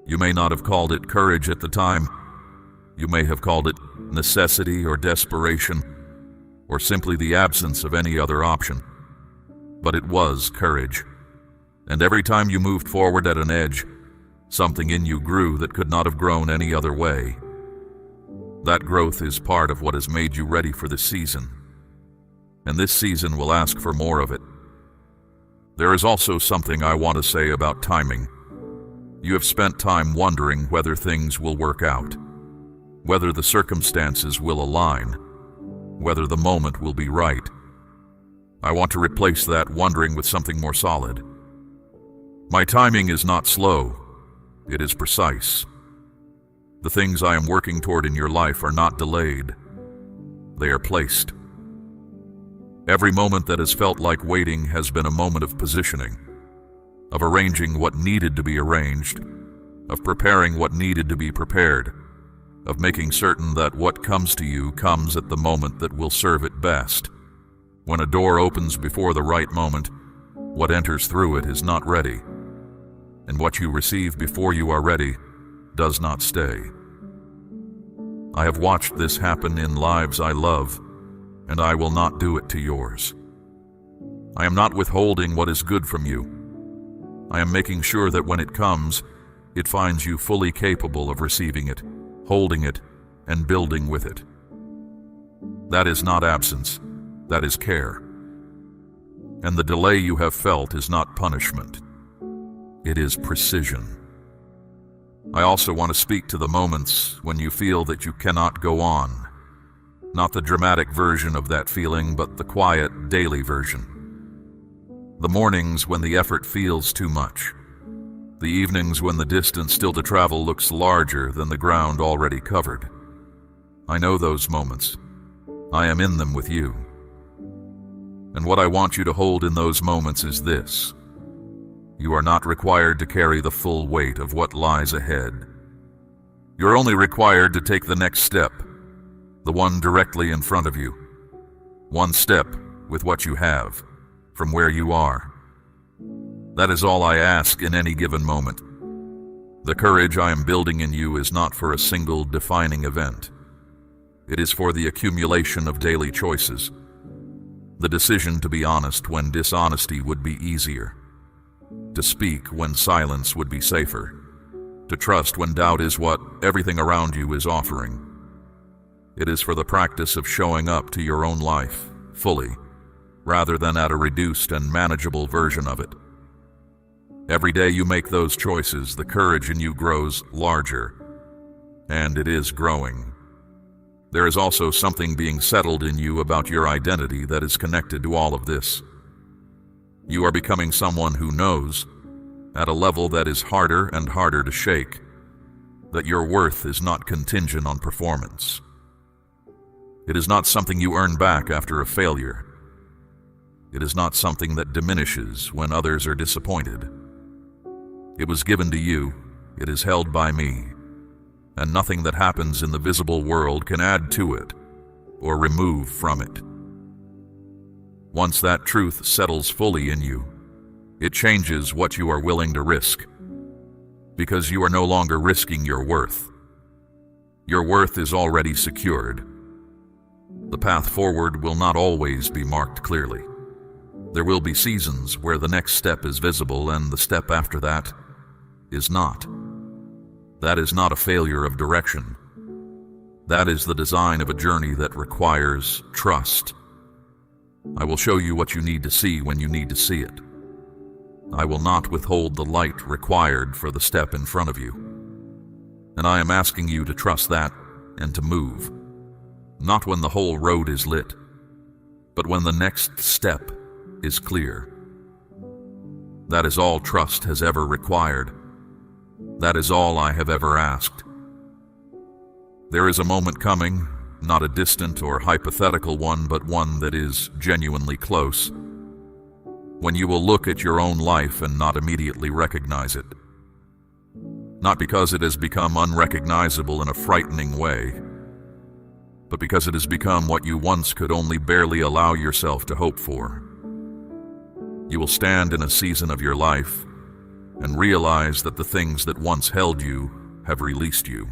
You may not have called it courage at the time. You may have called it necessity or desperation, or simply the absence of any other option. But it was courage. And every time you moved forward at an edge, something in you grew that could not have grown any other way. That growth is part of what has made you ready for this season. And this season will ask for more of it. There is also something I want to say about timing. You have spent time wondering whether things will work out, whether the circumstances will align, whether the moment will be right. I want to replace that wondering with something more solid. My timing is not slow, it is precise. The things I am working toward in your life are not delayed, they are placed. Every moment that has felt like waiting has been a moment of positioning, of arranging what needed to be arranged, of preparing what needed to be prepared, of making certain that what comes to you comes at the moment that will serve it best. When a door opens before the right moment, what enters through it is not ready, and what you receive before you are ready does not stay. I have watched this happen in lives I love, and I will not do it to yours. I am not withholding what is good from you. I am making sure that when it comes, it finds you fully capable of receiving it, holding it, and building with it. That is not absence, that is care. And the delay you have felt is not punishment. It is precision. I also want to speak to the moments when you feel that you cannot go on. Not the dramatic version of that feeling, but the quiet, daily version. The mornings when the effort feels too much. The evenings when the distance still to travel looks larger than the ground already covered. I know those moments. I am in them with you. And what I want you to hold in those moments is this. You are not required to carry the full weight of what lies ahead. You're only required to take the next step, the one directly in front of you. One step with what you have, from where you are. That is all I ask in any given moment. The courage I am building in you is not for a single defining event. It is for the accumulation of daily choices. The decision to be honest when dishonesty would be easier. To speak when silence would be safer. To trust when doubt is what everything around you is offering. It is for the practice of showing up to your own life, fully, rather than at a reduced and manageable version of it. Every day you make those choices, the courage in you grows larger, and it is growing. There is also something being settled in you about your identity that is connected to all of this. You are becoming someone who knows, at a level that is harder and harder to shake, that your worth is not contingent on performance. It is not something you earn back after a failure. It is not something that diminishes when others are disappointed. It was given to you, it is held by me, and nothing that happens in the visible world can add to it or remove from it. Once that truth settles fully in you, it changes what you are willing to risk, because you are no longer risking your worth. Your worth is already secured. The path forward will not always be marked clearly. There will be seasons where the next step is visible and the step after that is not. That is not a failure of direction. That is the design of a journey that requires trust. I will show you what you need to see when you need to see it. I will not withhold the light required for the step in front of you. And I am asking you to trust that and to move. Not when the whole road is lit, but when the next step is clear. That is all trust has ever required. That is all I have ever asked. There is a moment coming, not a distant or hypothetical one, but one that is genuinely close, when you will look at your own life and not immediately recognize it. Not because it has become unrecognizable in a frightening way, but because it has become what you once could only barely allow yourself to hope for. You will stand in a season of your life and realize that the things that once held you have released you.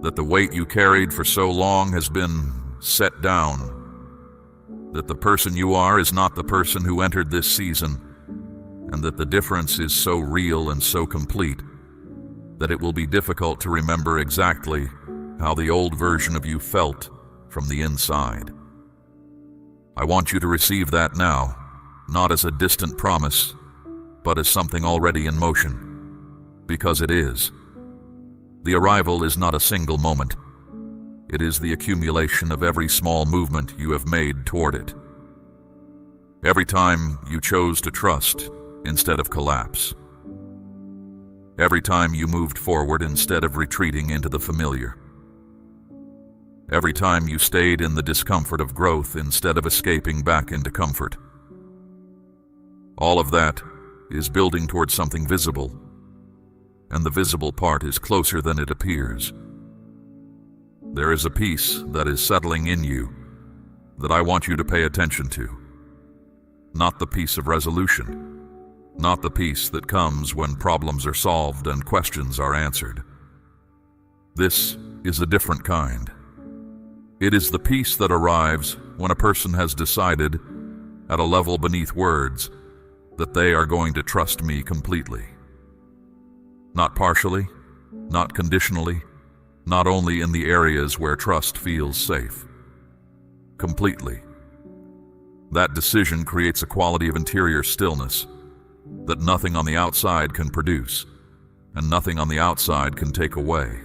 That the weight you carried for so long has been set down. That the person you are is not the person who entered this season, and that the difference is so real and so complete that it will be difficult to remember exactly how the old version of you felt from the inside. I want you to receive that now, not as a distant promise, but as something already in motion, because it is. The arrival is not a single moment. It is the accumulation of every small movement you have made toward it. Every time you chose to trust instead of collapse. Every time you moved forward instead of retreating into the familiar. Every time you stayed in the discomfort of growth instead of escaping back into comfort. All of that is building towards something visible, and the visible part is closer than it appears. There is a peace that is settling in you that I want you to pay attention to. Not the peace of resolution, not the peace that comes when problems are solved and questions are answered. This is a different kind. It is the peace that arrives when a person has decided, at a level beneath words, that they are going to trust me completely. Not partially, not conditionally, not only in the areas where trust feels safe. Completely. That decision creates a quality of interior stillness that nothing on the outside can produce, and nothing on the outside can take away.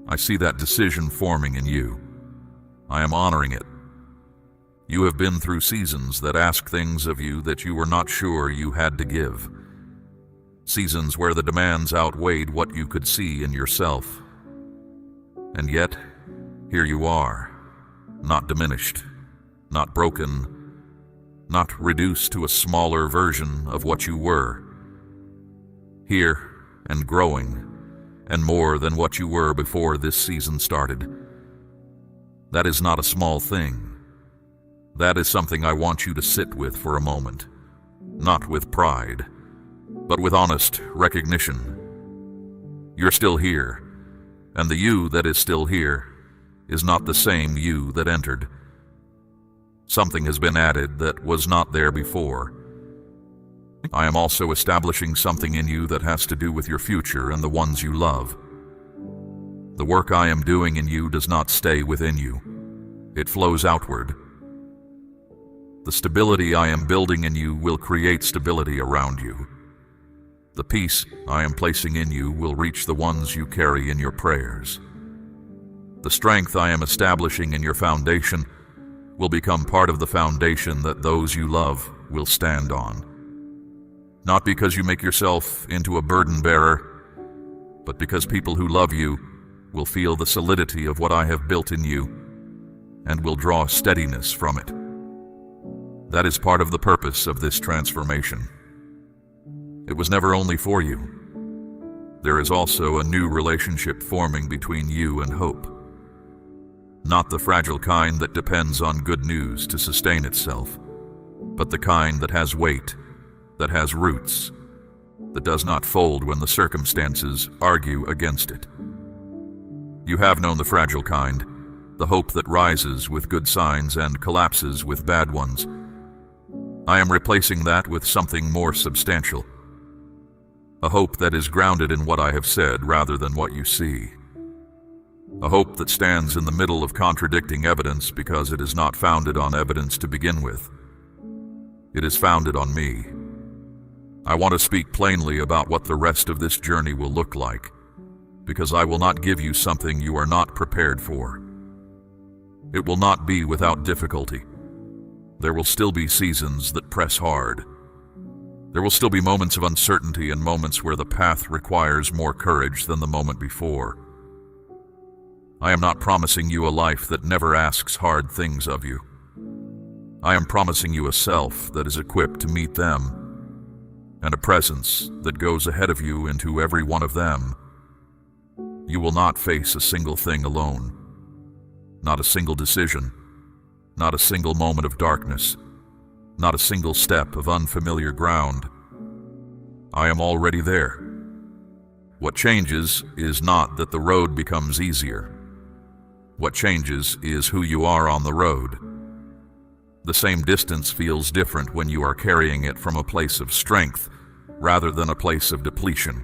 I see that decision forming in you. I am honoring it. You have been through seasons that ask things of you that you were not sure you had to give. Seasons where the demands outweighed what you could see in yourself. And yet, here you are, not diminished, not broken, not reduced to a smaller version of what you were. Here and growing, and more than what you were before this season started. That is not a small thing. That is something I want you to sit with for a moment, not with pride, but with honest recognition. You're still here, and the you that is still here is not the same you that entered. Something has been added that was not there before. I am also establishing something in you that has to do with your future and the ones you love. The work I am doing in you does not stay within you. It flows outward. The stability I am building in you will create stability around you. The peace I am placing in you will reach the ones you carry in your prayers. The strength I am establishing in your foundation will become part of the foundation that those you love will stand on. Not because you make yourself into a burden bearer, but because people who love you will feel the solidity of what I have built in you and will draw steadiness from it. That is part of the purpose of this transformation. It was never only for you. There is also a new relationship forming between you and hope. Not the fragile kind that depends on good news to sustain itself, but the kind that has weight, that has roots, that does not fold when the circumstances argue against it. You have known the fragile kind, the hope that rises with good signs and collapses with bad ones. I am replacing that with something more substantial. A hope that is grounded in what I have said rather than what you see. A hope that stands in the middle of contradicting evidence because it is not founded on evidence to begin with. It is founded on me. I want to speak plainly about what the rest of this journey will look like, because I will not give you something you are not prepared for. It will not be without difficulty. There will still be seasons that press hard. There will still be moments of uncertainty and moments where the path requires more courage than the moment before. I am not promising you a life that never asks hard things of you. I am promising you a self that is equipped to meet them, and a presence that goes ahead of you into every one of them. You will not face a single thing alone, not a single decision, not a single moment of darkness, not a single step of unfamiliar ground. I am already there. What changes is not that the road becomes easier. What changes is who you are on the road. The same distance feels different when you are carrying it from a place of strength rather than a place of depletion.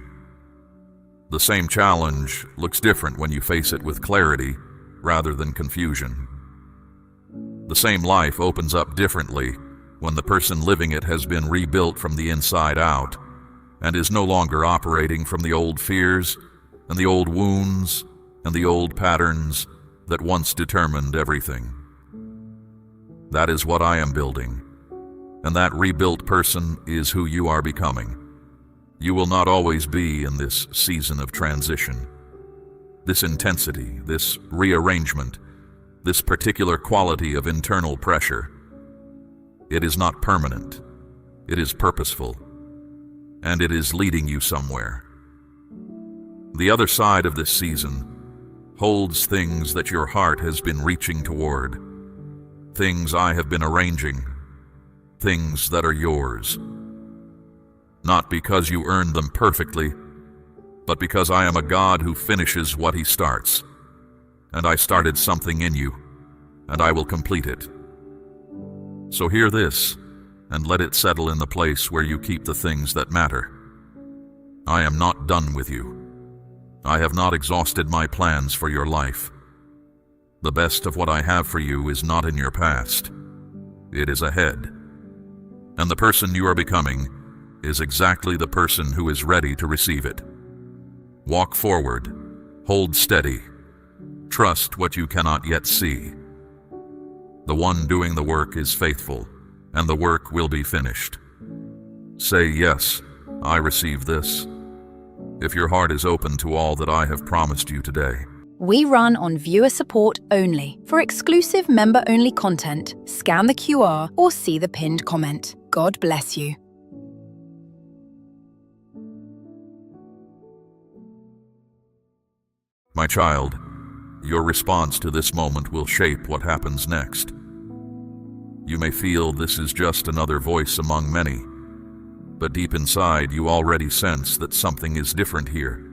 The same challenge looks different when you face it with clarity rather than confusion. The same life opens up differently when the person living it has been rebuilt from the inside out and is no longer operating from the old fears and the old wounds and the old patterns that once determined everything. That is what I am building, and that rebuilt person is who you are becoming. You will not always be in this season of transition. This intensity, this rearrangement, this particular quality of internal pressure. It is not permanent. It is purposeful. And it is leading you somewhere. The other side of this season holds things that your heart has been reaching toward, things I have been arranging, things that are yours. Not because you earned them perfectly, but because I am a God who finishes what He starts. And I started something in you, and I will complete it. So hear this, and let it settle in the place where you keep the things that matter. I am not done with you. I have not exhausted my plans for your life. The best of what I have for you is not in your past. It is ahead. And the person you are becoming is exactly the person who is ready to receive it. Walk forward. Hold steady. Trust what you cannot yet see. The one doing the work is faithful, and the work will be finished. Say, yes, I receive this. If your heart is open to all that I have promised you today. We run on viewer support only. For exclusive member-only content, scan the QR or see the pinned comment. God bless you. My child, your response to this moment will shape what happens next. You may feel this is just another voice among many, but deep inside you already sense that something is different here,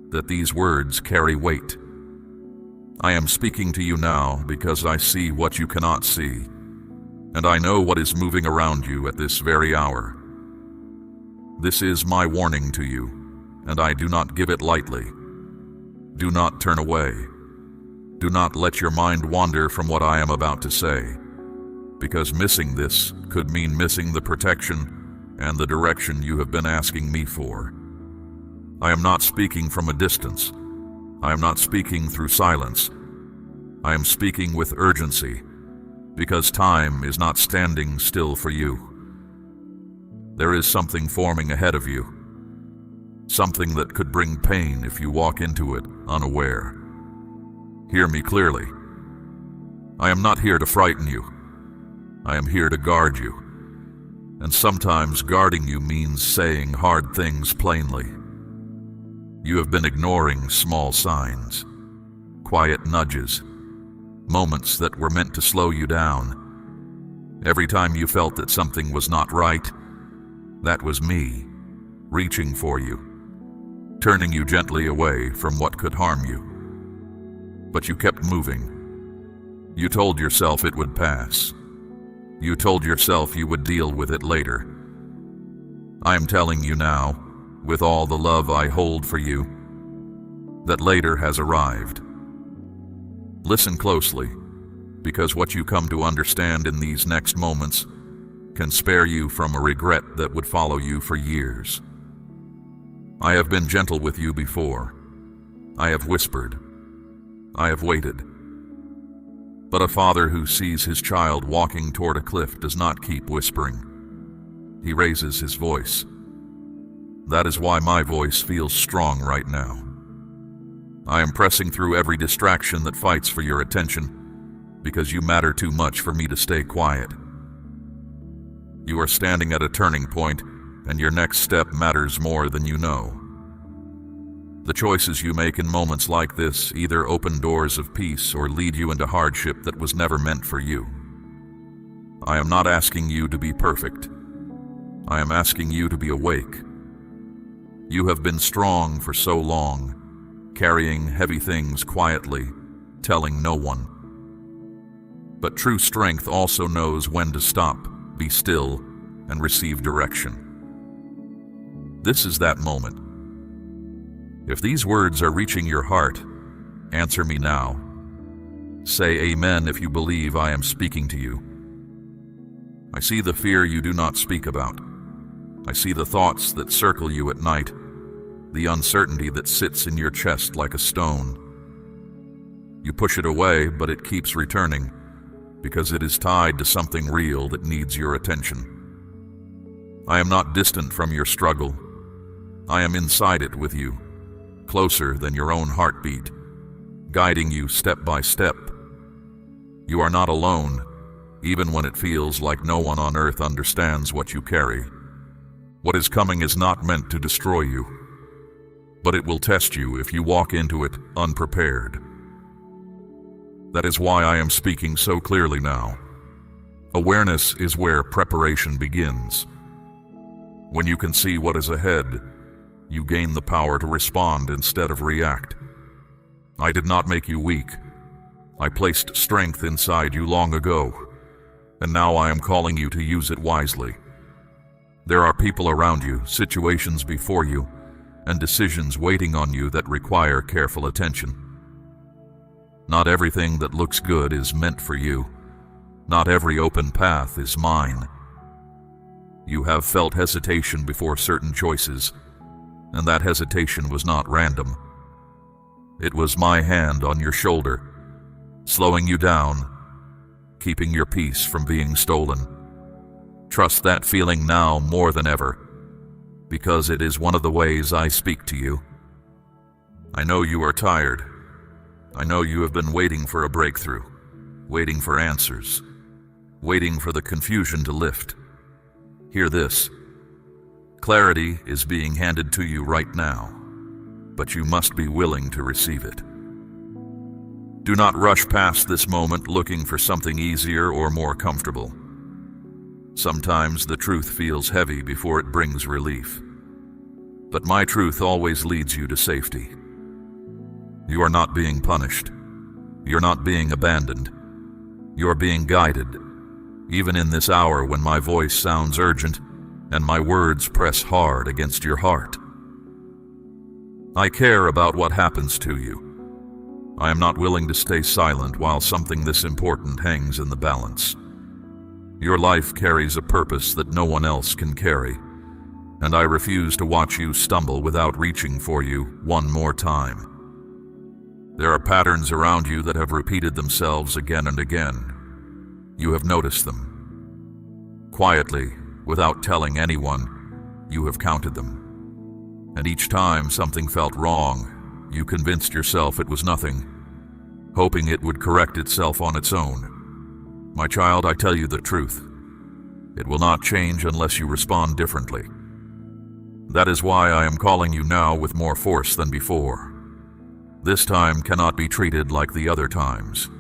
that these words carry weight. I am speaking to you now because I see what you cannot see, and I know what is moving around you at this very hour. This is my warning to you, and I do not give it lightly. Do not turn away. Do not let your mind wander from what I am about to say, because missing this could mean missing the protection and the direction you have been asking me for. I am not speaking from a distance. I am not speaking through silence. I am speaking with urgency, because time is not standing still for you. There is something forming ahead of you, something that could bring pain if you walk into it unaware. Hear me clearly. I am not here to frighten you. I am here to guard you. And sometimes guarding you means saying hard things plainly. You have been ignoring small signs, quiet nudges, moments that were meant to slow you down. Every time you felt that something was not right, that was me, reaching for you, turning you gently away from what could harm you. But you kept moving. You told yourself it would pass. You told yourself you would deal with it later. I am telling you now, with all the love I hold for you, that later has arrived. Listen closely, because what you come to understand in these next moments can spare you from a regret that would follow you for years. I have been gentle with you before. I have whispered. I have waited. But a father who sees his child walking toward a cliff does not keep whispering. He raises his voice. That is why my voice feels strong right now. I am pressing through every distraction that fights for your attention, because you matter too much for me to stay quiet. You are standing at a turning point, and your next step matters more than you know. The choices you make in moments like this either open doors of peace or lead you into hardship that was never meant for you. I am not asking you to be perfect. I am asking you to be awake. You have been strong for so long, carrying heavy things quietly, telling no one. But true strength also knows when to stop, be still, and receive direction. This is that moment. If these words are reaching your heart, answer me now. Say amen if you believe I am speaking to you. I see the fear you do not speak about. I see the thoughts that circle you at night, the uncertainty that sits in your chest like a stone. You push it away, but it keeps returning, because it is tied to something real that needs your attention. I am not distant from your struggle. I am inside it with you, closer than your own heartbeat, guiding you step by step. You are not alone, even when it feels like no one on earth understands what you carry. What is coming is not meant to destroy you, but it will test you if you walk into it unprepared. That is why I am speaking so clearly now. Awareness is where preparation begins. When you can see what is ahead, you gain the power to respond instead of react. I did not make you weak. I placed strength inside you long ago, and now I am calling you to use it wisely. There are people around you, situations before you, and decisions waiting on you that require careful attention. Not everything that looks good is meant for you, Not every open path is mine. You have felt hesitation before certain choices, and that hesitation was not random. It was my hand on your shoulder, slowing you down, keeping your peace from being stolen. Trust that feeling now more than ever, because it is one of the ways I speak to you. I know you are tired. I know you have been waiting for a breakthrough, waiting for answers, waiting for the confusion to lift. Hear this. Clarity is being handed to you right now, but you must be willing to receive it. Do not rush past this moment looking for something easier or more comfortable. Sometimes the truth feels heavy before it brings relief, but my truth always leads you to safety. You are not being punished. You're not being abandoned. You're being guided, even in this hour when my voice sounds urgent and my words press hard against your heart. I care about what happens to you. I am not willing to stay silent while something this important hangs in the balance. Your life carries a purpose that no one else can carry, and I refuse to watch you stumble without reaching for you one more time. There are patterns around you that have repeated themselves again and again. You have noticed them. Quietly, without telling anyone, you have counted them. And each time something felt wrong, you convinced yourself it was nothing, hoping it would correct itself on its own. My child, I tell you the truth. It will not change unless you respond differently. That is why I am calling you now with more force than before. This time cannot be treated like the other times.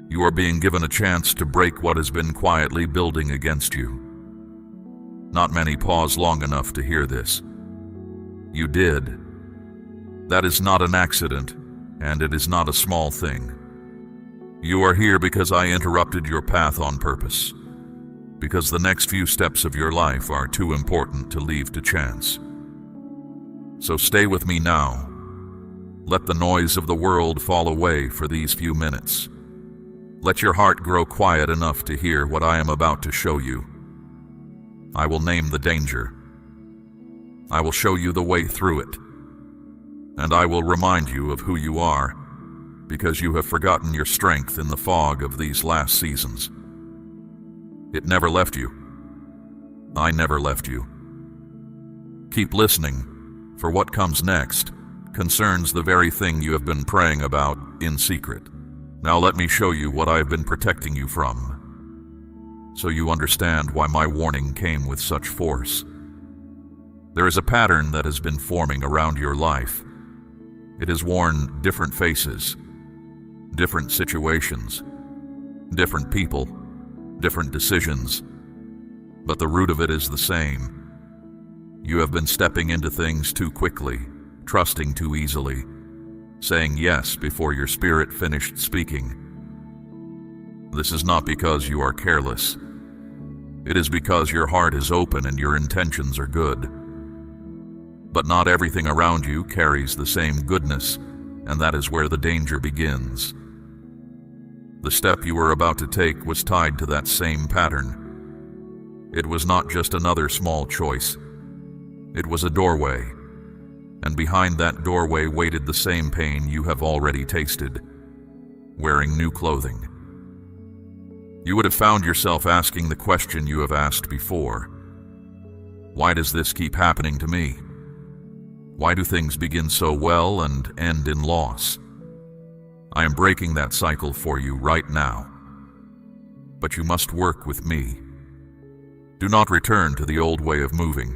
You are being given a chance to break what has been quietly building against you. Not many pause long enough to hear this. You did. That is not an accident, and it is not a small thing. You are here because I interrupted your path on purpose, because the next few steps of your life are too important to leave to chance. So stay with me now. Let the noise of the world fall away for these few minutes. Let your heart grow quiet enough to hear what I am about to show you. I will name the danger. I will show you the way through it. And I will remind you of who you are, because you have forgotten your strength in the fog of these last seasons. It never left you. I never left you. Keep listening, for what comes next concerns the very thing you have been praying about in secret. Now let me show you what I have been protecting you from, so you understand why my warning came with such force. There is a pattern that has been forming around your life. It has worn different faces, different situations, different people, different decisions, but the root of it is the same. You have been stepping into things too quickly, trusting too easily, saying yes before your spirit finished speaking. This is not because you are careless. It is because your heart is open and your intentions are good. But not everything around you carries the same goodness, and that is where the danger begins. The step you were about to take was tied to that same pattern. It was not just another small choice. It was a doorway. And behind that doorway waited the same pain you have already tasted, wearing new clothing. You would have found yourself asking the question you have asked before. Why does this keep happening to me? Why do things begin so well and end in loss? I am breaking that cycle for you right now. But you must work with me. Do not return to the old way of moving,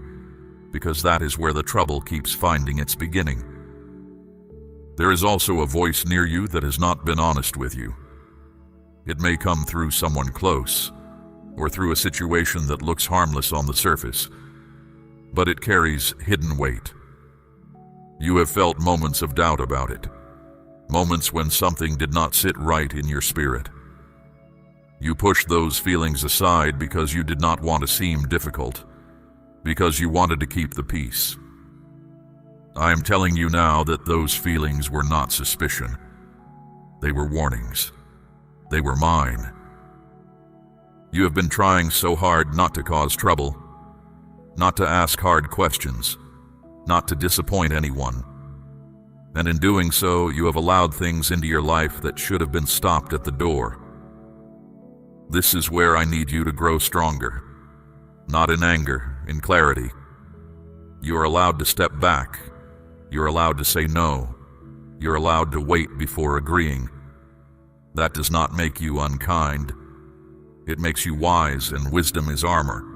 because that is where the trouble keeps finding its beginning. There is also a voice near you that has not been honest with you. It may come through someone close, or through a situation that looks harmless on the surface, but it carries hidden weight. You have felt moments of doubt about it, moments when something did not sit right in your spirit. You pushed those feelings aside because you did not want to seem difficult, because you wanted to keep the peace. I am telling you now that those feelings were not suspicion. They were warnings. They were mine. You have been trying so hard not to cause trouble, not to ask hard questions, not to disappoint anyone. And in doing so, you have allowed things into your life that should have been stopped at the door. This is where I need you to grow stronger, not in anger, in clarity. You are allowed to step back. You're allowed to say no. You're allowed to wait before agreeing. That does not make you unkind. It makes you wise, and wisdom is armor.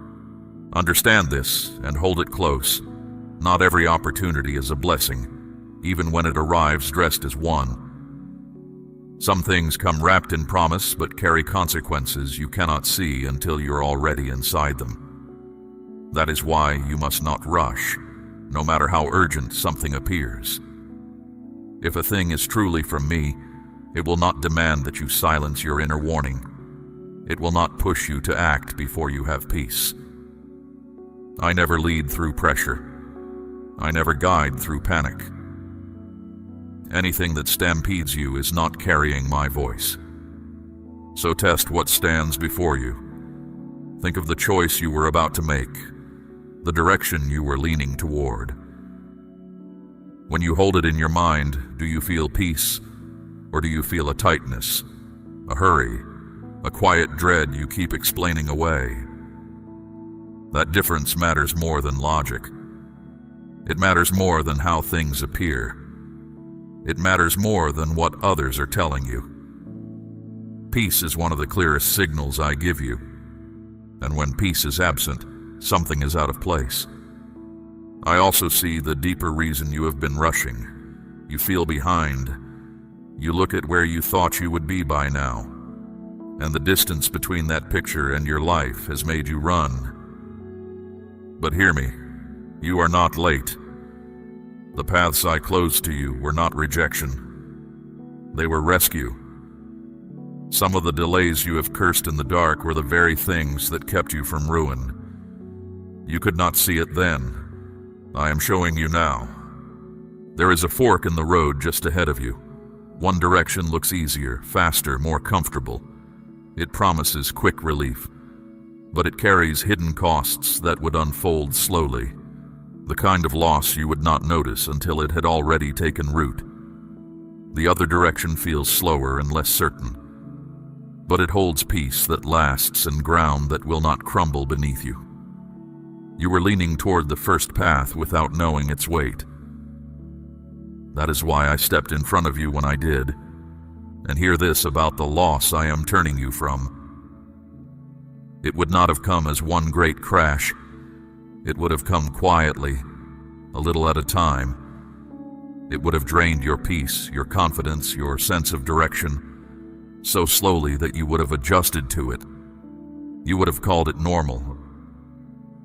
Understand this and hold it close. Not every opportunity is a blessing, even when it arrives dressed as one. Some things come wrapped in promise but carry consequences you cannot see until you're already inside them. That is why you must not rush, no matter how urgent something appears. If a thing is truly from me, it will not demand that you silence your inner warning. It will not push you to act before you have peace. I never lead through pressure. I never guide through panic. Anything that stampedes you is not carrying my voice. So test what stands before you. Think of the choice you were about to make, the direction you were leaning toward. When you hold it in your mind, do you feel peace, or do you feel a tightness, a hurry, a quiet dread you keep explaining away? That difference matters more than logic. It matters more than how things appear. It matters more than what others are telling you. Peace is one of the clearest signals I give you. And when peace is absent, something is out of place. I also see the deeper reason you have been rushing. You feel behind. You look at where you thought you would be by now, and the distance between that picture and your life has made you run. But hear me, you are not late. The paths I closed to you were not rejection. They were rescue. Some of the delays you have cursed in the dark were the very things that kept you from ruin. You could not see it then. I am showing you now. There is a fork in the road just ahead of you. One direction looks easier, faster, more comfortable. It promises quick relief, but it carries hidden costs that would unfold slowly. The kind of loss you would not notice until it had already taken root. The other direction feels slower and less certain, but it holds peace that lasts and ground that will not crumble beneath you. You were leaning toward the first path without knowing its weight. That is why I stepped in front of you when I did. And hear this about the loss I am turning you from. It would not have come as one great crash. It would have come quietly, a little at a time. It would have drained your peace, your confidence, your sense of direction, so slowly that you would have adjusted to it. You would have called it normal.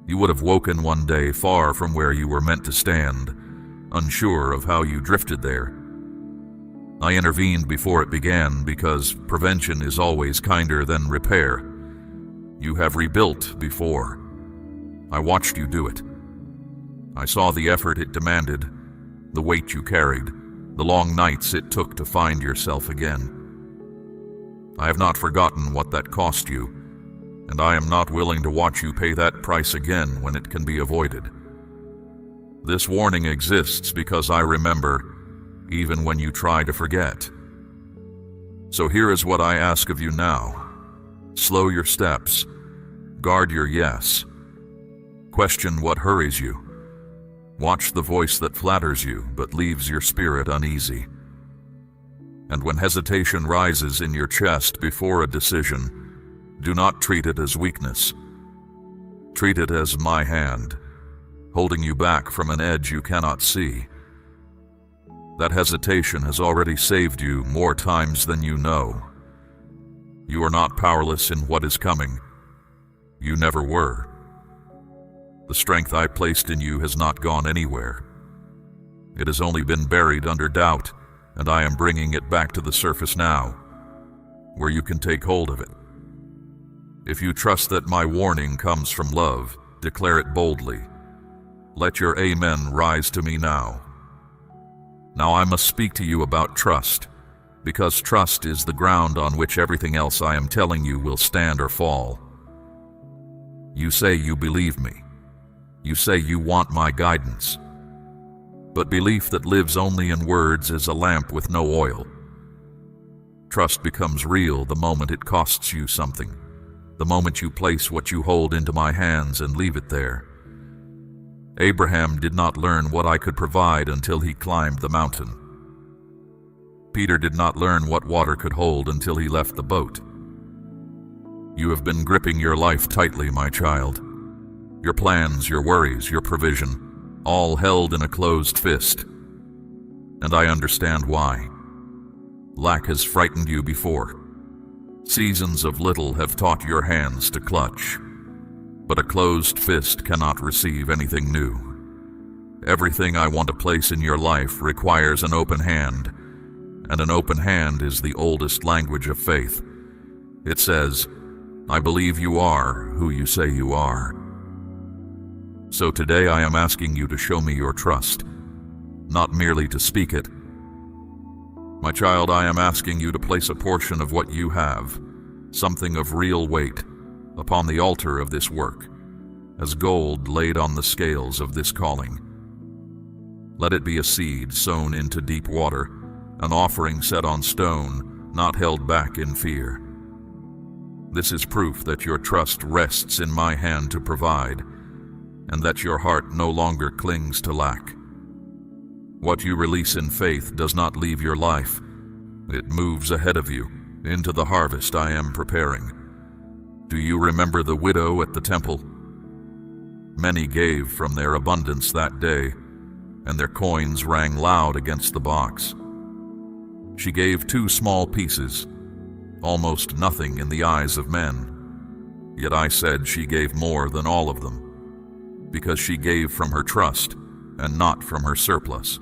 You would have woken one day far from where you were meant to stand, unsure of how you drifted there. I intervened before it began because prevention is always kinder than repair. You have rebuilt before. I watched you do it. I saw the effort it demanded, the weight you carried, the long nights it took to find yourself again. I have not forgotten what that cost you, and I am not willing to watch you pay that price again when it can be avoided. This warning exists because I remember, even when you try to forget. So here is what I ask of you now. Slow your steps. Guard your yes. Question what hurries you. Watch the voice that flatters you but leaves your spirit uneasy. And when hesitation rises in your chest before a decision, do not treat it as weakness. Treat it as my hand, holding you back from an edge you cannot see. That hesitation has already saved you more times than you know. You are not powerless in what is coming. You never were. The strength I placed in you has not gone anywhere. It has only been buried under doubt, and I am bringing it back to the surface now, where you can take hold of it. If you trust that my warning comes from love, declare it boldly. Let your amen rise to me now. Now I must speak to you about trust, because trust is the ground on which everything else I am telling you will stand or fall. You say you believe me. You say you want my guidance. But belief that lives only in words is a lamp with no oil. Trust becomes real the moment it costs you something, the moment you place what you hold into my hands and leave it there. Abraham did not learn what I could provide until he climbed the mountain. Peter did not learn what water could hold until he left the boat. You have been gripping your life tightly, my child. Your plans, your worries, your provision, all held in a closed fist. And I understand why. Lack has frightened you before. Seasons of little have taught your hands to clutch. But a closed fist cannot receive anything new. Everything I want to place in your life requires an open hand, and an open hand is the oldest language of faith. It says, I believe you are who you say you are. So today I am asking you to show me your trust, not merely to speak it. My child, I am asking you to place a portion of what you have, something of real weight, upon the altar of this work, as gold laid on the scales of this calling. Let it be a seed sown into deep water, an offering set on stone, not held back in fear. This is proof that your trust rests in my hand to provide, and that your heart no longer clings to lack. What you release in faith does not leave your life. It moves ahead of you, into the harvest I am preparing. Do you remember the widow at the temple? Many gave from their abundance that day, and their coins rang loud against the box. She gave 2 small pieces, almost nothing in the eyes of men. Yet I said she gave more than all of them, because she gave from her trust and not from her surplus.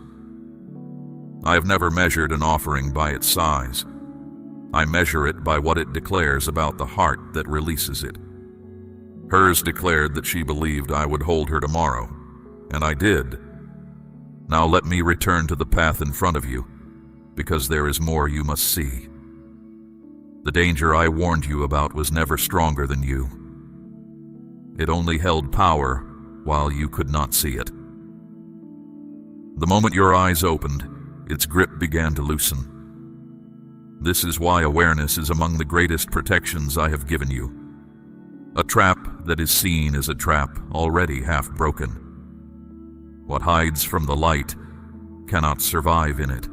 I have never measured an offering by its size. I measure it by what it declares about the heart that releases it. Hers declared that she believed I would hold her tomorrow, and I did. Now let me return to the path in front of you, because there is more you must see. The danger I warned you about was never stronger than you. It only held power while you could not see it. The moment your eyes opened, its grip began to loosen. This is why awareness is among the greatest protections I have given you. A trap that is seen is a trap already half broken. What hides from the light cannot survive in it.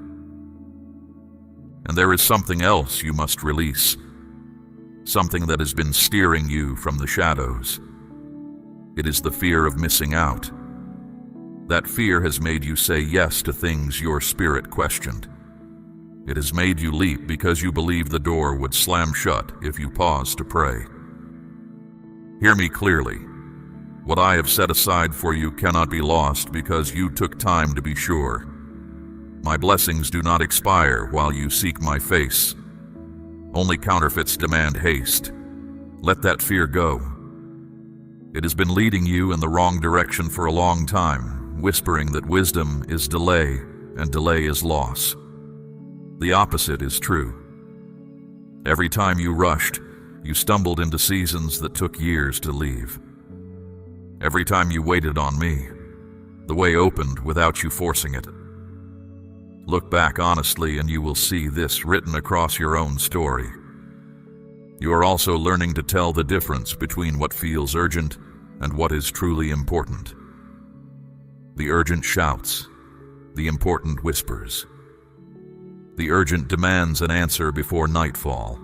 And there is something else you must release, something that has been steering you from the shadows. It is the fear of missing out. That fear has made you say yes to things your spirit questioned. It has made you leap because you believe the door would slam shut if you pause to pray. Hear me clearly. What I have set aside for you cannot be lost because you took time to be sure. My blessings do not expire while you seek my face. Only counterfeits demand haste. Let that fear go. It has been leading you in the wrong direction for a long time, whispering that wisdom is delay and delay is loss. The opposite is true. Every time you rushed, you stumbled into seasons that took years to leave. Every time you waited on me, the way opened without you forcing it. Look back honestly and you will see this written across your own story. You are also learning to tell the difference between what feels urgent and what is truly important. The urgent shouts, the important whispers. The urgent demands an answer before nightfall.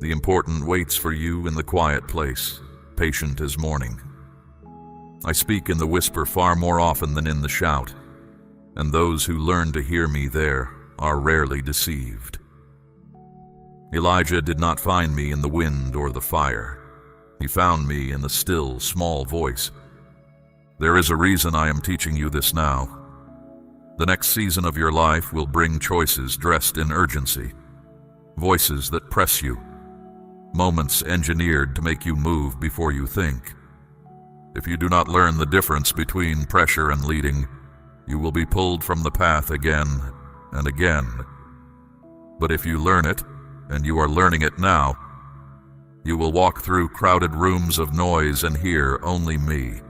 The important waits for you in the quiet place, patient as morning. I speak in the whisper far more often than in the shout, and those who learn to hear me there are rarely deceived. Elijah did not find me in the wind or the fire. He found me in the still, small voice. There is a reason I am teaching you this now. The next season of your life will bring choices dressed in urgency, voices that press you, moments engineered to make you move before you think. If you do not learn the difference between pressure and leading, you will be pulled from the path again and again. But if you learn it, and you are learning it now, You will walk through crowded rooms of noise and hear only me.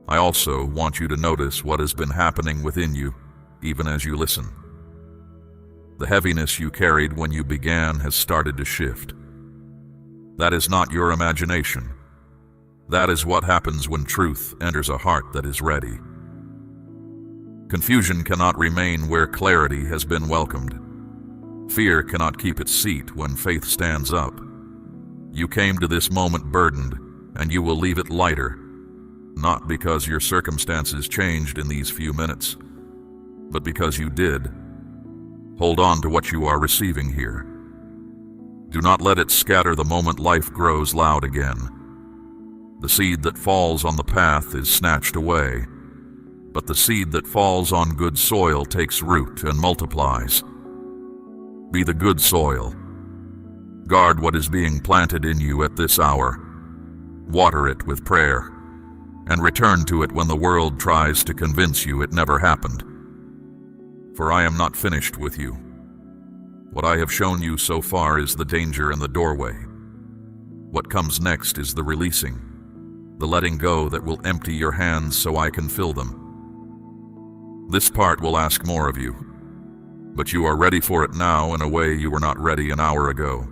I also want you to notice what has been happening within you, even as you listen. The heaviness you carried when you began has started to shift. That is not your imagination. That is what happens when truth enters a heart that is ready. Confusion cannot remain where clarity has been welcomed. Fear cannot keep its seat when faith stands up. You came to this moment burdened, and you will leave it lighter, not because your circumstances changed in these few minutes, but because you did. Hold on to what you are receiving here. Do not let it scatter the moment life grows loud again. The seed that falls on the path is snatched away, but the seed that falls on good soil takes root and multiplies. Be the good soil. Guard what is being planted in you at this hour. Water it with prayer, and return to it when the world tries to convince you it never happened. For I am not finished with you. What I have shown you so far is the danger in the doorway. What comes next is the releasing, the letting go that will empty your hands so I can fill them. This part will ask more of you, but you are ready for it now in a way you were not ready an hour ago.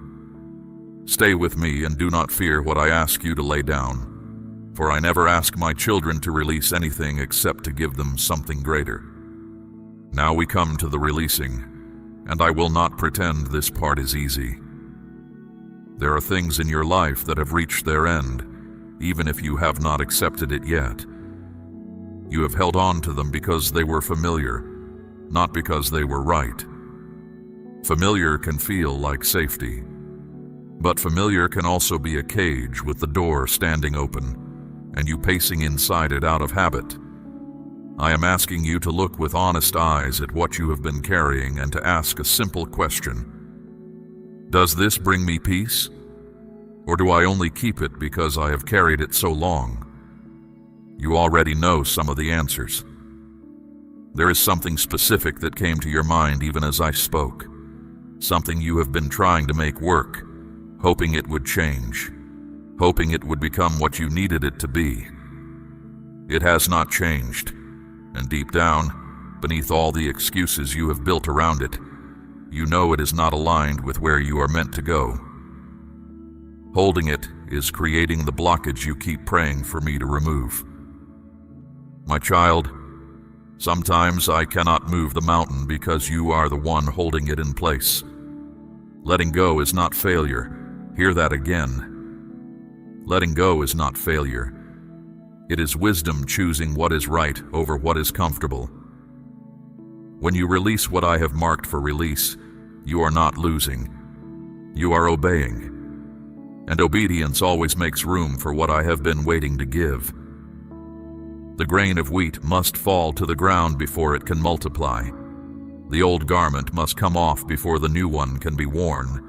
Stay with me and do not fear what I ask you to lay down, for I never ask my children to release anything except to give them something greater. Now we come to the releasing, and I will not pretend this part is easy. There are things in your life that have reached their end, even if you have not accepted it yet. You have held on to them because they were familiar, not because they were right. Familiar can feel like safety, but familiar can also be a cage with the door standing open, and you pacing inside it out of habit. I am asking you to look with honest eyes at what you have been carrying and to ask a simple question. Does this bring me peace? Or do I only keep it because I have carried it so long? You already know some of the answers. There is something specific that came to your mind even as I spoke, something you have been trying to make work, hoping it would change, hoping it would become what you needed it to be. It has not changed, and deep down, beneath all the excuses you have built around it, you know it is not aligned with where you are meant to go. Holding it is creating the blockage you keep praying for me to remove. My child, sometimes I cannot move the mountain because you are the one holding it in place. Letting go is not failure. Hear that again. Letting go is not failure. It is wisdom choosing what is right over what is comfortable. When you release what I have marked for release, you are not losing. You are obeying. And obedience always makes room for what I have been waiting to give. The grain of wheat must fall to the ground before it can multiply. The old garment must come off before the new one can be worn.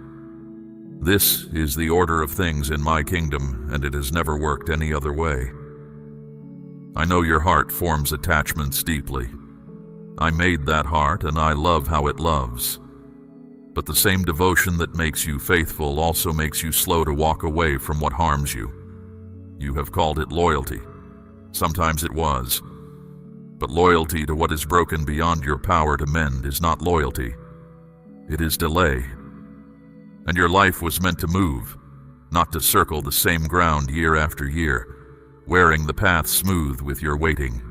This is the order of things in my kingdom, and it has never worked any other way. I know your heart forms attachments deeply. I made that heart, and I love how it loves. But the same devotion that makes you faithful also makes you slow to walk away from what harms you. You have called it loyalty. Sometimes it was. But loyalty to what is broken beyond your power to mend is not loyalty. It is delay. And your life was meant to move, not to circle the same ground year after year, wearing the path smooth with your waiting.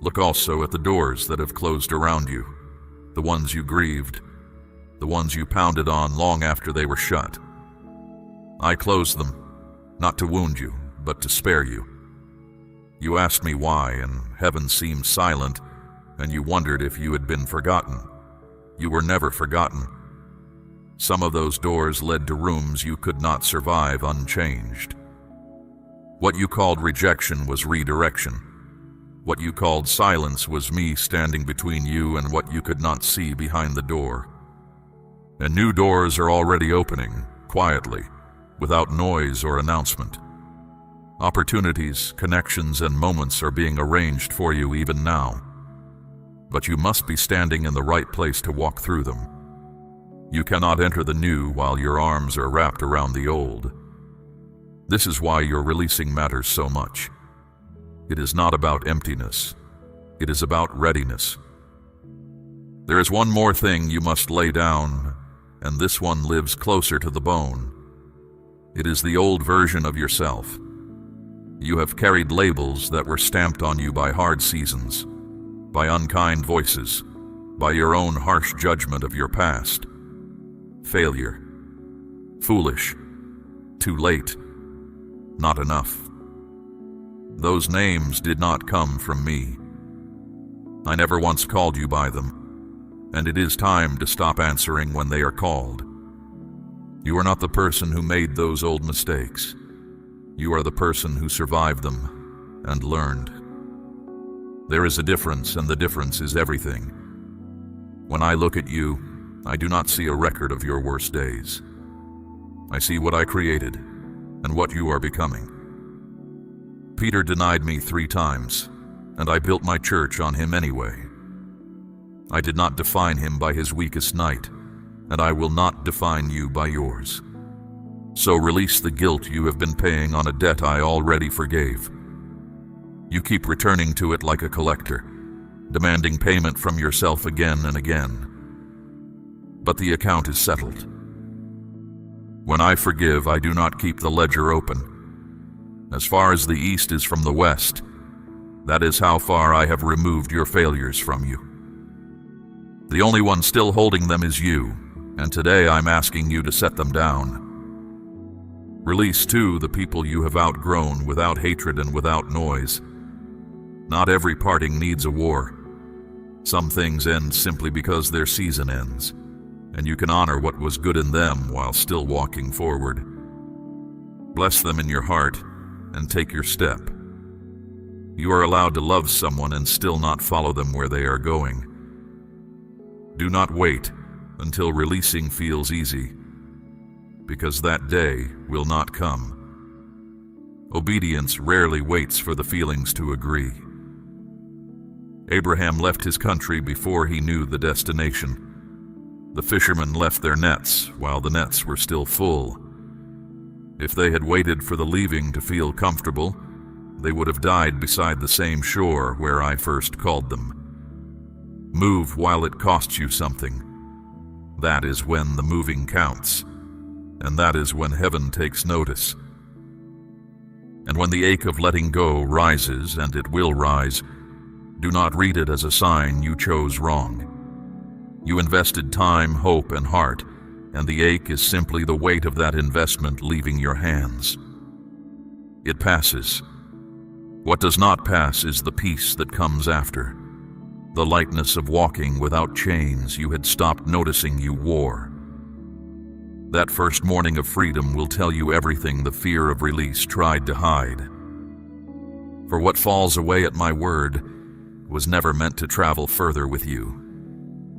Look also at the doors that have closed around you, the ones you grieved, the ones you pounded on long after they were shut. I closed them, not to wound you, but to spare you. You asked me why, and heaven seemed silent, and you wondered if you had been forgotten. You were never forgotten. Some of those doors led to rooms you could not survive unchanged. What you called rejection was redirection. What you called silence was me standing between you and what you could not see behind the door. And new doors are already opening, quietly, without noise or announcement. Opportunities, connections, and moments are being arranged for you even now. But you must be standing in the right place to walk through them. You cannot enter the new while your arms are wrapped around the old. This is why your releasing matters so much. It is not about emptiness. It is about readiness. There is one more thing you must lay down, and this one lives closer to the bone. It is the old version of yourself. You have carried labels that were stamped on you by hard seasons, by unkind voices, by your own harsh judgment of your past. Failure, foolish, too late, not enough. Those names did not come from me. I never once called you by them, and it is time to stop answering when they are called. You are not the person who made those old mistakes. You are the person who survived them and learned. There is a difference, and the difference is everything. When I look at you, I do not see a record of your worst days. I see what I created and what you are becoming. Peter denied me 3 times, and I built my church on him anyway. I did not define him by his weakest night, and I will not define you by yours. So release the guilt you have been paying on a debt I already forgave. You keep returning to it like a collector, demanding payment from yourself again and again. But the account is settled. When I forgive, I do not keep the ledger open. As far as the east is from the west, that is how far I have removed your failures from you. The only one still holding them is you, and today I'm asking you to set them down. Release, too, the people you have outgrown without hatred and without noise. Not every parting needs a war. Some things end simply because their season ends, and you can honor what was good in them while still walking forward. Bless them in your heart and take your step. You are allowed to love someone and still not follow them where they are going. Do not wait until releasing feels easy, because that day will not come. Obedience rarely waits for the feelings to agree. Abraham left his country before he knew the destination. The fishermen left their nets while the nets were still full. If they had waited for the leaving to feel comfortable, they would have died beside the same shore where I first called them. Move while it costs you something. That is when the moving counts, and that is when heaven takes notice. And when the ache of letting go rises, and it will rise, do not read it as a sign you chose wrong. You invested time, hope, and heart, and the ache is simply the weight of that investment leaving your hands. It passes. What does not pass is the peace that comes after, the lightness of walking without chains you had stopped noticing you wore. That first morning of freedom will tell you everything the fear of release tried to hide. For what falls away at my word was never meant to travel further with you.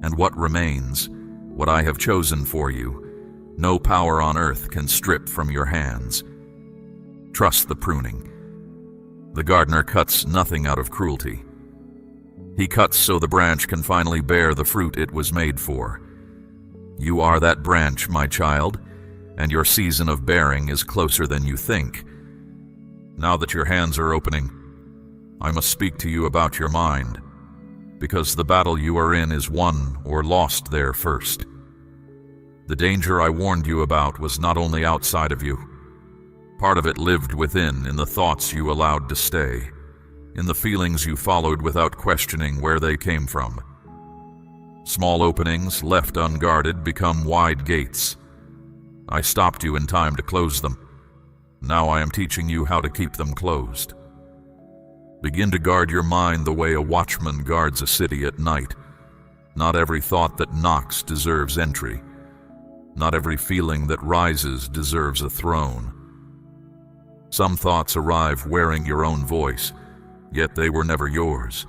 And what remains, what I have chosen for you, no power on earth can strip from your hands. Trust the pruning. The gardener cuts nothing out of cruelty. He cuts so the branch can finally bear the fruit it was made for. You are that branch, my child, and your season of bearing is closer than you think. Now that your hands are opening, I must speak to you about your mind, because the battle you are in is won or lost there first. The danger I warned you about was not only outside of you. Part of it lived within, in the thoughts you allowed to stay, in the feelings you followed without questioning where they came from. Small openings, left unguarded, become wide gates. I stopped you in time to close them. Now I am teaching you how to keep them closed. Begin to guard your mind the way a watchman guards a city at night. Not every thought that knocks deserves entry. Not every feeling that rises deserves a throne. Some thoughts arrive wearing your own voice, yet they were never yours.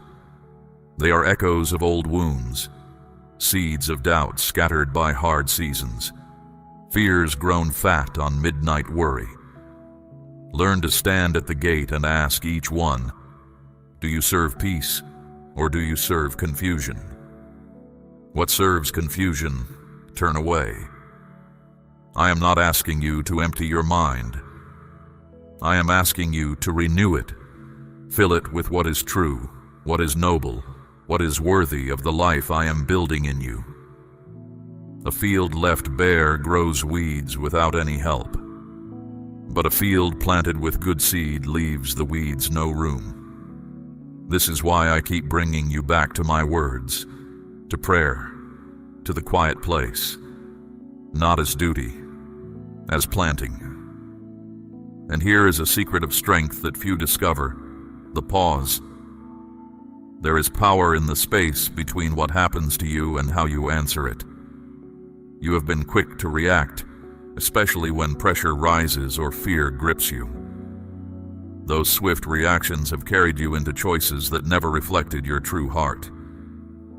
They are echoes of old wounds, seeds of doubt scattered by hard seasons, fears grown fat on midnight worry. Learn to stand at the gate and ask each one, do you serve peace, or do you serve confusion? What serves confusion turn away. I am not asking you to empty your mind. I am asking you to renew it. Fill it with what is true, what is noble, what is worthy of the life I am building in you. A field left bare grows weeds without any help, but a field planted with good seed leaves the weeds no room. This is why I keep bringing you back to my words, to prayer, to the quiet place, not as duty, as planting. And here is a secret of strength that few discover, the pause. There is power in the space between what happens to you and how you answer it. You have been quick to react, especially when pressure rises or fear grips you. Those swift reactions have carried you into choices that never reflected your true heart.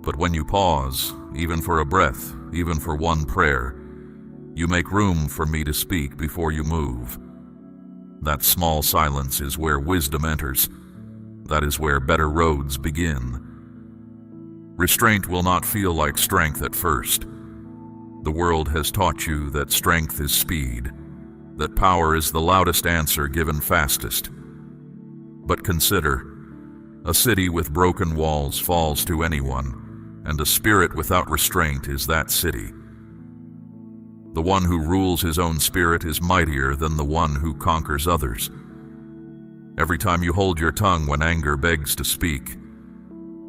But when you pause, even for a breath, even for one prayer, you make room for me to speak before you move. That small silence is where wisdom enters. That is where better roads begin. Restraint will not feel like strength at first. The world has taught you that strength is speed, that power is the loudest answer given fastest. But consider, a city with broken walls falls to anyone, and a spirit without restraint is that city. The one who rules his own spirit is mightier than the one who conquers others. Every time you hold your tongue when anger begs to speak,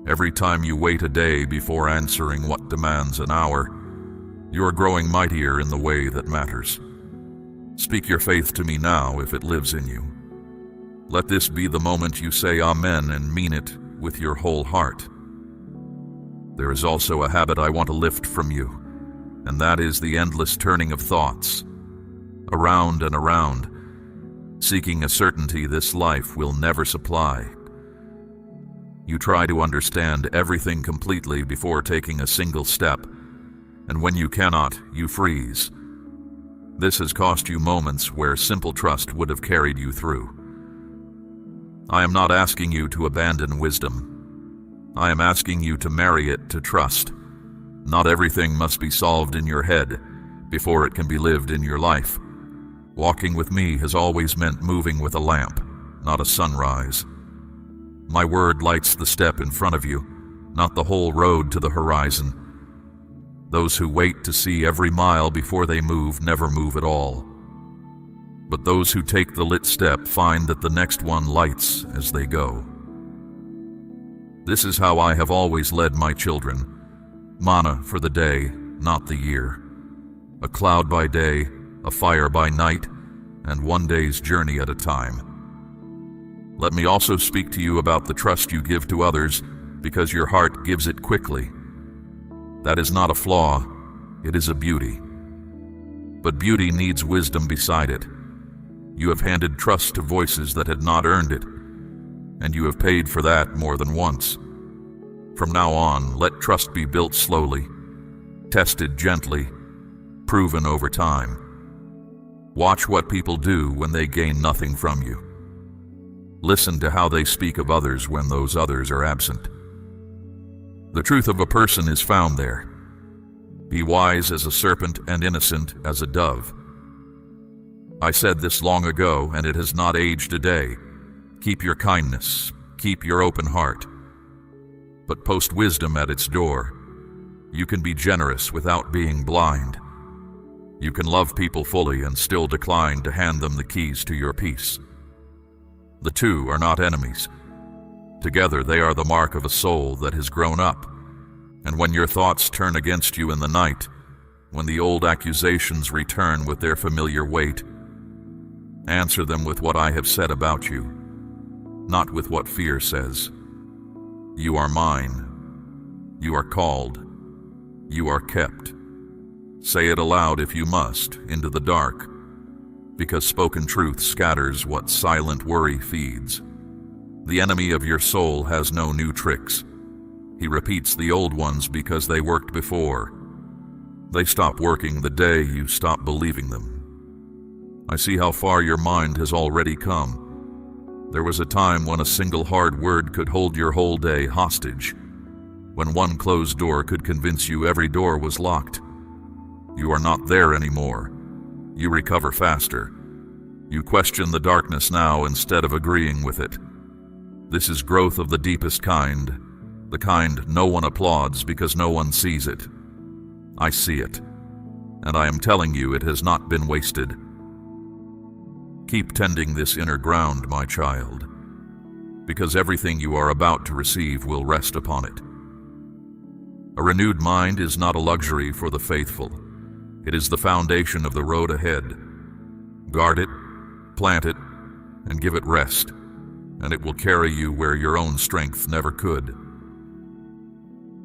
every time you wait a day before answering what demands an hour, you are growing mightier in the way that matters. Speak your faith to me now if it lives in you. Let this be the moment you say Amen and mean it with your whole heart. There is also a habit I want to lift from you, and that is the endless turning of thoughts, around and around, seeking a certainty this life will never supply. You try to understand everything completely before taking a single step, and when you cannot, you freeze. This has cost you moments where simple trust would have carried you through. I am not asking you to abandon wisdom. I am asking you to marry it to trust. Not everything must be solved in your head before it can be lived in your life. Walking with me has always meant moving with a lamp, not a sunrise. My word lights the step in front of you, not the whole road to the horizon. Those who wait to see every mile before they move never move at all. But those who take the lit step find that the next one lights as they go. This is how I have always led my children. Manna for the day, not the year. A cloud by day, a fire by night, and one day's journey at a time. Let me also speak to you about the trust you give to others, because your heart gives it quickly. That is not a flaw, it is a beauty. But beauty needs wisdom beside it. You have handed trust to voices that had not earned it, and you have paid for that more than once. From now on, let trust be built slowly, tested gently, proven over time. Watch what people do when they gain nothing from you. Listen to how they speak of others when those others are absent. The truth of a person is found there. Be wise as a serpent and innocent as a dove. I said this long ago, and it has not aged a day. Keep your kindness, keep your open heart. But post wisdom at its door. You can be generous without being blind. You can love people fully and still decline to hand them the keys to your peace. The two are not enemies. Together they are the mark of a soul that has grown up. And when your thoughts turn against you in the night, when the old accusations return with their familiar weight, answer them with what I have said about you, not with what fear says. You are mine. You are called. You are kept. Say it aloud if you must, into the dark, because spoken truth scatters what silent worry feeds. The enemy of your soul has no new tricks. He repeats the old ones because they worked before. They stop working the day you stop believing them. I see how far your mind has already come. There was a time when a single hard word could hold your whole day hostage, when one closed door could convince you every door was locked. You are not there anymore. You recover faster. You question the darkness now instead of agreeing with it. This is growth of the deepest kind, the kind no one applauds because no one sees it. I see it, and I am telling you it has not been wasted. Keep tending this inner ground, my child, because everything you are about to receive will rest upon it. A renewed mind is not a luxury for the faithful. It is the foundation of the road ahead. Guard it, plant it, and give it rest, and it will carry you where your own strength never could.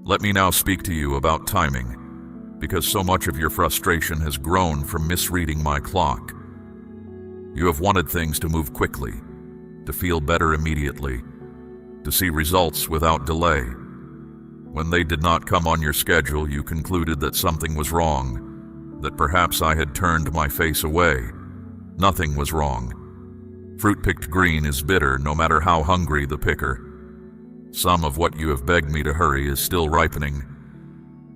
Let me now speak to you about timing, because so much of your frustration has grown from misreading my clock. You have wanted things to move quickly, to feel better immediately, to see results without delay. When they did not come on your schedule, you concluded that something was wrong, that perhaps I had turned my face away. Nothing was wrong. Fruit picked green is bitter, no matter how hungry the picker. Some of what you have begged me to hurry is still ripening,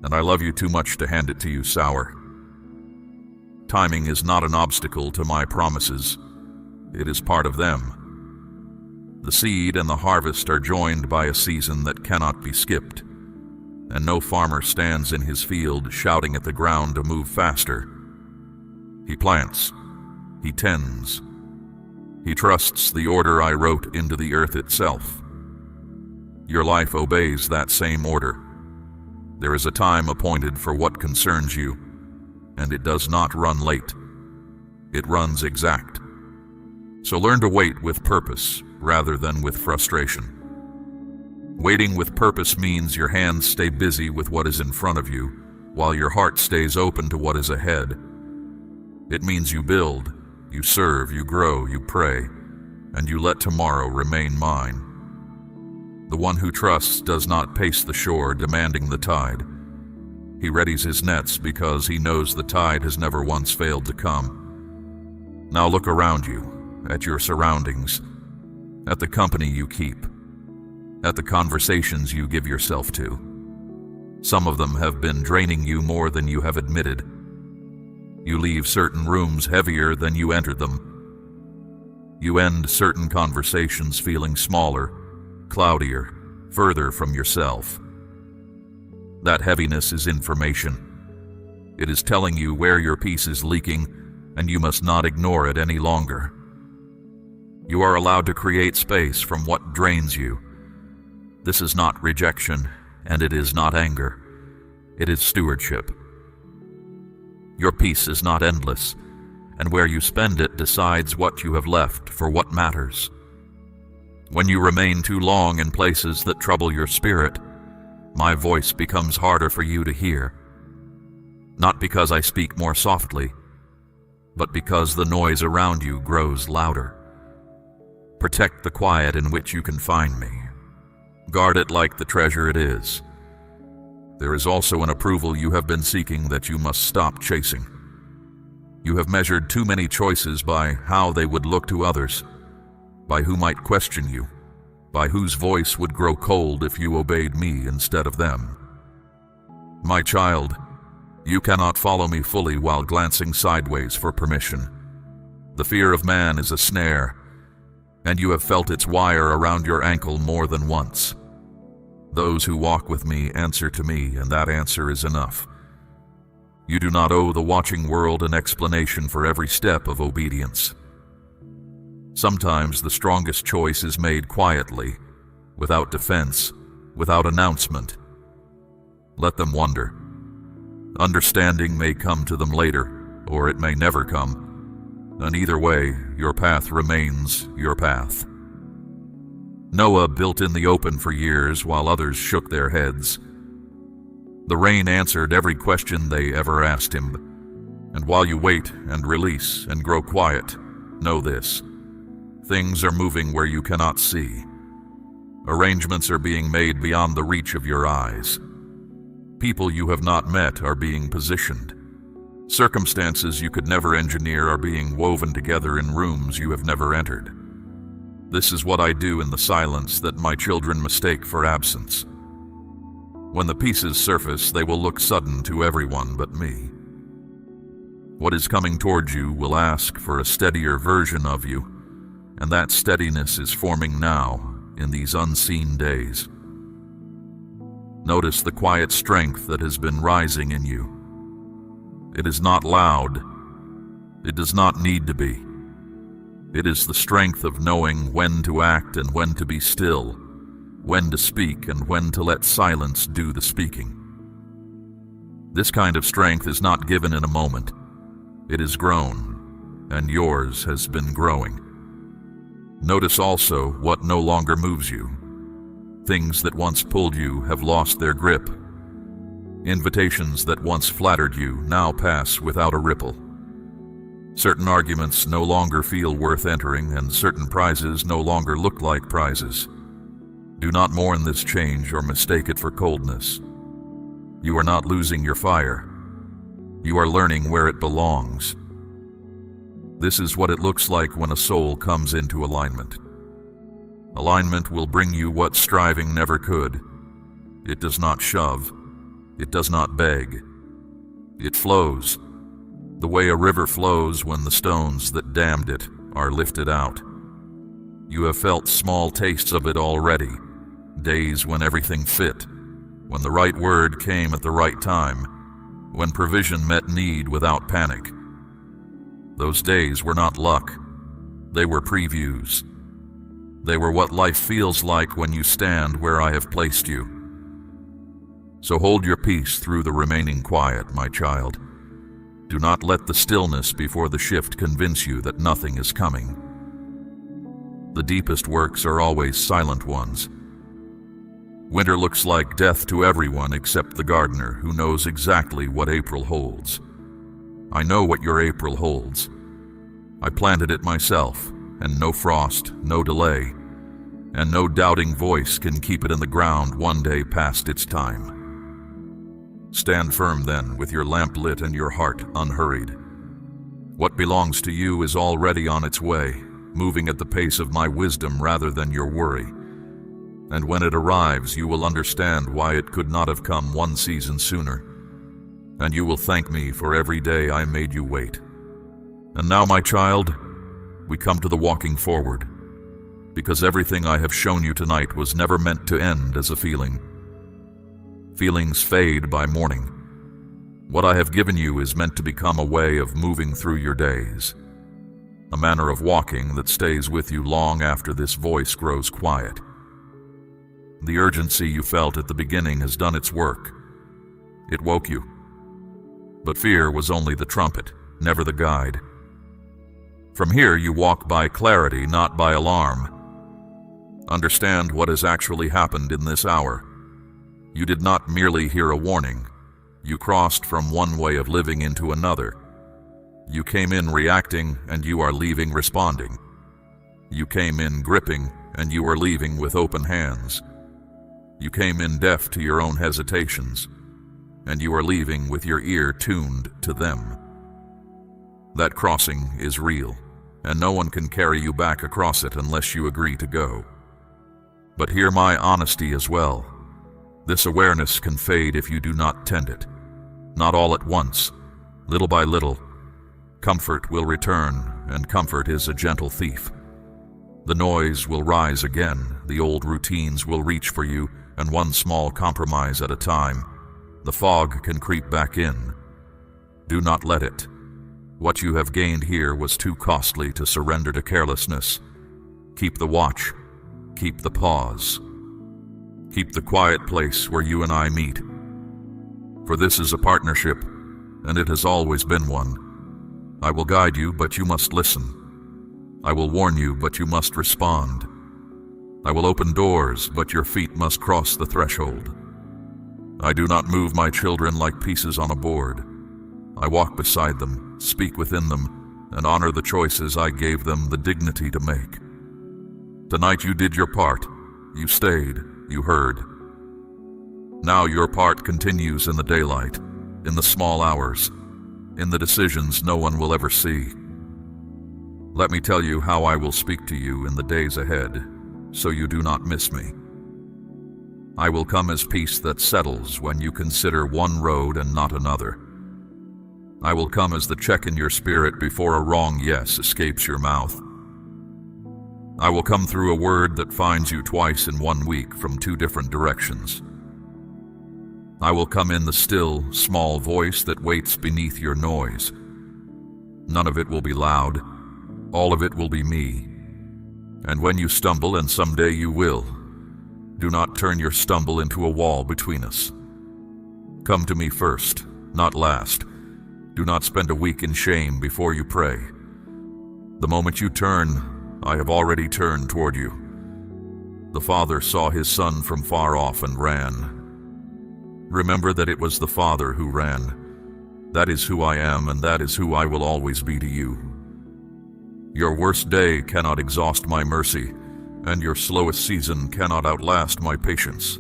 and I love you too much to hand it to you sour. Timing is not an obstacle to my promises. It is part of them. The seed and the harvest are joined by a season that cannot be skipped, and no farmer stands in his field shouting at the ground to move faster. He plants. He tends. He trusts the order I wrote into the earth itself. Your life obeys that same order. There is a time appointed for what concerns you, and it does not run late. It runs exact. So learn to wait with purpose rather than with frustration. Waiting with purpose means your hands stay busy with what is in front of you, while your heart stays open to what is ahead. It means you build, you serve, you grow, you pray, and you let tomorrow remain mine. The one who trusts does not pace the shore demanding the tide. He readies his nets because he knows the tide has never once failed to come. Now look around you, at your surroundings, at the company you keep, at the conversations you give yourself to. Some of them have been draining you more than you have admitted. You leave certain rooms heavier than you entered them. You end certain conversations feeling smaller, cloudier, further from yourself. That heaviness is information. It is telling you where your peace is leaking, and you must not ignore it any longer. You are allowed to create space from what drains you. This is not rejection, and it is not anger. It is stewardship. Your peace is not endless, and where you spend it decides what you have left for what matters. When you remain too long in places that trouble your spirit, my voice becomes harder for you to hear. Not because I speak more softly, but because the noise around you grows louder. Protect the quiet in which you can find me. Guard it like the treasure it is. There is also an approval you have been seeking that you must stop chasing. You have measured too many choices by how they would look to others, by who might question you, by whose voice would grow cold if you obeyed me instead of them. My child, you cannot follow me fully while glancing sideways for permission. The fear of man is a snare, and you have felt its wire around your ankle more than once. Those who walk with me answer to me, and that answer is enough. You do not owe the watching world an explanation for every step of obedience. Sometimes the strongest choice is made quietly, without defense, without announcement. Let them wonder. Understanding may come to them later, or it may never come. And either way, your path remains your path. Noah built in the open for years while others shook their heads. The rain answered every question they ever asked him. And while you wait and release and grow quiet, know this. Things are moving where you cannot see. Arrangements are being made beyond the reach of your eyes. People you have not met are being positioned. Circumstances you could never engineer are being woven together in rooms you have never entered. This is what I do in the silence that my children mistake for absence. When the pieces surface, they will look sudden to everyone but me. What is coming towards you will ask for a steadier version of you, and that steadiness is forming now in these unseen days. Notice the quiet strength that has been rising in you. It is not loud. It does not need to be. It is the strength of knowing when to act and when to be still, when to speak and when to let silence do the speaking. This kind of strength is not given in a moment. It is grown, and yours has been growing. Notice also what no longer moves you. Things that once pulled you have lost their grip. Invitations that once flattered you now pass without a ripple. Certain arguments no longer feel worth entering, and certain prizes no longer look like prizes. Do not mourn this change or mistake it for coldness. You are not losing your fire. You are learning where it belongs. This is what it looks like when a soul comes into alignment. Alignment will bring you what striving never could. It does not shove. It does not beg. It flows, the way a river flows when the stones that dammed it are lifted out. You have felt small tastes of it already, days when everything fit, when the right word came at the right time, when provision met need without panic. Those days were not luck. They were previews. They were what life feels like when you stand where I have placed you. So hold your peace through the remaining quiet, my child. Do not let the stillness before the shift convince you that nothing is coming. The deepest works are always silent ones. Winter looks like death to everyone except the gardener, who knows exactly what April holds. I know what your April holds. I planted it myself, and no frost, no delay, and no doubting voice can keep it in the ground one day past its time. Stand firm then, with your lamp lit and your heart unhurried. What belongs to you is already on its way, moving at the pace of my wisdom rather than your worry. And when it arrives, you will understand why it could not have come one season sooner. And you will thank me for every day I made you wait. And now, my child, we come to the walking forward, because everything I have shown you tonight was never meant to end as a feeling. Feelings fade by morning. What I have given you is meant to become a way of moving through your days, a manner of walking that stays with you long after this voice grows quiet. The urgency you felt at the beginning has done its work. It woke you. But fear was only the trumpet, never the guide. From here you walk by clarity, not by alarm. Understand what has actually happened in this hour. You did not merely hear a warning. You crossed from one way of living into another. You came in reacting, and you are leaving responding. You came in gripping, and you are leaving with open hands. You came in deaf to your own hesitations, and you are leaving with your ear tuned to them. That crossing is real, and no one can carry you back across it unless you agree to go. But hear my honesty as well. This awareness can fade if you do not tend it. Not all at once, little by little. Comfort will return, and comfort is a gentle thief. The noise will rise again, the old routines will reach for you, and one small compromise at a time, the fog can creep back in. Do not let it. What you have gained here was too costly to surrender to carelessness. Keep the watch. Keep the pause. Keep the quiet place where you and I meet. For this is a partnership, and it has always been one. I will guide you, but you must listen. I will warn you, but you must respond. I will open doors, but your feet must cross the threshold. I do not move my children like pieces on a board. I walk beside them, speak within them, and honor the choices I gave them the dignity to make. Tonight you did your part. You stayed. You heard. Now your part continues in the daylight, in the small hours, in the decisions no one will ever see. Let me tell you how I will speak to you in the days ahead, so you do not miss me. I will come as peace that settles when you consider one road and not another. I will come as the check in your spirit before a wrong yes escapes your mouth. I will come through a word that finds you twice in 1 week from 2 different directions. I will come in the still, small voice that waits beneath your noise. None of it will be loud. All of it will be me. And when you stumble, and someday you will, do not turn your stumble into a wall between us. Come to me first, not last. Do not spend a week in shame before you pray. The moment you turn, I have already turned toward you. The Father saw his Son from far off and ran. Remember that it was the Father who ran. That is who I am, and that is who I will always be to you. Your worst day cannot exhaust my mercy, and your slowest season cannot outlast my patience.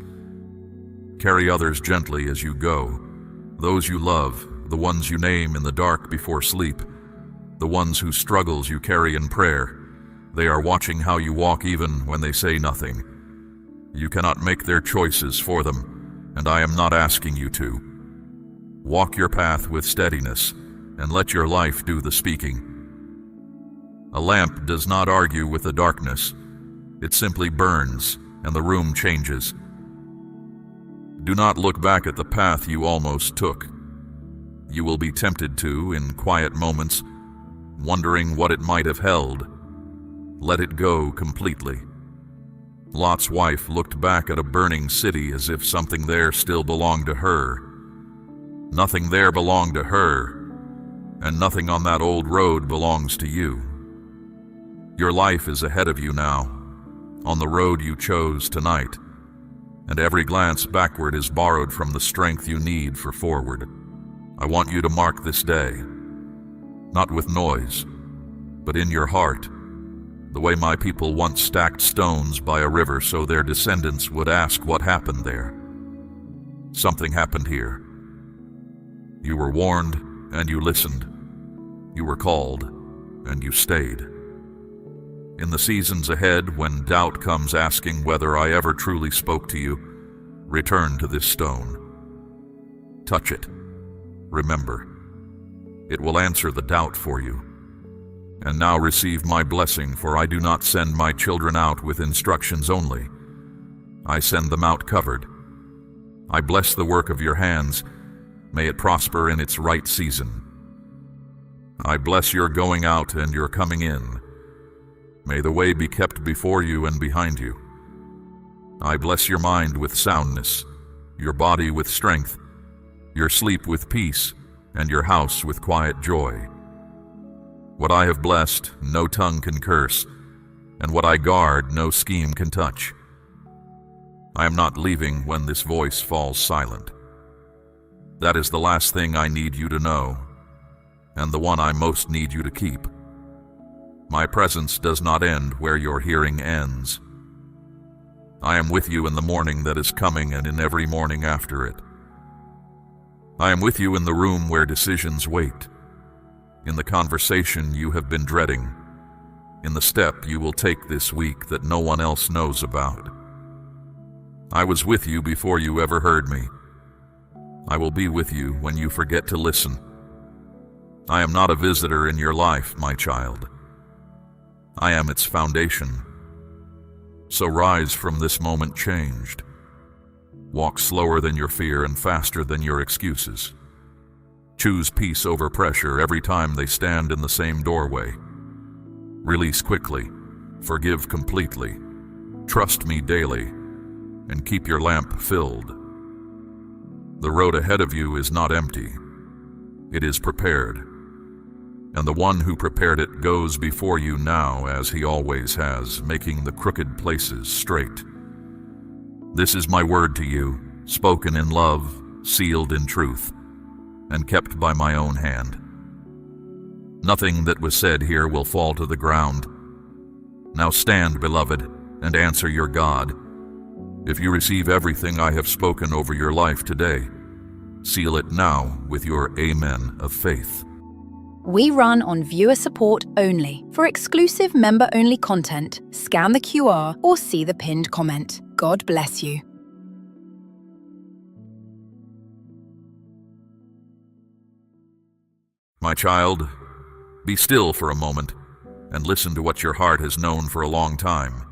Carry others gently as you go, those you love, the ones you name in the dark before sleep, the ones whose struggles you carry in prayer. They are watching how you walk even when they say nothing. You cannot make their choices for them, and I am not asking you to. Walk your path with steadiness, and let your life do the speaking. A lamp does not argue with the darkness. It simply burns, and the room changes. Do not look back at the path you almost took. You will be tempted to in quiet moments, wondering what it might have held. Let it go completely. Lot's wife looked back at a burning city as if something there still belonged to her. Nothing there belonged to her, and nothing on that old road belongs to you. Your life is ahead of you now, on the road you chose tonight, and every glance backward is borrowed from the strength you need for forward. I want you to mark this day, not with noise, but in your heart, the way my people once stacked stones by a river so their descendants would ask what happened there. Something happened here. You were warned, and you listened. You were called, and you stayed. In the seasons ahead, when doubt comes asking whether I ever truly spoke to you, return to this stone. Touch it. Remember. It will answer the doubt for you. And now receive my blessing, for I do not send my children out with instructions only. I send them out covered. I bless the work of your hands. May it prosper in its right season. I bless your going out and your coming in. May the way be kept before you and behind you. I bless your mind with soundness, your body with strength, your sleep with peace, and your house with quiet joy. What I have blessed, no tongue can curse, and what I guard, no scheme can touch. I am not leaving when this voice falls silent. That is the last thing I need you to know, and the one I most need you to keep. My presence does not end where your hearing ends. I am with you in the morning that is coming and in every morning after it. I am with you in the room where decisions wait, in the conversation you have been dreading, in the step you will take this week that no one else knows about. I was with you before you ever heard me. I will be with you when you forget to listen. I am not a visitor in your life, my child. I am its foundation. So rise from this moment changed. Walk slower than your fear and faster than your excuses. Choose peace over pressure every time they stand in the same doorway. Release quickly, forgive completely, trust me daily, and keep your lamp filled. The road ahead of you is not empty. It is prepared. And the one who prepared it goes before you now, as he always has, making the crooked places straight. This is my word to you, spoken in love, sealed in truth, and kept by my own hand. Nothing that was said here will fall to the ground. Now stand, beloved, and answer your God. If you receive everything I have spoken over your life today, seal it now with your amen of faith. We run on viewer support only. For exclusive member-only content, scan the QR or see the pinned comment. God bless you. My child, be still for a moment and listen to what your heart has known for a long time.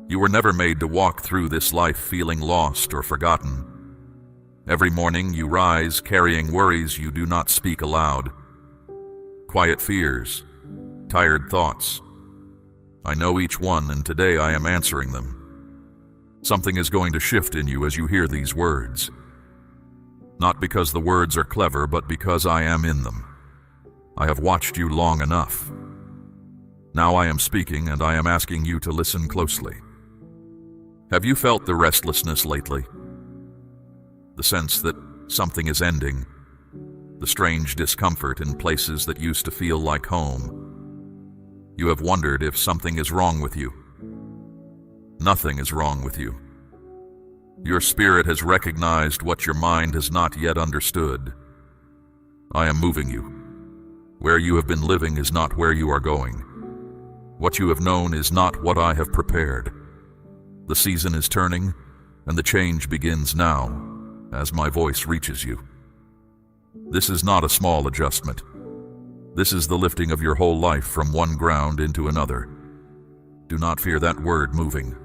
You were never made to walk through this life feeling lost or forgotten. Every morning you rise carrying worries you do not speak aloud, quiet fears, tired thoughts. I know each one, and today I am answering them. Something is going to shift in you as you hear these words. Not because the words are clever, but because I am in them. I have watched you long enough. Now I am speaking, and I am asking you to listen closely. Have you felt the restlessness lately? The sense that something is ending? The strange discomfort in places that used to feel like home? You have wondered if something is wrong with you. Nothing is wrong with you. Your spirit has recognized what your mind has not yet understood. I am moving you. Where you have been living is not where you are going. What you have known is not what I have prepared. The season is turning, and the change begins now, as my voice reaches you. This is not a small adjustment. This is the lifting of your whole life from one ground into another. Do not fear that word moving.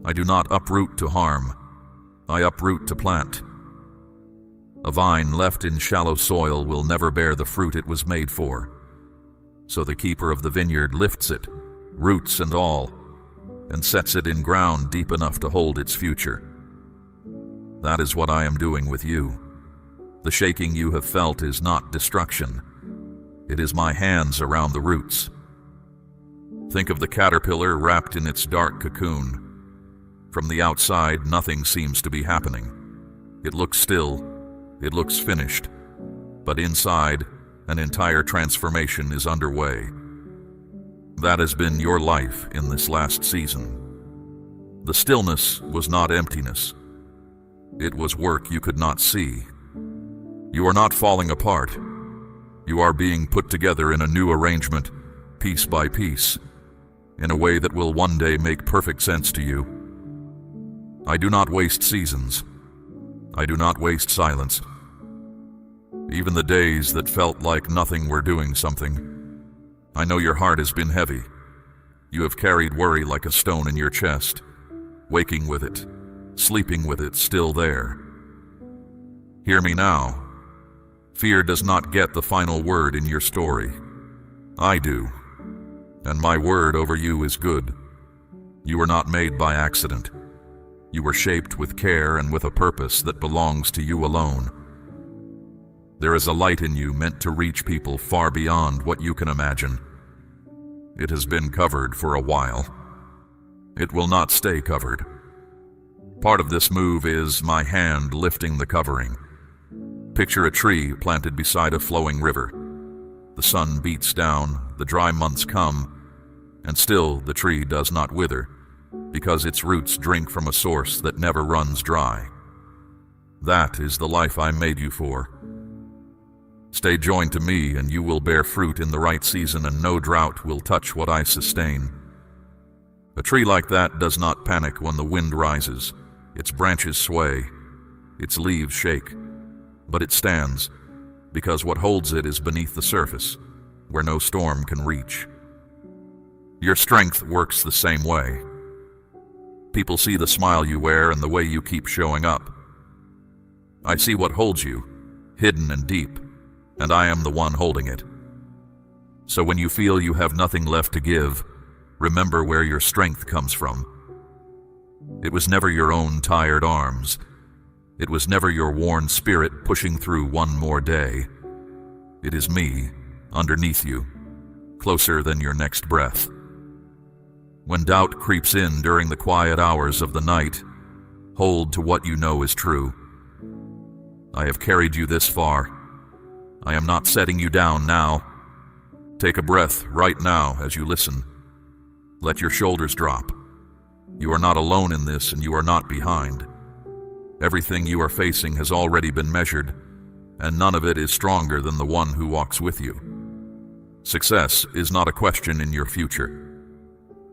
I do not uproot to harm. I uproot to plant. A vine left in shallow soil will never bear the fruit it was made for. So the keeper of the vineyard lifts it, roots and all, and sets it in ground deep enough to hold its future. That is what I am doing with you. The shaking you have felt is not destruction. It is my hands around the roots. Think of the caterpillar wrapped in its dark cocoon. From the outside, nothing seems to be happening. It looks still, it looks finished, but inside, an entire transformation is underway. That has been your life in this last season. The stillness was not emptiness. It was work you could not see. You are not falling apart. You are being put together in a new arrangement, piece by piece, in a way that will one day make perfect sense to you. I do not waste seasons. I do not waste silence. Even the days that felt like nothing were doing something. I know your heart has been heavy. You have carried worry like a stone in your chest, waking with it, sleeping with it still there. Hear me now. Fear does not get the final word in your story. I do, and my word over you is good. You were not made by accident. You were shaped with care and with a purpose that belongs to you alone. There is a light in you meant to reach people far beyond what you can imagine. It has been covered for a while. It will not stay covered. Part of this move is my hand lifting the covering. Picture a tree planted beside a flowing river. The sun beats down, the dry months come, and still the tree does not wither, because its roots drink from a source that never runs dry. That is the life I made you for. Stay joined to me, and you will bear fruit in the right season, and no drought will touch what I sustain. A tree like that does not panic when the wind rises. Its branches sway, its leaves shake, but it stands, because what holds it is beneath the surface, where no storm can reach. Your strength works the same way. People see the smile you wear and the way you keep showing up. I see what holds you, hidden and deep, and I am the one holding it. So when you feel you have nothing left to give, remember where your strength comes from. It was never your own tired arms. It was never your worn spirit pushing through one more day. It is me, underneath you, closer than your next breath. When doubt creeps in during the quiet hours of the night, hold to what you know is true. I have carried you this far. I am not setting you down now. Take a breath right now as you listen. Let your shoulders drop. You are not alone in this, and you are not behind. Everything you are facing has already been measured, and none of it is stronger than the one who walks with you. Success is not a question in your future.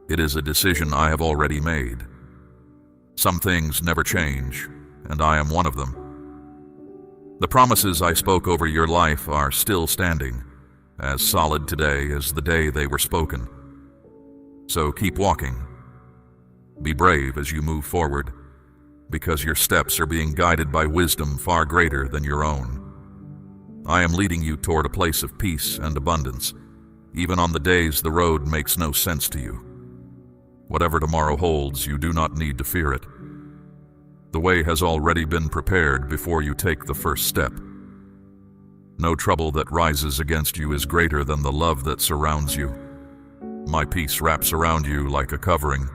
It is a decision I have already made. Some things never change, and I am one of them. The promises I spoke over your life are still standing, as solid today as the day they were spoken. So keep walking. Be brave as you move forward, because your steps are being guided by wisdom far greater than your own. I am leading you toward a place of peace and abundance, even on the days the road makes no sense to you. Whatever tomorrow holds, you do not need to fear it. The way has already been prepared before you take the first step. No trouble that rises against you is greater than the love that surrounds you. My peace wraps around you like a covering,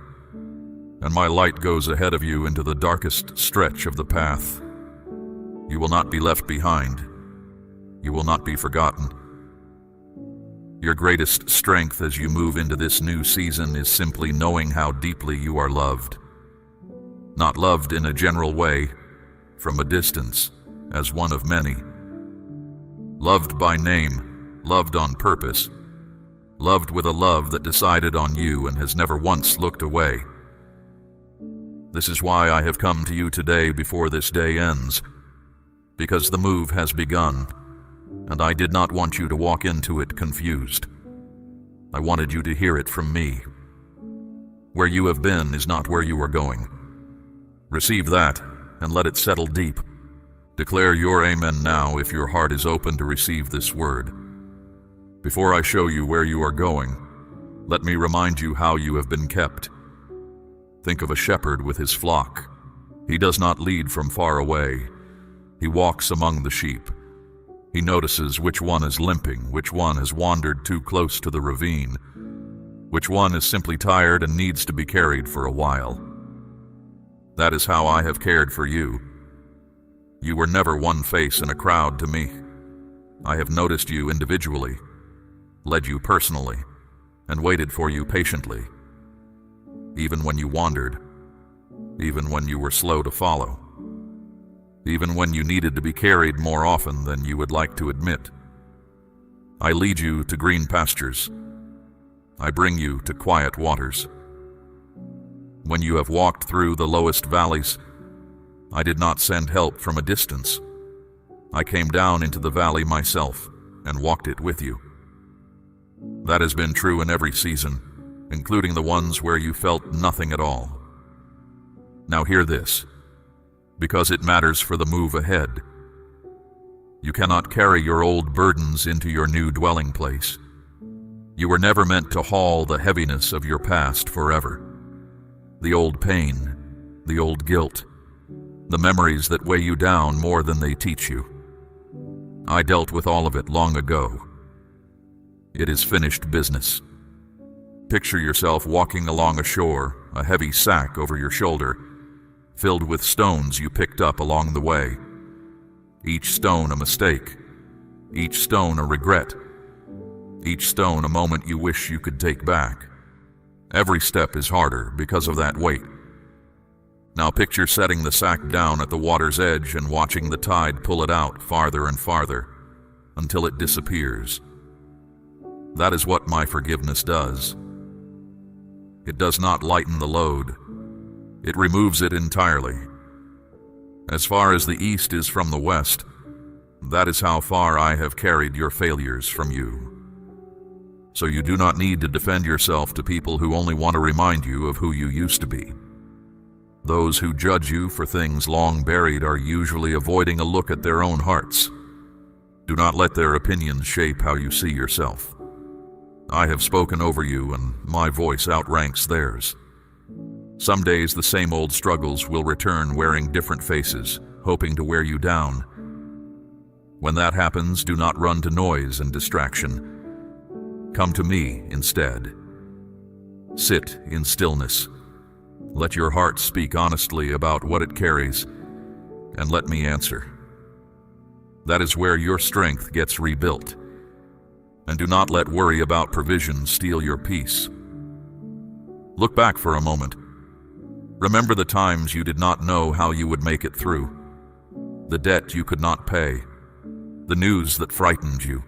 and my light goes ahead of you into the darkest stretch of the path. You will not be left behind. You will not be forgotten. Your greatest strength as you move into this new season is simply knowing how deeply you are loved. Not loved in a general way, from a distance, as one of many. Loved by name, loved on purpose, loved with a love that decided on you and has never once looked away. This is why I have come to you today before this day ends, because the move has begun, and I did not want you to walk into it confused. I wanted you to hear it from me. Where you have been is not where you are going. Receive that, and let it settle deep. Declare your amen now if your heart is open to receive this word. Before I show you where you are going, let me remind you how you have been kept. Think of a shepherd with his flock. He does not lead from far away. He walks among the sheep. He notices which one is limping, which one has wandered too close to the ravine, which one is simply tired and needs to be carried for a while. That is how I have cared for you. You were never one face in a crowd to me. I have noticed you individually, led you personally, and waited for you patiently. Even when you wandered, even when you were slow to follow, even when you needed to be carried more often than you would like to admit. I lead you to green pastures. I bring you to quiet waters. When you have walked through the lowest valleys, I did not send help from a distance. I came down into the valley myself and walked it with you. That has been true in every season, including the ones where you felt nothing at all. Now hear this, because it matters for the move ahead. You cannot carry your old burdens into your new dwelling place. You were never meant to haul the heaviness of your past forever. The old pain, the old guilt, the memories that weigh you down more than they teach you. I dealt with all of it long ago. It is finished business. Picture yourself walking along a shore, a heavy sack over your shoulder, filled with stones you picked up along the way. Each stone a mistake, each stone a regret, each stone a moment you wish you could take back. Every step is harder because of that weight. Now picture setting the sack down at the water's edge and watching the tide pull it out farther and farther until it disappears. That is what my forgiveness does. It does not lighten the load. It removes it entirely. As far as the east is from the west, that is how far I have carried your failures from you. So you do not need to defend yourself to people who only want to remind you of who you used to be. Those who judge you for things long buried are usually avoiding a look at their own hearts. Do not let their opinions shape how you see yourself. I have spoken over you, and my voice outranks theirs. Some days the same old struggles will return wearing different faces, hoping to wear you down. When that happens, do not run to noise and distraction. Come to me instead. Sit in stillness. Let your heart speak honestly about what it carries, and let me answer. That is where your strength gets rebuilt. And do not let worry about provision steal your peace. Look back for a moment. Remember the times you did not know how you would make it through, the debt you could not pay, the news that frightened you,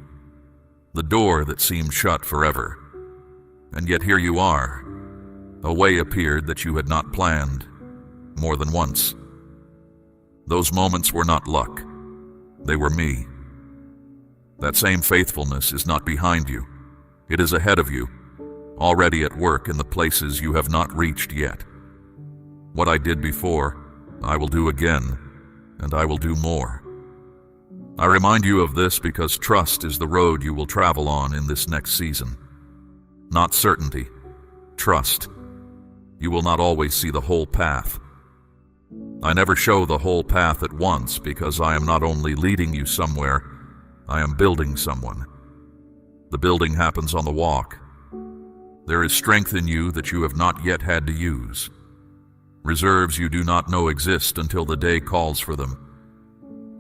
the door that seemed shut forever. And yet here you are. A way appeared that you had not planned, more than once. Those moments were not luck. They were me. That same faithfulness is not behind you. It is ahead of you, already at work in the places you have not reached yet. What I did before, I will do again, and I will do more. I remind you of this because trust is the road you will travel on in this next season. Not certainty, trust. You will not always see the whole path. I never show the whole path at once because I am not only leading you somewhere, I am building someone. The building happens on the walk. There is strength in you that you have not yet had to use. Reserves you do not know exist until the day calls for them.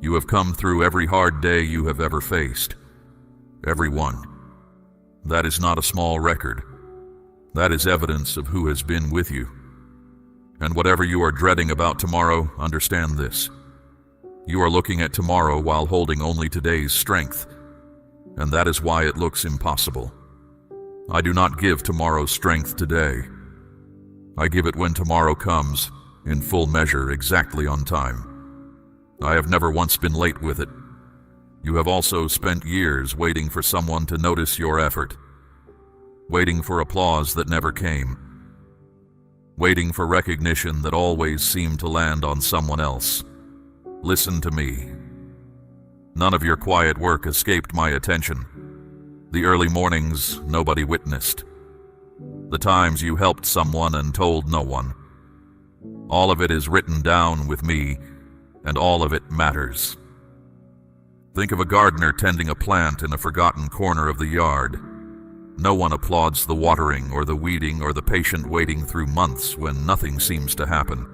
You have come through every hard day you have ever faced. Every one. That is not a small record. That is evidence of who has been with you. And whatever you are dreading about tomorrow, understand this. You are looking at tomorrow while holding only today's strength, and that is why it looks impossible. I do not give tomorrow's strength today. I give it when tomorrow comes, in full measure, exactly on time. I have never once been late with it. You have also spent years waiting for someone to notice your effort, waiting for applause that never came, waiting for recognition that always seemed to land on someone else. Listen to me. None of your quiet work escaped my attention. The early mornings nobody witnessed. The times you helped someone and told no one. All of it is written down with me, and all of it matters. Think of a gardener tending a plant in a forgotten corner of the yard. No one applauds the watering or the weeding or the patient waiting through months when nothing seems to happen.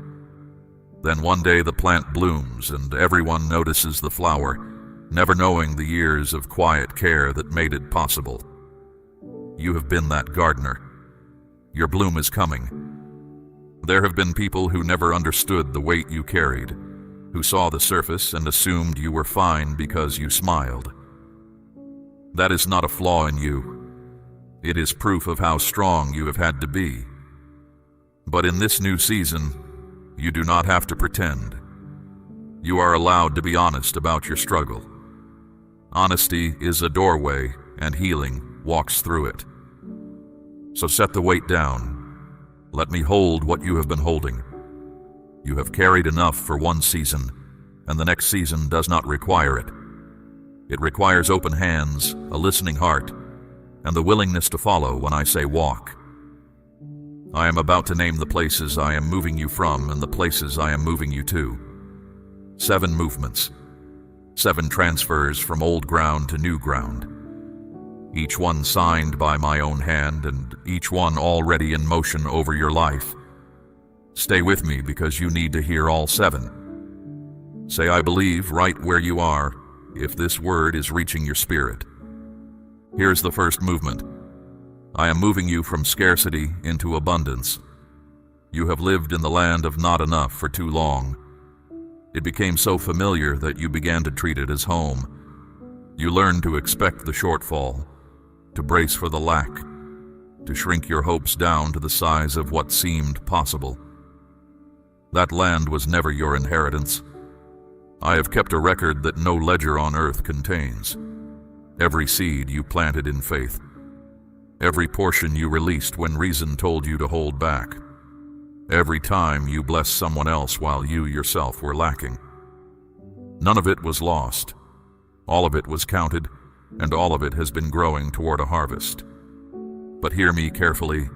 Then one day the plant blooms and everyone notices the flower, never knowing the years of quiet care that made it possible. You have been that gardener. Your bloom is coming. There have been people who never understood the weight you carried, who saw the surface and assumed you were fine because you smiled. That is not a flaw in you. It is proof of how strong you have had to be. But in this new season, you do not have to pretend. You are allowed to be honest about your struggle. Honesty is a doorway, and healing walks through it. So set the weight down. Let me hold what you have been holding. You have carried enough for one season, and the next season does not require it. It requires open hands, a listening heart, and the willingness to follow when I say walk. I am about to name the places I am moving you from and the places I am moving you to. 7 movements. 7 transfers from old ground to new ground. Each one signed by my own hand and each one already in motion over your life. Stay with me because you need to hear all 7. Say I believe right where you are if this word is reaching your spirit. Here's the first movement. I am moving you from scarcity into abundance. You have lived in the land of not enough for too long. It became so familiar that you began to treat it as home. You learned to expect the shortfall, to brace for the lack, to shrink your hopes down to the size of what seemed possible. That land was never your inheritance. I have kept a record that no ledger on earth contains. Every seed you planted in faith. Every portion you released when reason told you to hold back. Every time you blessed someone else while you yourself were lacking. None of it was lost. All of it was counted, and all of it has been growing toward a harvest. But hear me carefully.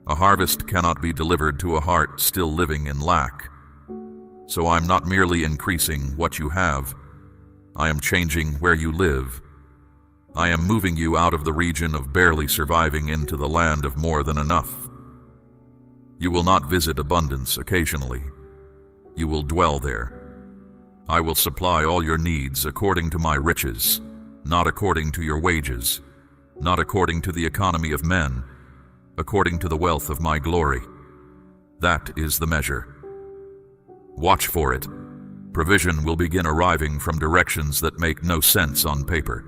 A harvest cannot be delivered to a heart still living in lack. So I'm not merely increasing what you have. I am changing where you live. I am moving you out of the region of barely surviving into the land of more than enough. You will not visit abundance occasionally. You will dwell there. I will supply all your needs according to my riches, not according to your wages, not according to the economy of men, according to the wealth of my glory. That is the measure. Watch for it. Provision will begin arriving from directions that make no sense on paper.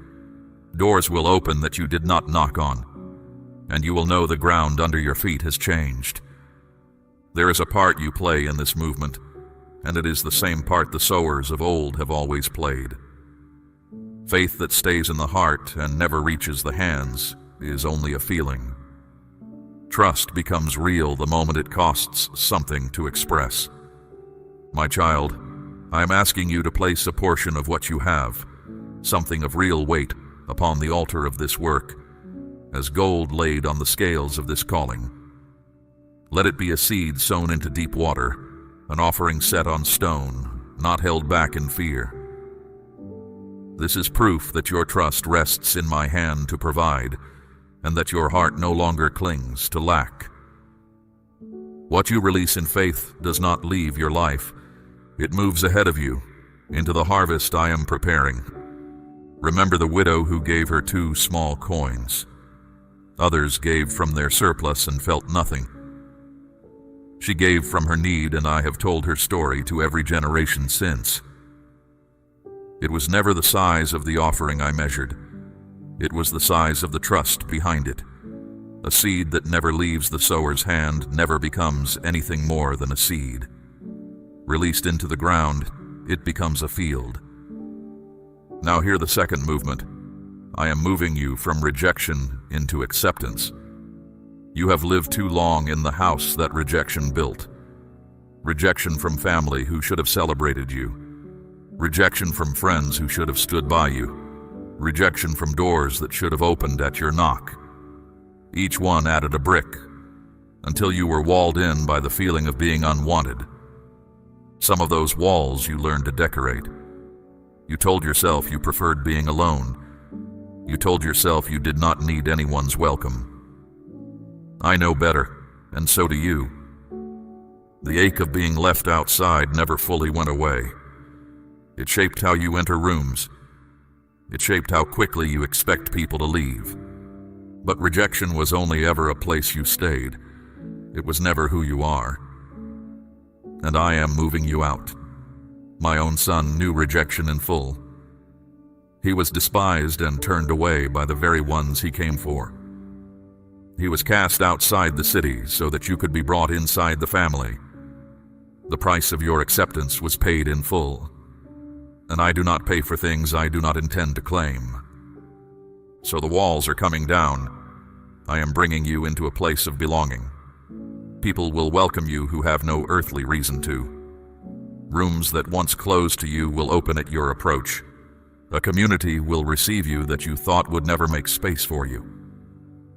Doors will open that you did not knock on, and you will know the ground under your feet has changed. There is a part you play in this movement, and it is the same part the sowers of old have always played. Faith that stays in the heart and never reaches the hands is only a feeling. Trust becomes real the moment it costs something to express. My child, I am asking you to place a portion of what you have, something of real weight, upon the altar of this work, as gold laid on the scales of this calling. Let it be a seed sown into deep water, an offering set on stone, not held back in fear. This is proof that your trust rests in my hand to provide, and that your heart no longer clings to lack. What you release in faith does not leave your life. It moves ahead of you, into the harvest I am preparing. Remember the widow who gave her 2 small coins. Others gave from their surplus and felt nothing. She gave from her need, and I have told her story to every generation since. It was never the size of the offering I measured. It was the size of the trust behind it. A seed that never leaves the sower's hand never becomes anything more than a seed. Released into the ground, it becomes a field. Now hear the second movement. I am moving you from rejection into acceptance. You have lived too long in the house that rejection built. Rejection from family who should have celebrated you. Rejection from friends who should have stood by you. Rejection from doors that should have opened at your knock. Each one added a brick, until you were walled in by the feeling of being unwanted. Some of those walls you learned to decorate. You told yourself you preferred being alone. You told yourself you did not need anyone's welcome. I know better, and so do you. The ache of being left outside never fully went away. It shaped how you enter rooms. It shaped how quickly you expect people to leave. But rejection was only ever a place you stayed. It was never who you are. And I am moving you out. My own son knew rejection in full. He was despised and turned away by the very ones he came for. He was cast outside the city so that you could be brought inside the family. The price of your acceptance was paid in full. And I do not pay for things I do not intend to claim. So the walls are coming down. I am bringing you into a place of belonging. People will welcome you who have no earthly reason to. Rooms that once closed to you will open at your approach. A community will receive you that you thought would never make space for you.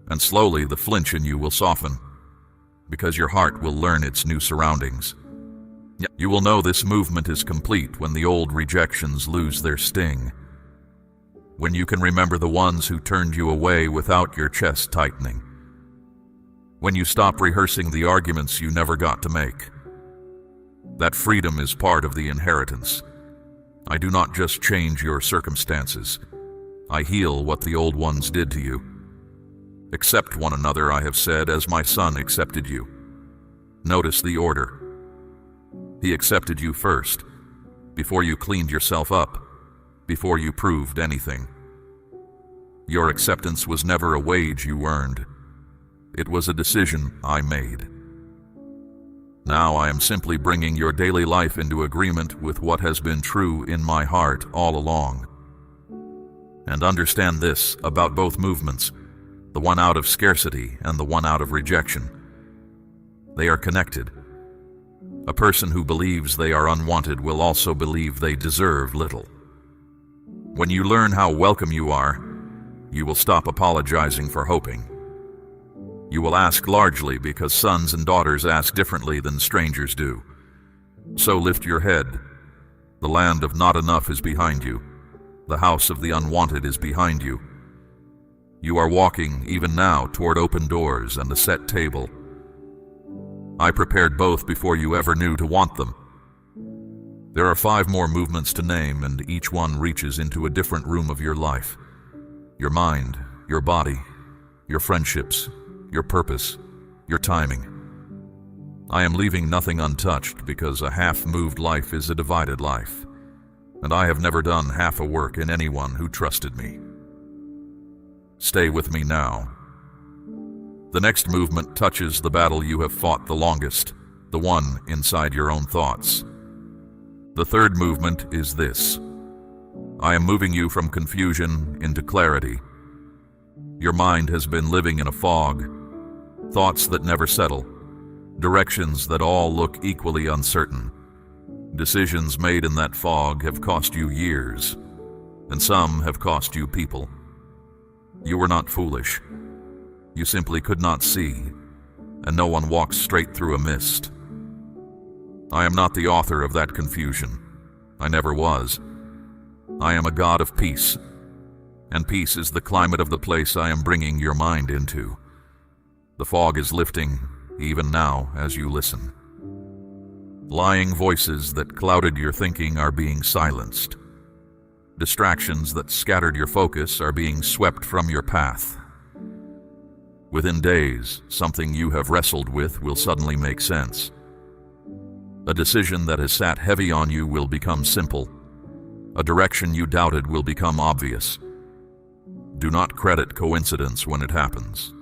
And slowly the flinch in you will soften, because your heart will learn its new surroundings. You will know this movement is complete when the old rejections lose their sting. When you can remember the ones who turned you away without your chest tightening. When you stop rehearsing the arguments you never got to make. That freedom is part of the inheritance. I do not just change your circumstances. I heal what the old ones did to you. Accept one another, I have said, as my son accepted you. Notice the order. He accepted you first, before you cleaned yourself up, before you proved anything. Your acceptance was never a wage you earned. It was a decision I made. Now I am simply bringing your daily life into agreement with what has been true in my heart all along. And understand this about both movements, the one out of scarcity and the one out of rejection. They are connected. A person who believes they are unwanted will also believe they deserve little. When you learn how welcome you are, you will stop apologizing for hoping. You will ask largely because sons and daughters ask differently than strangers do. So lift your head. The land of not enough is behind you. The house of the unwanted is behind you. You are walking, even now, toward open doors and a set table. I prepared both before you ever knew to want them. There are 5 more movements to name, and each one reaches into a different room of your life. Your mind, your body, your friendships, your purpose, your timing. I am leaving nothing untouched because a half-moved life is a divided life, and I have never done half a work in anyone who trusted me. Stay with me now. The next movement touches the battle you have fought the longest, the one inside your own thoughts. The third movement is this. I am moving you from confusion into clarity. Your mind has been living in a fog, thoughts that never settle, directions that all look equally uncertain. Decisions made in that fog have cost you years, and some have cost you people. You were not foolish. You simply could not see, and no one walks straight through a mist. I am not the author of that confusion. I never was. I am a God of peace, and peace is the climate of the place I am bringing your mind into. The fog is lifting, even now, as you listen. Lying voices that clouded your thinking are being silenced. Distractions that scattered your focus are being swept from your path. Within days, something you have wrestled with will suddenly make sense. A decision that has sat heavy on you will become simple. A direction you doubted will become obvious. Do not credit coincidence when it happens.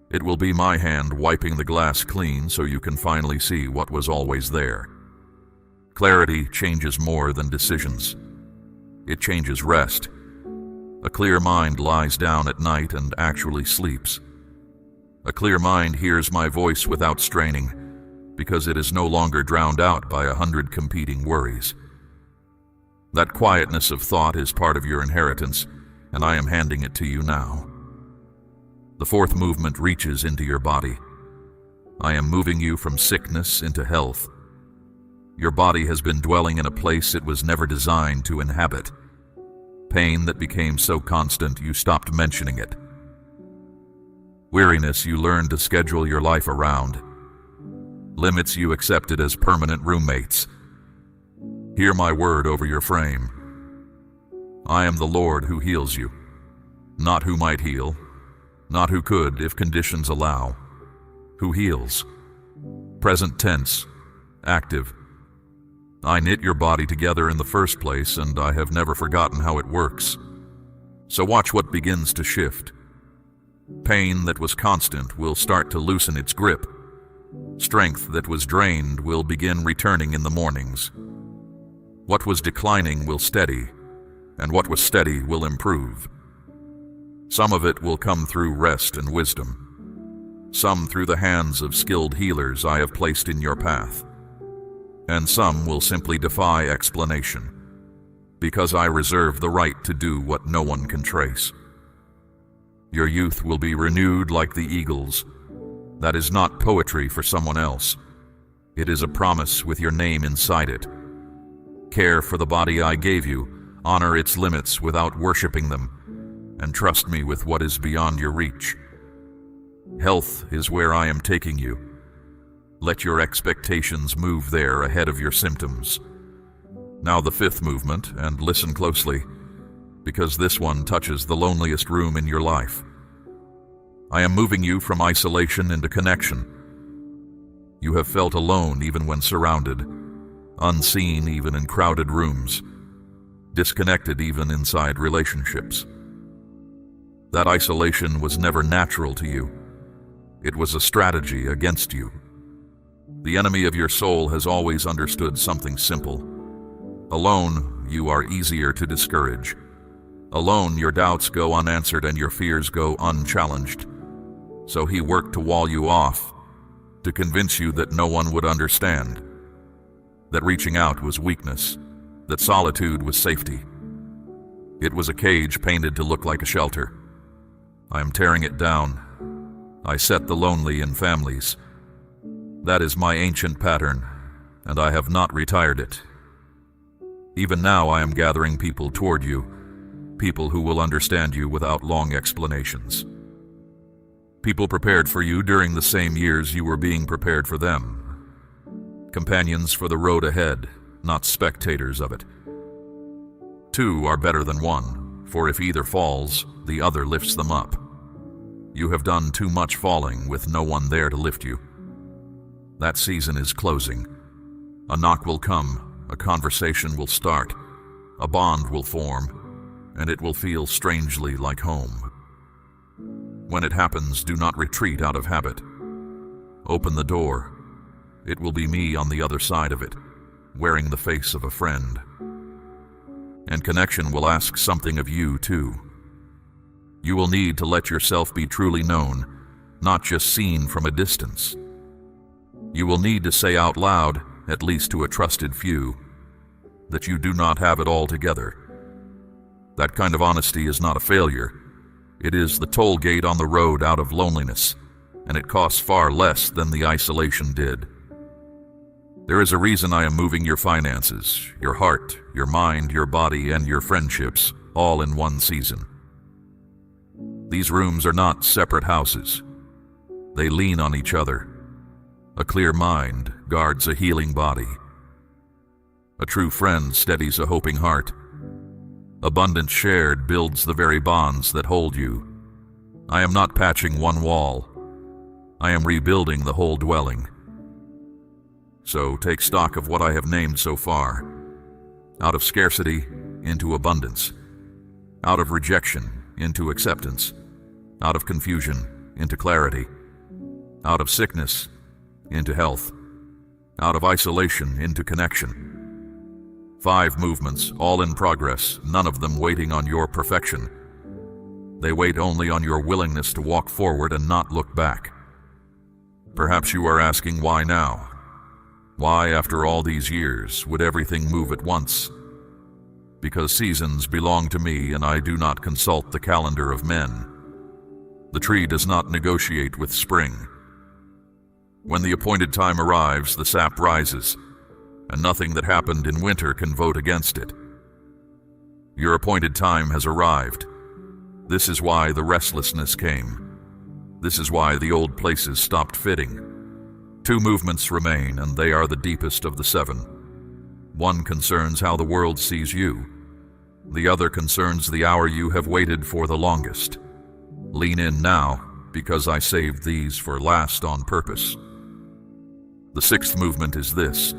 It will be my hand wiping the glass clean so you can finally see what was always there. Clarity changes more than decisions. It changes rest. A clear mind lies down at night and actually sleeps. A clear mind hears my voice without straining, because it is no longer drowned out by 100 competing worries. That quietness of thought is part of your inheritance, and I am handing it to you now. The fourth movement reaches into your body. I am moving you from sickness into health. Your body has been dwelling in a place it was never designed to inhabit. Pain that became so constant you stopped mentioning it. Weariness you learned to schedule your life around. Limits you accepted as permanent roommates. Hear my word over your frame. I am the Lord who heals you, not who might heal, not who could if conditions allow. Who heals? Present tense, active. I knit your body together in the first place, and I have never forgotten how it works. So watch what begins to shift. Pain that was constant will start to loosen its grip. Strength that was drained will begin returning in the mornings. What was declining will steady, and what was steady will improve. Some of it will come through rest and wisdom. Some through the hands of skilled healers I have placed in your path. And some will simply defy explanation, because I reserve the right to do what no one can trace. Your youth will be renewed like the eagles. That is not poetry for someone else. It is a promise with your name inside it. Care for the body I gave you, honor its limits without worshiping them, and trust me with what is beyond your reach. Health is where I am taking you. Let your expectations move there ahead of your symptoms. Now the fifth movement, and listen closely, because this one touches the loneliest room in your life. I am moving you from isolation into connection. You have felt alone even when surrounded, unseen even in crowded rooms, disconnected even inside relationships. That isolation was never natural to you. It was a strategy against you. The enemy of your soul has always understood something simple. Alone, you are easier to discourage. Alone, your doubts go unanswered and your fears go unchallenged. So he worked to wall you off, to convince you that no one would understand, that reaching out was weakness, that solitude was safety. It was a cage painted to look like a shelter. I am tearing it down. I set the lonely in families. That is my ancient pattern, and I have not retired it. Even now I am gathering people toward you, people who will understand you without long explanations. People prepared for you during the same years you were being prepared for them. Companions for the road ahead, not spectators of it. Two are better than one, for if either falls, the other lifts them up. You have done too much falling with no one there to lift you. That season is closing. A knock will come, a conversation will start, a bond will form, and it will feel strangely like home. When it happens, do not retreat out of habit. Open the door. It will be me on the other side of it, wearing the face of a friend. And connection will ask something of you, too. You will need to let yourself be truly known, not just seen from a distance. You will need to say out loud, at least to a trusted few, that you do not have it all together. That kind of honesty is not a failure. It is the toll gate on the road out of loneliness, and it costs far less than the isolation did. There is a reason I am moving your finances, your heart, your mind, your body, and your friendships, all in one season. These rooms are not separate houses. They lean on each other. A clear mind guards a healing body. A true friend steadies a hoping heart. Abundance shared builds the very bonds that hold you. I am not patching one wall. I am rebuilding the whole dwelling. So take stock of what I have named so far. Out of scarcity into abundance. Out of rejection into acceptance. Out of confusion into clarity. Out of sickness into health. Out of isolation into connection. 5 movements, all in progress, none of them waiting on your perfection. They wait only on your willingness to walk forward and not look back. Perhaps you are asking why now? Why, after all these years, would everything move at once? Because seasons belong to me, and I do not consult the calendar of men. The tree does not negotiate with spring. When the appointed time arrives, the sap rises, and nothing that happened in winter can vote against it. Your appointed time has arrived. This is why the restlessness came. This is why the old places stopped fitting. 2 movements remain, and they are the deepest of the 7. One concerns how the world sees you. The other concerns the hour you have waited for the longest. Lean in now, because I saved these for last on purpose. The 6th movement is this.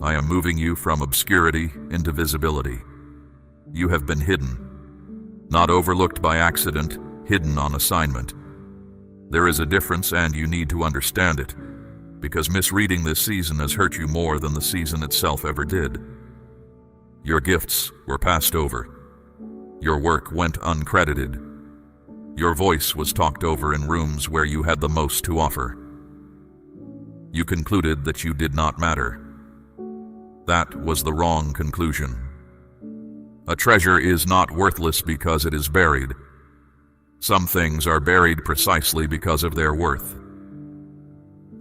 I am moving you from obscurity into visibility. You have been hidden. Not overlooked by accident, hidden on assignment. There is a difference, and you need to understand it, because misreading this season has hurt you more than the season itself ever did. Your gifts were passed over. Your work went uncredited. Your voice was talked over in rooms where you had the most to offer. You concluded that you did not matter. That was the wrong conclusion. A treasure is not worthless because it is buried. Some things are buried precisely because of their worth.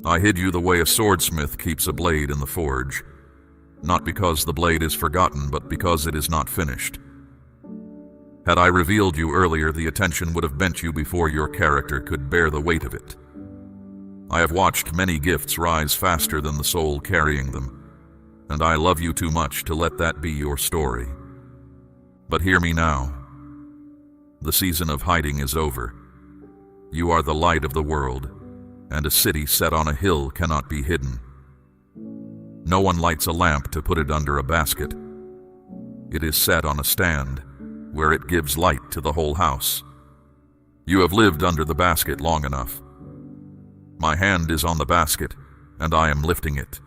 I hid you the way a swordsmith keeps a blade in the forge, not because the blade is forgotten, but because it is not finished. Had I revealed you earlier, the attention would have bent you before your character could bear the weight of it. I have watched many gifts rise faster than the soul carrying them, and I love you too much to let that be your story. But hear me now. The season of hiding is over. You are the light of the world, and a city set on a hill cannot be hidden. No one lights a lamp to put it under a basket. It is set on a stand, where it gives light to the whole house. You have lived under the basket long enough. My hand is on the basket, and I am lifting it.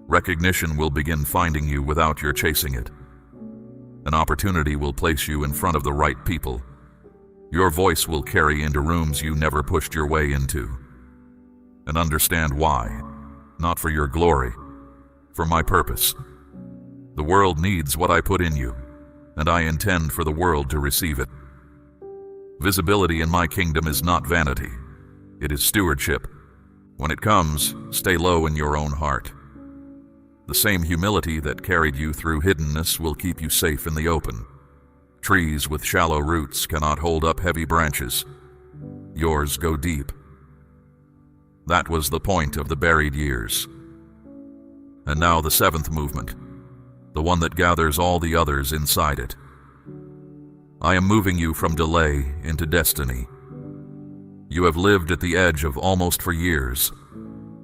Recognition will begin finding you without your chasing it. An opportunity will place you in front of the right people. Your voice will carry into rooms you never pushed your way into. And understand why. Not for your glory, for my purpose. The world needs what I put in you, and I intend for the world to receive it. Visibility in my kingdom is not vanity. It is stewardship. When it comes, stay low in your own heart. The same humility that carried you through hiddenness will keep you safe in the open. Trees with shallow roots cannot hold up heavy branches. Yours go deep. That was the point of the buried years. And now the 7th movement, the one that gathers all the others inside it. I am moving you from delay into destiny. You have lived at the edge of almost for years,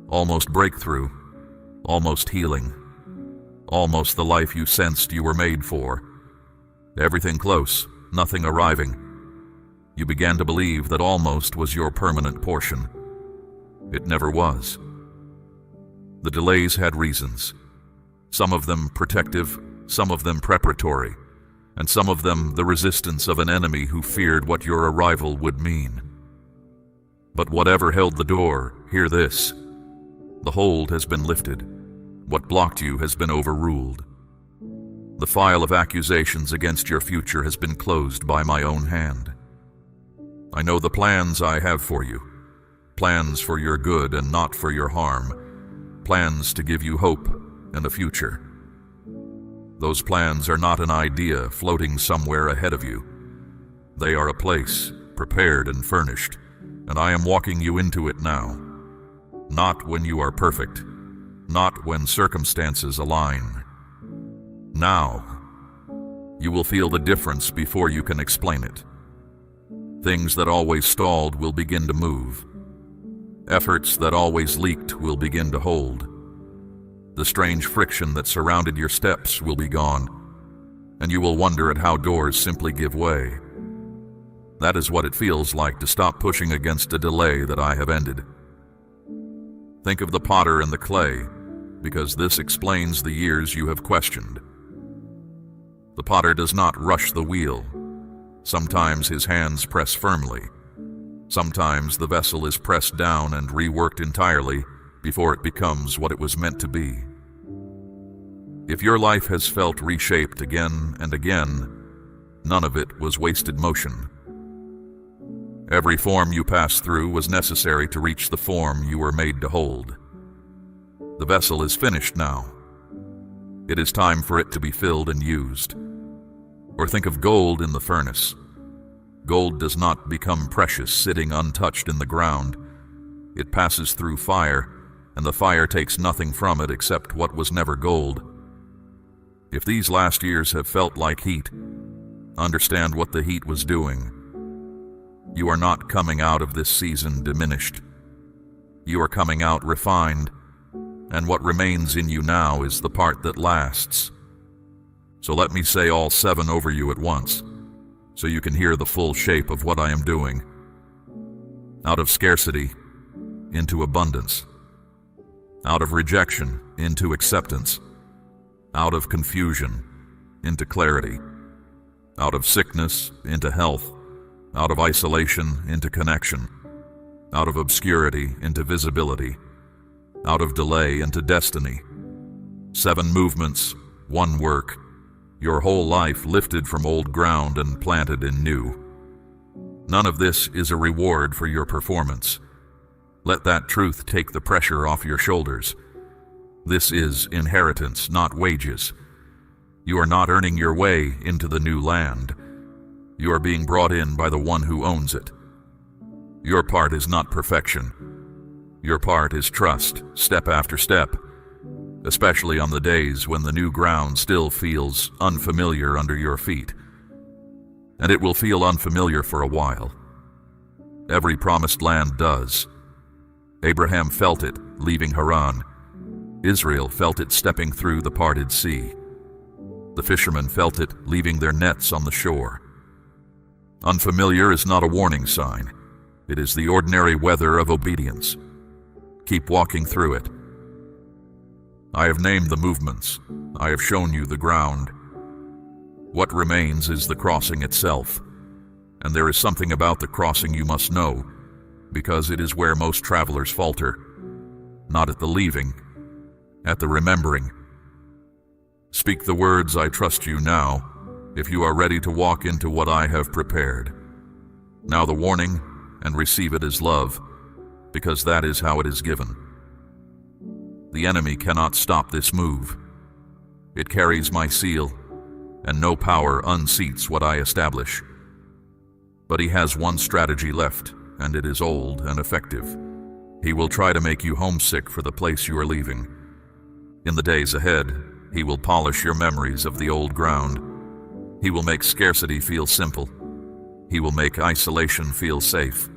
almost breakthrough, almost healing, almost the life you sensed you were made for. Everything close, nothing arriving. You began to believe that almost was your permanent portion. It never was. The delays had reasons, some of them protective, some of them preparatory, and some of them the resistance of an enemy who feared what your arrival would mean. But whatever held the door, hear this. The hold has been lifted. What blocked you has been overruled. The file of accusations against your future has been closed by my own hand. I know the plans I have for you, plans for your good and not for your harm, plans to give you hope and a future. Those plans are not an idea floating somewhere ahead of you. They are a place, prepared and furnished, and I am walking you into it now. Not when you are perfect, not when circumstances align. Now, you will feel the difference before you can explain it. Things that always stalled will begin to move. Efforts that always leaked will begin to hold. The strange friction that surrounded your steps will be gone, and you will wonder at how doors simply give way. That is what it feels like to stop pushing against a delay that I have ended. Think of the potter and the clay, because this explains the years you have questioned. The potter does not rush the wheel. Sometimes his hands press firmly. Sometimes the vessel is pressed down and reworked entirely before it becomes what it was meant to be. If your life has felt reshaped again and again, none of it was wasted motion. Every form you passed through was necessary to reach the form you were made to hold. The vessel is finished now. It is time for it to be filled and used. Or think of gold in the furnace. Gold does not become precious sitting untouched in the ground. It passes through fire, and the fire takes nothing from it except what was never gold. If these last years have felt like heat, understand what the heat was doing. You are not coming out of this season diminished. You are coming out refined, and what remains in you now is the part that lasts. So let me say all 7 over you at once, so you can hear the full shape of what I am doing. Out of scarcity, into abundance. Out of rejection, into acceptance. Out of confusion, into clarity. Out of sickness, into health. Out of isolation, into connection. Out of obscurity, into visibility. Out of delay, into destiny. 7 movements, 1 work. Your whole life lifted from old ground and planted in new. None of this is a reward for your performance. Let that truth take the pressure off your shoulders. This is inheritance, not wages. You are not earning your way into the new land. You are being brought in by the one who owns it. Your part is not perfection. Your part is trust, step after step, especially on the days when the new ground still feels unfamiliar under your feet. And it will feel unfamiliar for a while. Every promised land does. Abraham felt it leaving Haran. Israel felt it stepping through the parted sea. The fishermen felt it leaving their nets on the shore. Unfamiliar is not a warning sign. It is the ordinary weather of obedience. Keep walking through it. I have named the movements. I have shown you the ground. What remains is the crossing itself. And there is something about the crossing you must know, because it is where most travelers falter. Not at the leaving, at the remembering. Speak the words, I trust you now, if you are ready to walk into what I have prepared. Now the warning, and receive it as love, because that is how it is given. The enemy cannot stop this move. It carries my seal, and no power unseats what I establish. But he has one strategy left, and it is old and effective. He will try to make you homesick for the place you are leaving. In the days ahead, he will polish your memories of the old ground. He will make scarcity feel simple. He will make isolation feel safe.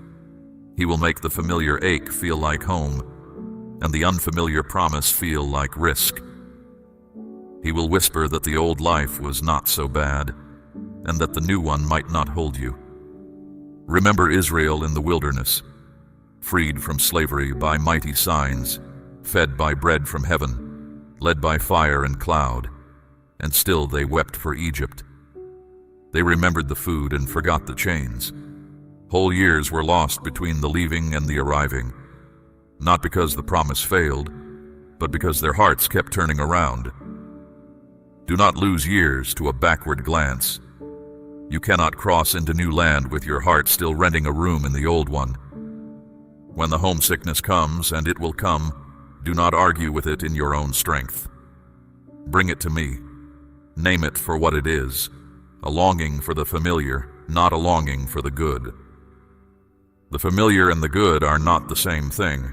He will make the familiar ache feel like home, and the unfamiliar promise feel like risk. He will whisper that the old life was not so bad, and that the new one might not hold you. Remember Israel in the wilderness, freed from slavery by mighty signs, fed by bread from heaven, led by fire and cloud. and still they wept for Egypt. They remembered the food and forgot the chains. Whole years were lost between the leaving and the arriving, not because the promise failed, but because their hearts kept turning around. Do not lose years to a backward glance. You cannot cross into new land with your heart still renting a room in the old one. When the homesickness comes, and it will come, do not argue with it in your own strength. Bring it to me. Name it for what it is, a longing for the familiar, not a longing for the good. The familiar and the good are not the same thing,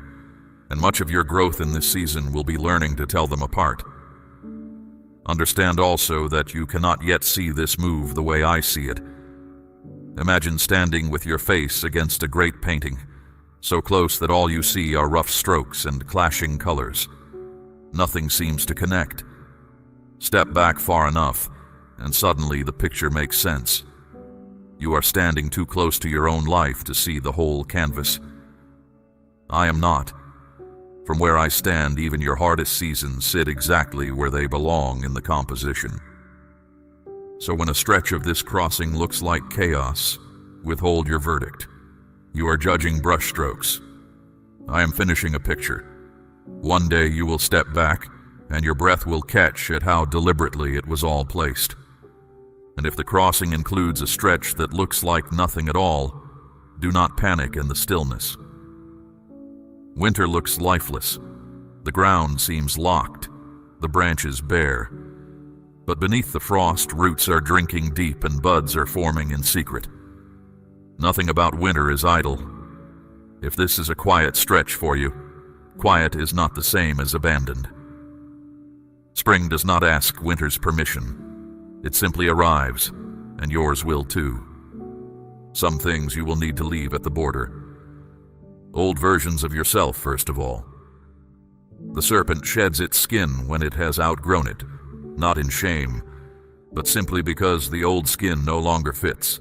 and much of your growth in this season will be learning to tell them apart. Understand also that you cannot yet see this move the way I see it. Imagine standing with your face against a great painting, so close that all you see are rough strokes and clashing colors. Nothing seems to connect. Step back far enough, and suddenly the picture makes sense. You are standing too close to your own life to see the whole canvas. I am not. From where I stand, even your hardest seasons sit exactly where they belong in the composition. So when a stretch of this crossing looks like chaos, withhold your verdict. You are judging brushstrokes. I am finishing a picture. One day you will step back, and your breath will catch at how deliberately it was all placed. And if the crossing includes a stretch that looks like nothing at all, do not panic in the stillness. Winter looks lifeless. The ground seems locked, the branches bare. But beneath the frost, roots are drinking deep and buds are forming in secret. Nothing about winter is idle. If this is a quiet stretch for you, quiet is not the same as abandoned. Spring does not ask winter's permission. It simply arrives, and yours will too. Some things you will need to leave at the border. Old versions of yourself, first of all. The serpent sheds its skin when it has outgrown it, not in shame, but simply because the old skin no longer fits.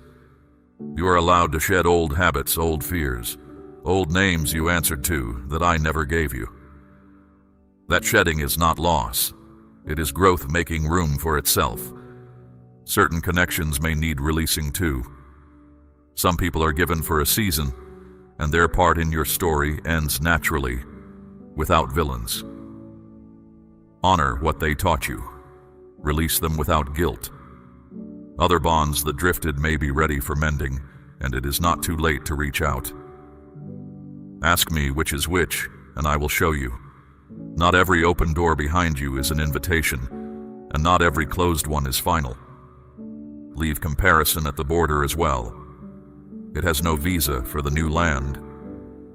You are allowed to shed old habits, old fears, old names you answered to that I never gave you. That shedding is not loss. It is growth making room for itself. Certain connections may need releasing too. Some people are given for a season, and their part in your story ends naturally, without villains. Honor what they taught you. Release them without guilt. Other bonds that drifted may be ready for mending, and it is not too late to reach out. Ask me which is which, and I will show you. Not every open door behind you is an invitation, and not every closed one is final. Leave comparison at the border as well. It has no visa for the new land.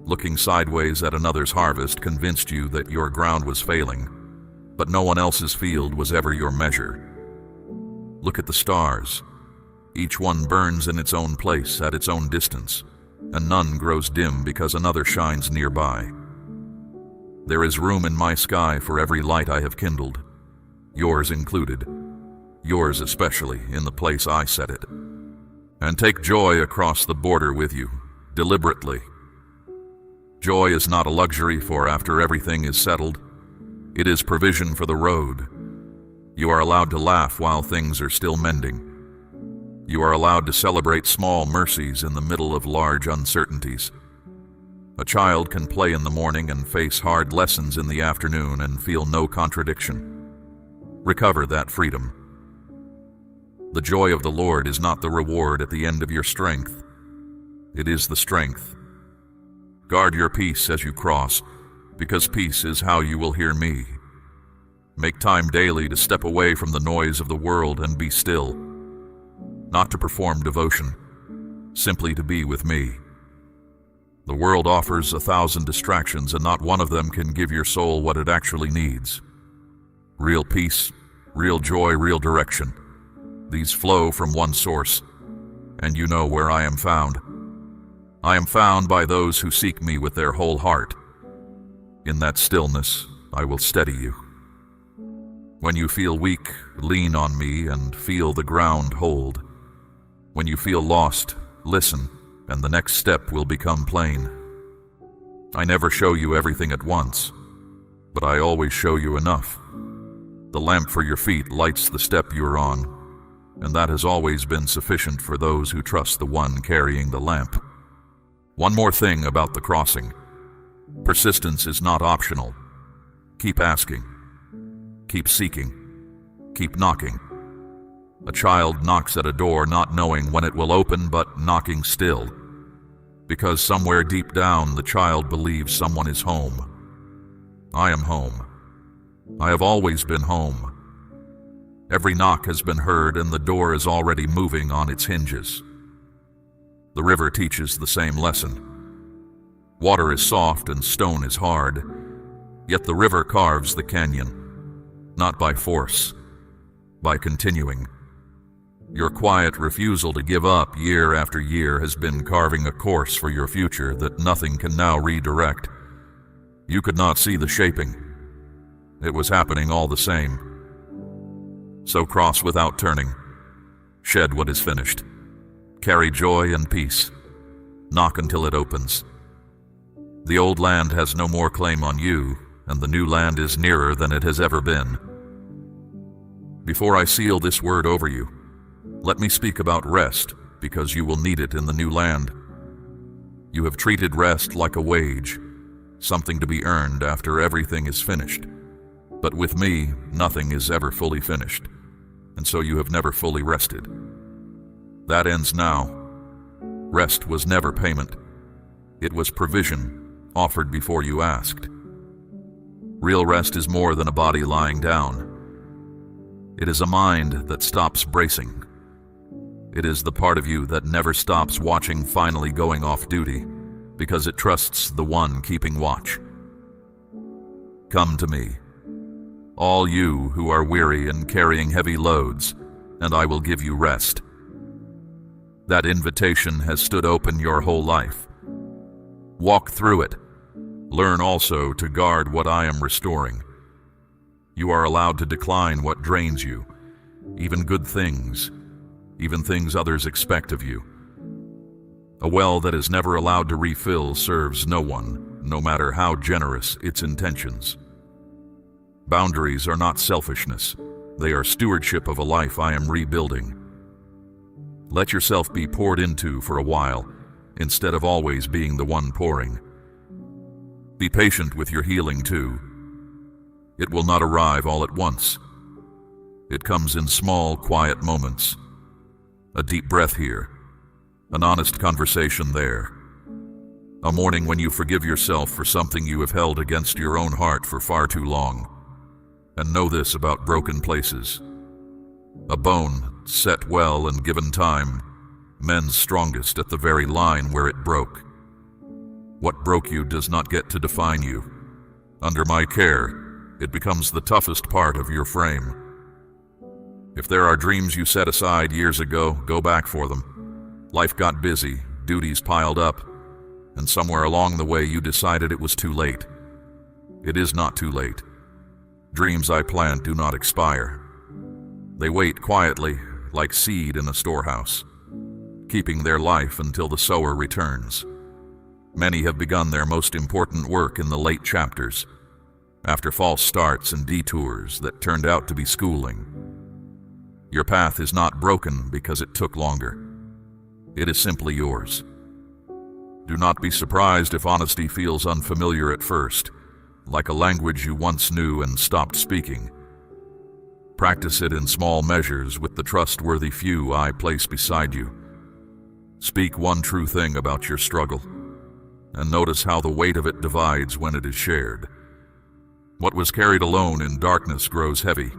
Looking sideways at another's harvest convinced you that your ground was failing, but no one else's field was ever your measure. Look at the stars. Each one burns in its own place at its own distance, and none grows dim because another shines nearby. There is room in my sky for every light I have kindled, yours included, yours especially in the place I set it. And take joy across the border with you, deliberately. Joy is not a luxury for after everything is settled. It is provision for the road. You are allowed to laugh while things are still mending. You are allowed to celebrate small mercies in the middle of large uncertainties. A child can play in the morning and face hard lessons in the afternoon and feel no contradiction. Recover that freedom. The joy of the Lord is not the reward at the end of your strength. It is the strength. Guard your peace as you cross, because peace is how you will hear me. Make time daily to step away from the noise of the world and be still. Not to perform devotion, simply to be with me. The world offers 1,000 distractions, and not one of them can give your soul what it actually needs. Real peace, real joy, real direction. These flow from one source, and you know where I am found. I am found by those who seek me with their whole heart. In that stillness, I will steady you. When you feel weak, lean on me and feel the ground hold. When you feel lost, listen, and the next step will become plain. I never show you everything at once, but I always show you enough. The lamp for your feet lights the step you are on, and that has always been sufficient for those who trust the one carrying the lamp. One more thing about the crossing. Persistence is not optional. Keep asking. Keep seeking. Keep knocking. A child knocks at a door not knowing when it will open, but knocking still, because somewhere deep down the child believes someone is home. I am home. I have always been home. Every knock has been heard and the door is already moving on its hinges. The river teaches the same lesson. Water is soft and stone is hard, yet the river carves the canyon, not by force, by continuing. Your quiet refusal to give up year after year has been carving a course for your future that nothing can now redirect. You could not see the shaping. It was happening all the same. So cross without turning. Shed what is finished. Carry joy and peace. Knock until it opens. The old land has no more claim on you, and the new land is nearer than it has ever been. Before I seal this word over you, let me speak about rest, because you will need it in the new land. You have treated rest like a wage, something to be earned after everything is finished. But with me, nothing is ever fully finished, and so you have never fully rested. That ends now. Rest was never payment. It was provision, offered before you asked. Real rest is more than a body lying down. It is a mind that stops bracing. It is the part of you that never stops watching finally going off duty, because it trusts the one keeping watch. Come to me, all you who are weary and carrying heavy loads, and I will give you rest. That invitation has stood open your whole life. Walk through it. Learn also to guard what I am restoring. You are allowed to decline what drains you, even good things, even things others expect of you. A well that is never allowed to refill serves no one, no matter how generous its intentions. Boundaries are not selfishness. They are stewardship of a life I am rebuilding. Let yourself be poured into for a while, instead of always being the one pouring. Be patient with your healing too. It will not arrive all at once. It comes in small, quiet moments. A deep breath here. An honest conversation there. A morning when you forgive yourself for something you have held against your own heart for far too long. And know this about broken places. A bone, set well and given time, mends strongest at the very line where it broke. What broke you does not get to define you. Under my care, it becomes the toughest part of your frame. If there are dreams you set aside years ago, go back for them. Life got busy, duties piled up, and somewhere along the way you decided it was too late. It is not too late. Dreams I plant do not expire. They wait quietly, like seed in a storehouse, keeping their life until the sower returns. Many have begun their most important work in the late chapters, after false starts and detours that turned out to be schooling. Your path is not broken because it took longer. It is simply yours. Do not be surprised if honesty feels unfamiliar at first, like a language you once knew and stopped speaking. Practice it in small measures with the trustworthy few I place beside you. Speak one true thing about your struggle, and notice how the weight of it divides when it is shared. What was carried alone in darkness grows heavy.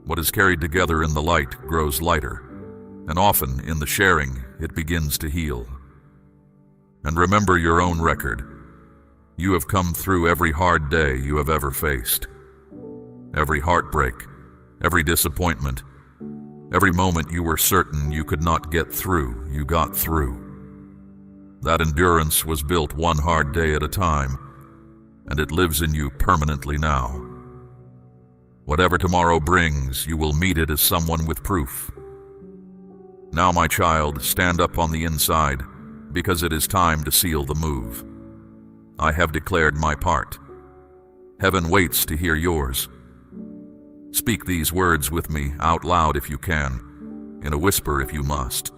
What is carried together in the light grows lighter, and often in the sharing it begins to heal. And remember your own record. You have come through every hard day you have ever faced. Every heartbreak, every disappointment, every moment you were certain you could not get through, you got through. That endurance was built one hard day at a time, and it lives in you permanently now. Whatever tomorrow brings, you will meet it as someone with proof. Now, my child, stand up on the inside, because it is time to seal the move. I have declared my part. Heaven waits to hear yours. Speak these words with me out loud if you can, in a whisper if you must.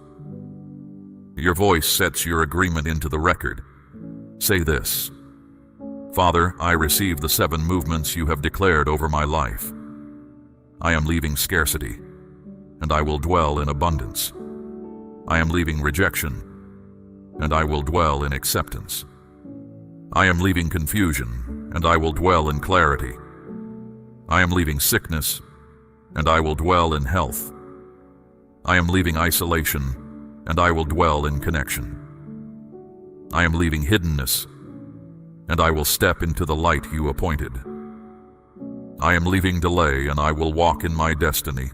Your voice sets your agreement into the record. Say this: Father, I receive the 7 movements you have declared over my life. I am leaving scarcity, and I will dwell in abundance. I am leaving rejection, and I will dwell in acceptance. I am leaving confusion, and I will dwell in clarity. I am leaving sickness, and I will dwell in health. I am leaving isolation, and I will dwell in connection. I am leaving hiddenness, and I will step into the light you appointed. I am leaving delay, and I will walk in my destiny.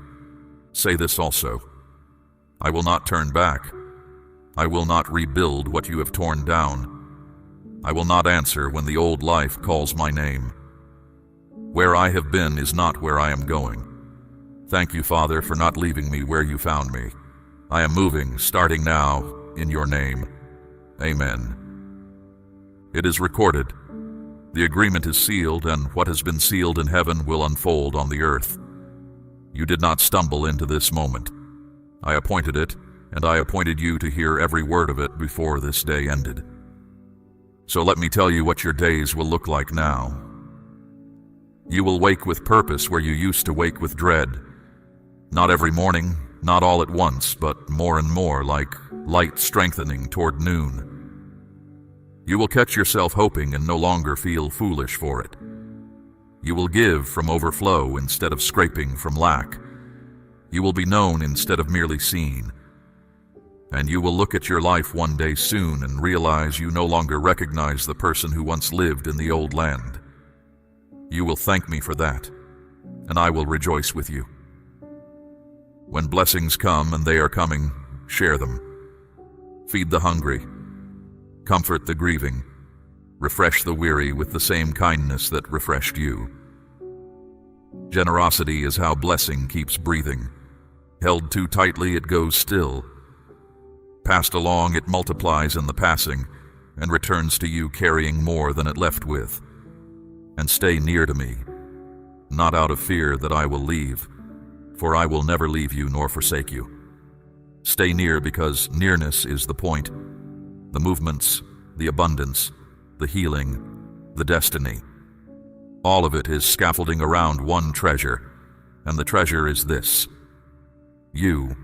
Say this also: I will not turn back. I will not rebuild what you have torn down. I will not answer when the old life calls my name. Where I have been is not where I am going. Thank you, Father, for not leaving me where you found me. I am moving, starting now, in your name. Amen. It is recorded. The agreement is sealed, and what has been sealed in heaven will unfold on the earth. You did not stumble into this moment. I appointed it, and I appointed you to hear every word of it before this day ended. So let me tell you what your days will look like now. You will wake with purpose where you used to wake with dread. Not every morning, not all at once, but more and more, like light strengthening toward noon. You will catch yourself hoping and no longer feel foolish for it. You will give from overflow instead of scraping from lack. You will be known instead of merely seen. And you will look at your life one day soon and realize you no longer recognize the person who once lived in the old land. You will thank me for that, and I will rejoice with you. When blessings come, and they are coming, share them. Feed the hungry. Comfort the grieving. Refresh the weary with the same kindness that refreshed you. Generosity is how blessing keeps breathing. Held too tightly, it goes still. Passed along, it multiplies in the passing, and returns to you carrying more than it left with. And stay near to me, not out of fear that I will leave, for I will never leave you nor forsake you. Stay near because nearness is the point, the movements, the abundance, the healing, the destiny. All of it is scaffolding around one treasure, and the treasure is this: you,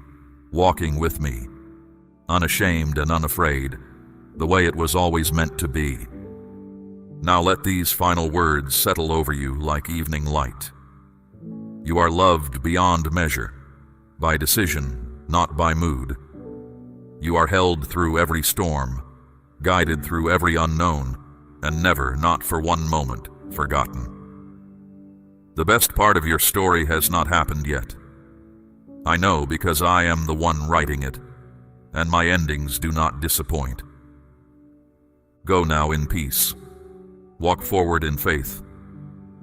walking with me, unashamed and unafraid, the way it was always meant to be. Now let these final words settle over you like evening light. You are loved beyond measure, by decision, not by mood. You are held through every storm, guided through every unknown, and never, not for one moment, forgotten. The best part of your story has not happened yet. I know because I am the one writing it, and my endings do not disappoint. Go now in peace. Walk forward in faith.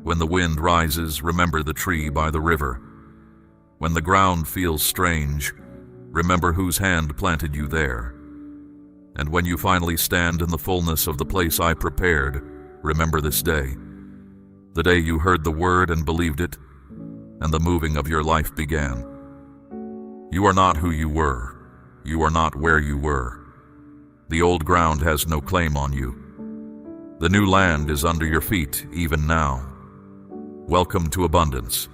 When the wind rises, remember the tree by the river. When the ground feels strange, remember whose hand planted you there. And when you finally stand in the fullness of the place I prepared, remember this day, the day you heard the word and believed it, and the moving of your life began. You are not who you were. You are not where you were. The old ground has no claim on you. The new land is under your feet even now. Welcome to abundance.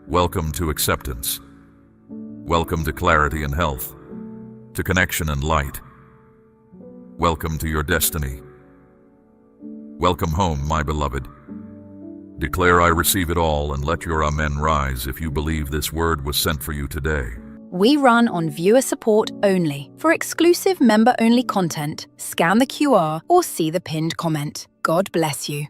Welcome to acceptance. Welcome to clarity and health, to connection and light. Welcome to your destiny. Welcome home, my beloved. Declare I receive it all, and let your amen rise if you believe this word was sent for you today. We run on viewer support only. For exclusive member-only content, scan the QR or see the pinned comment. God bless you.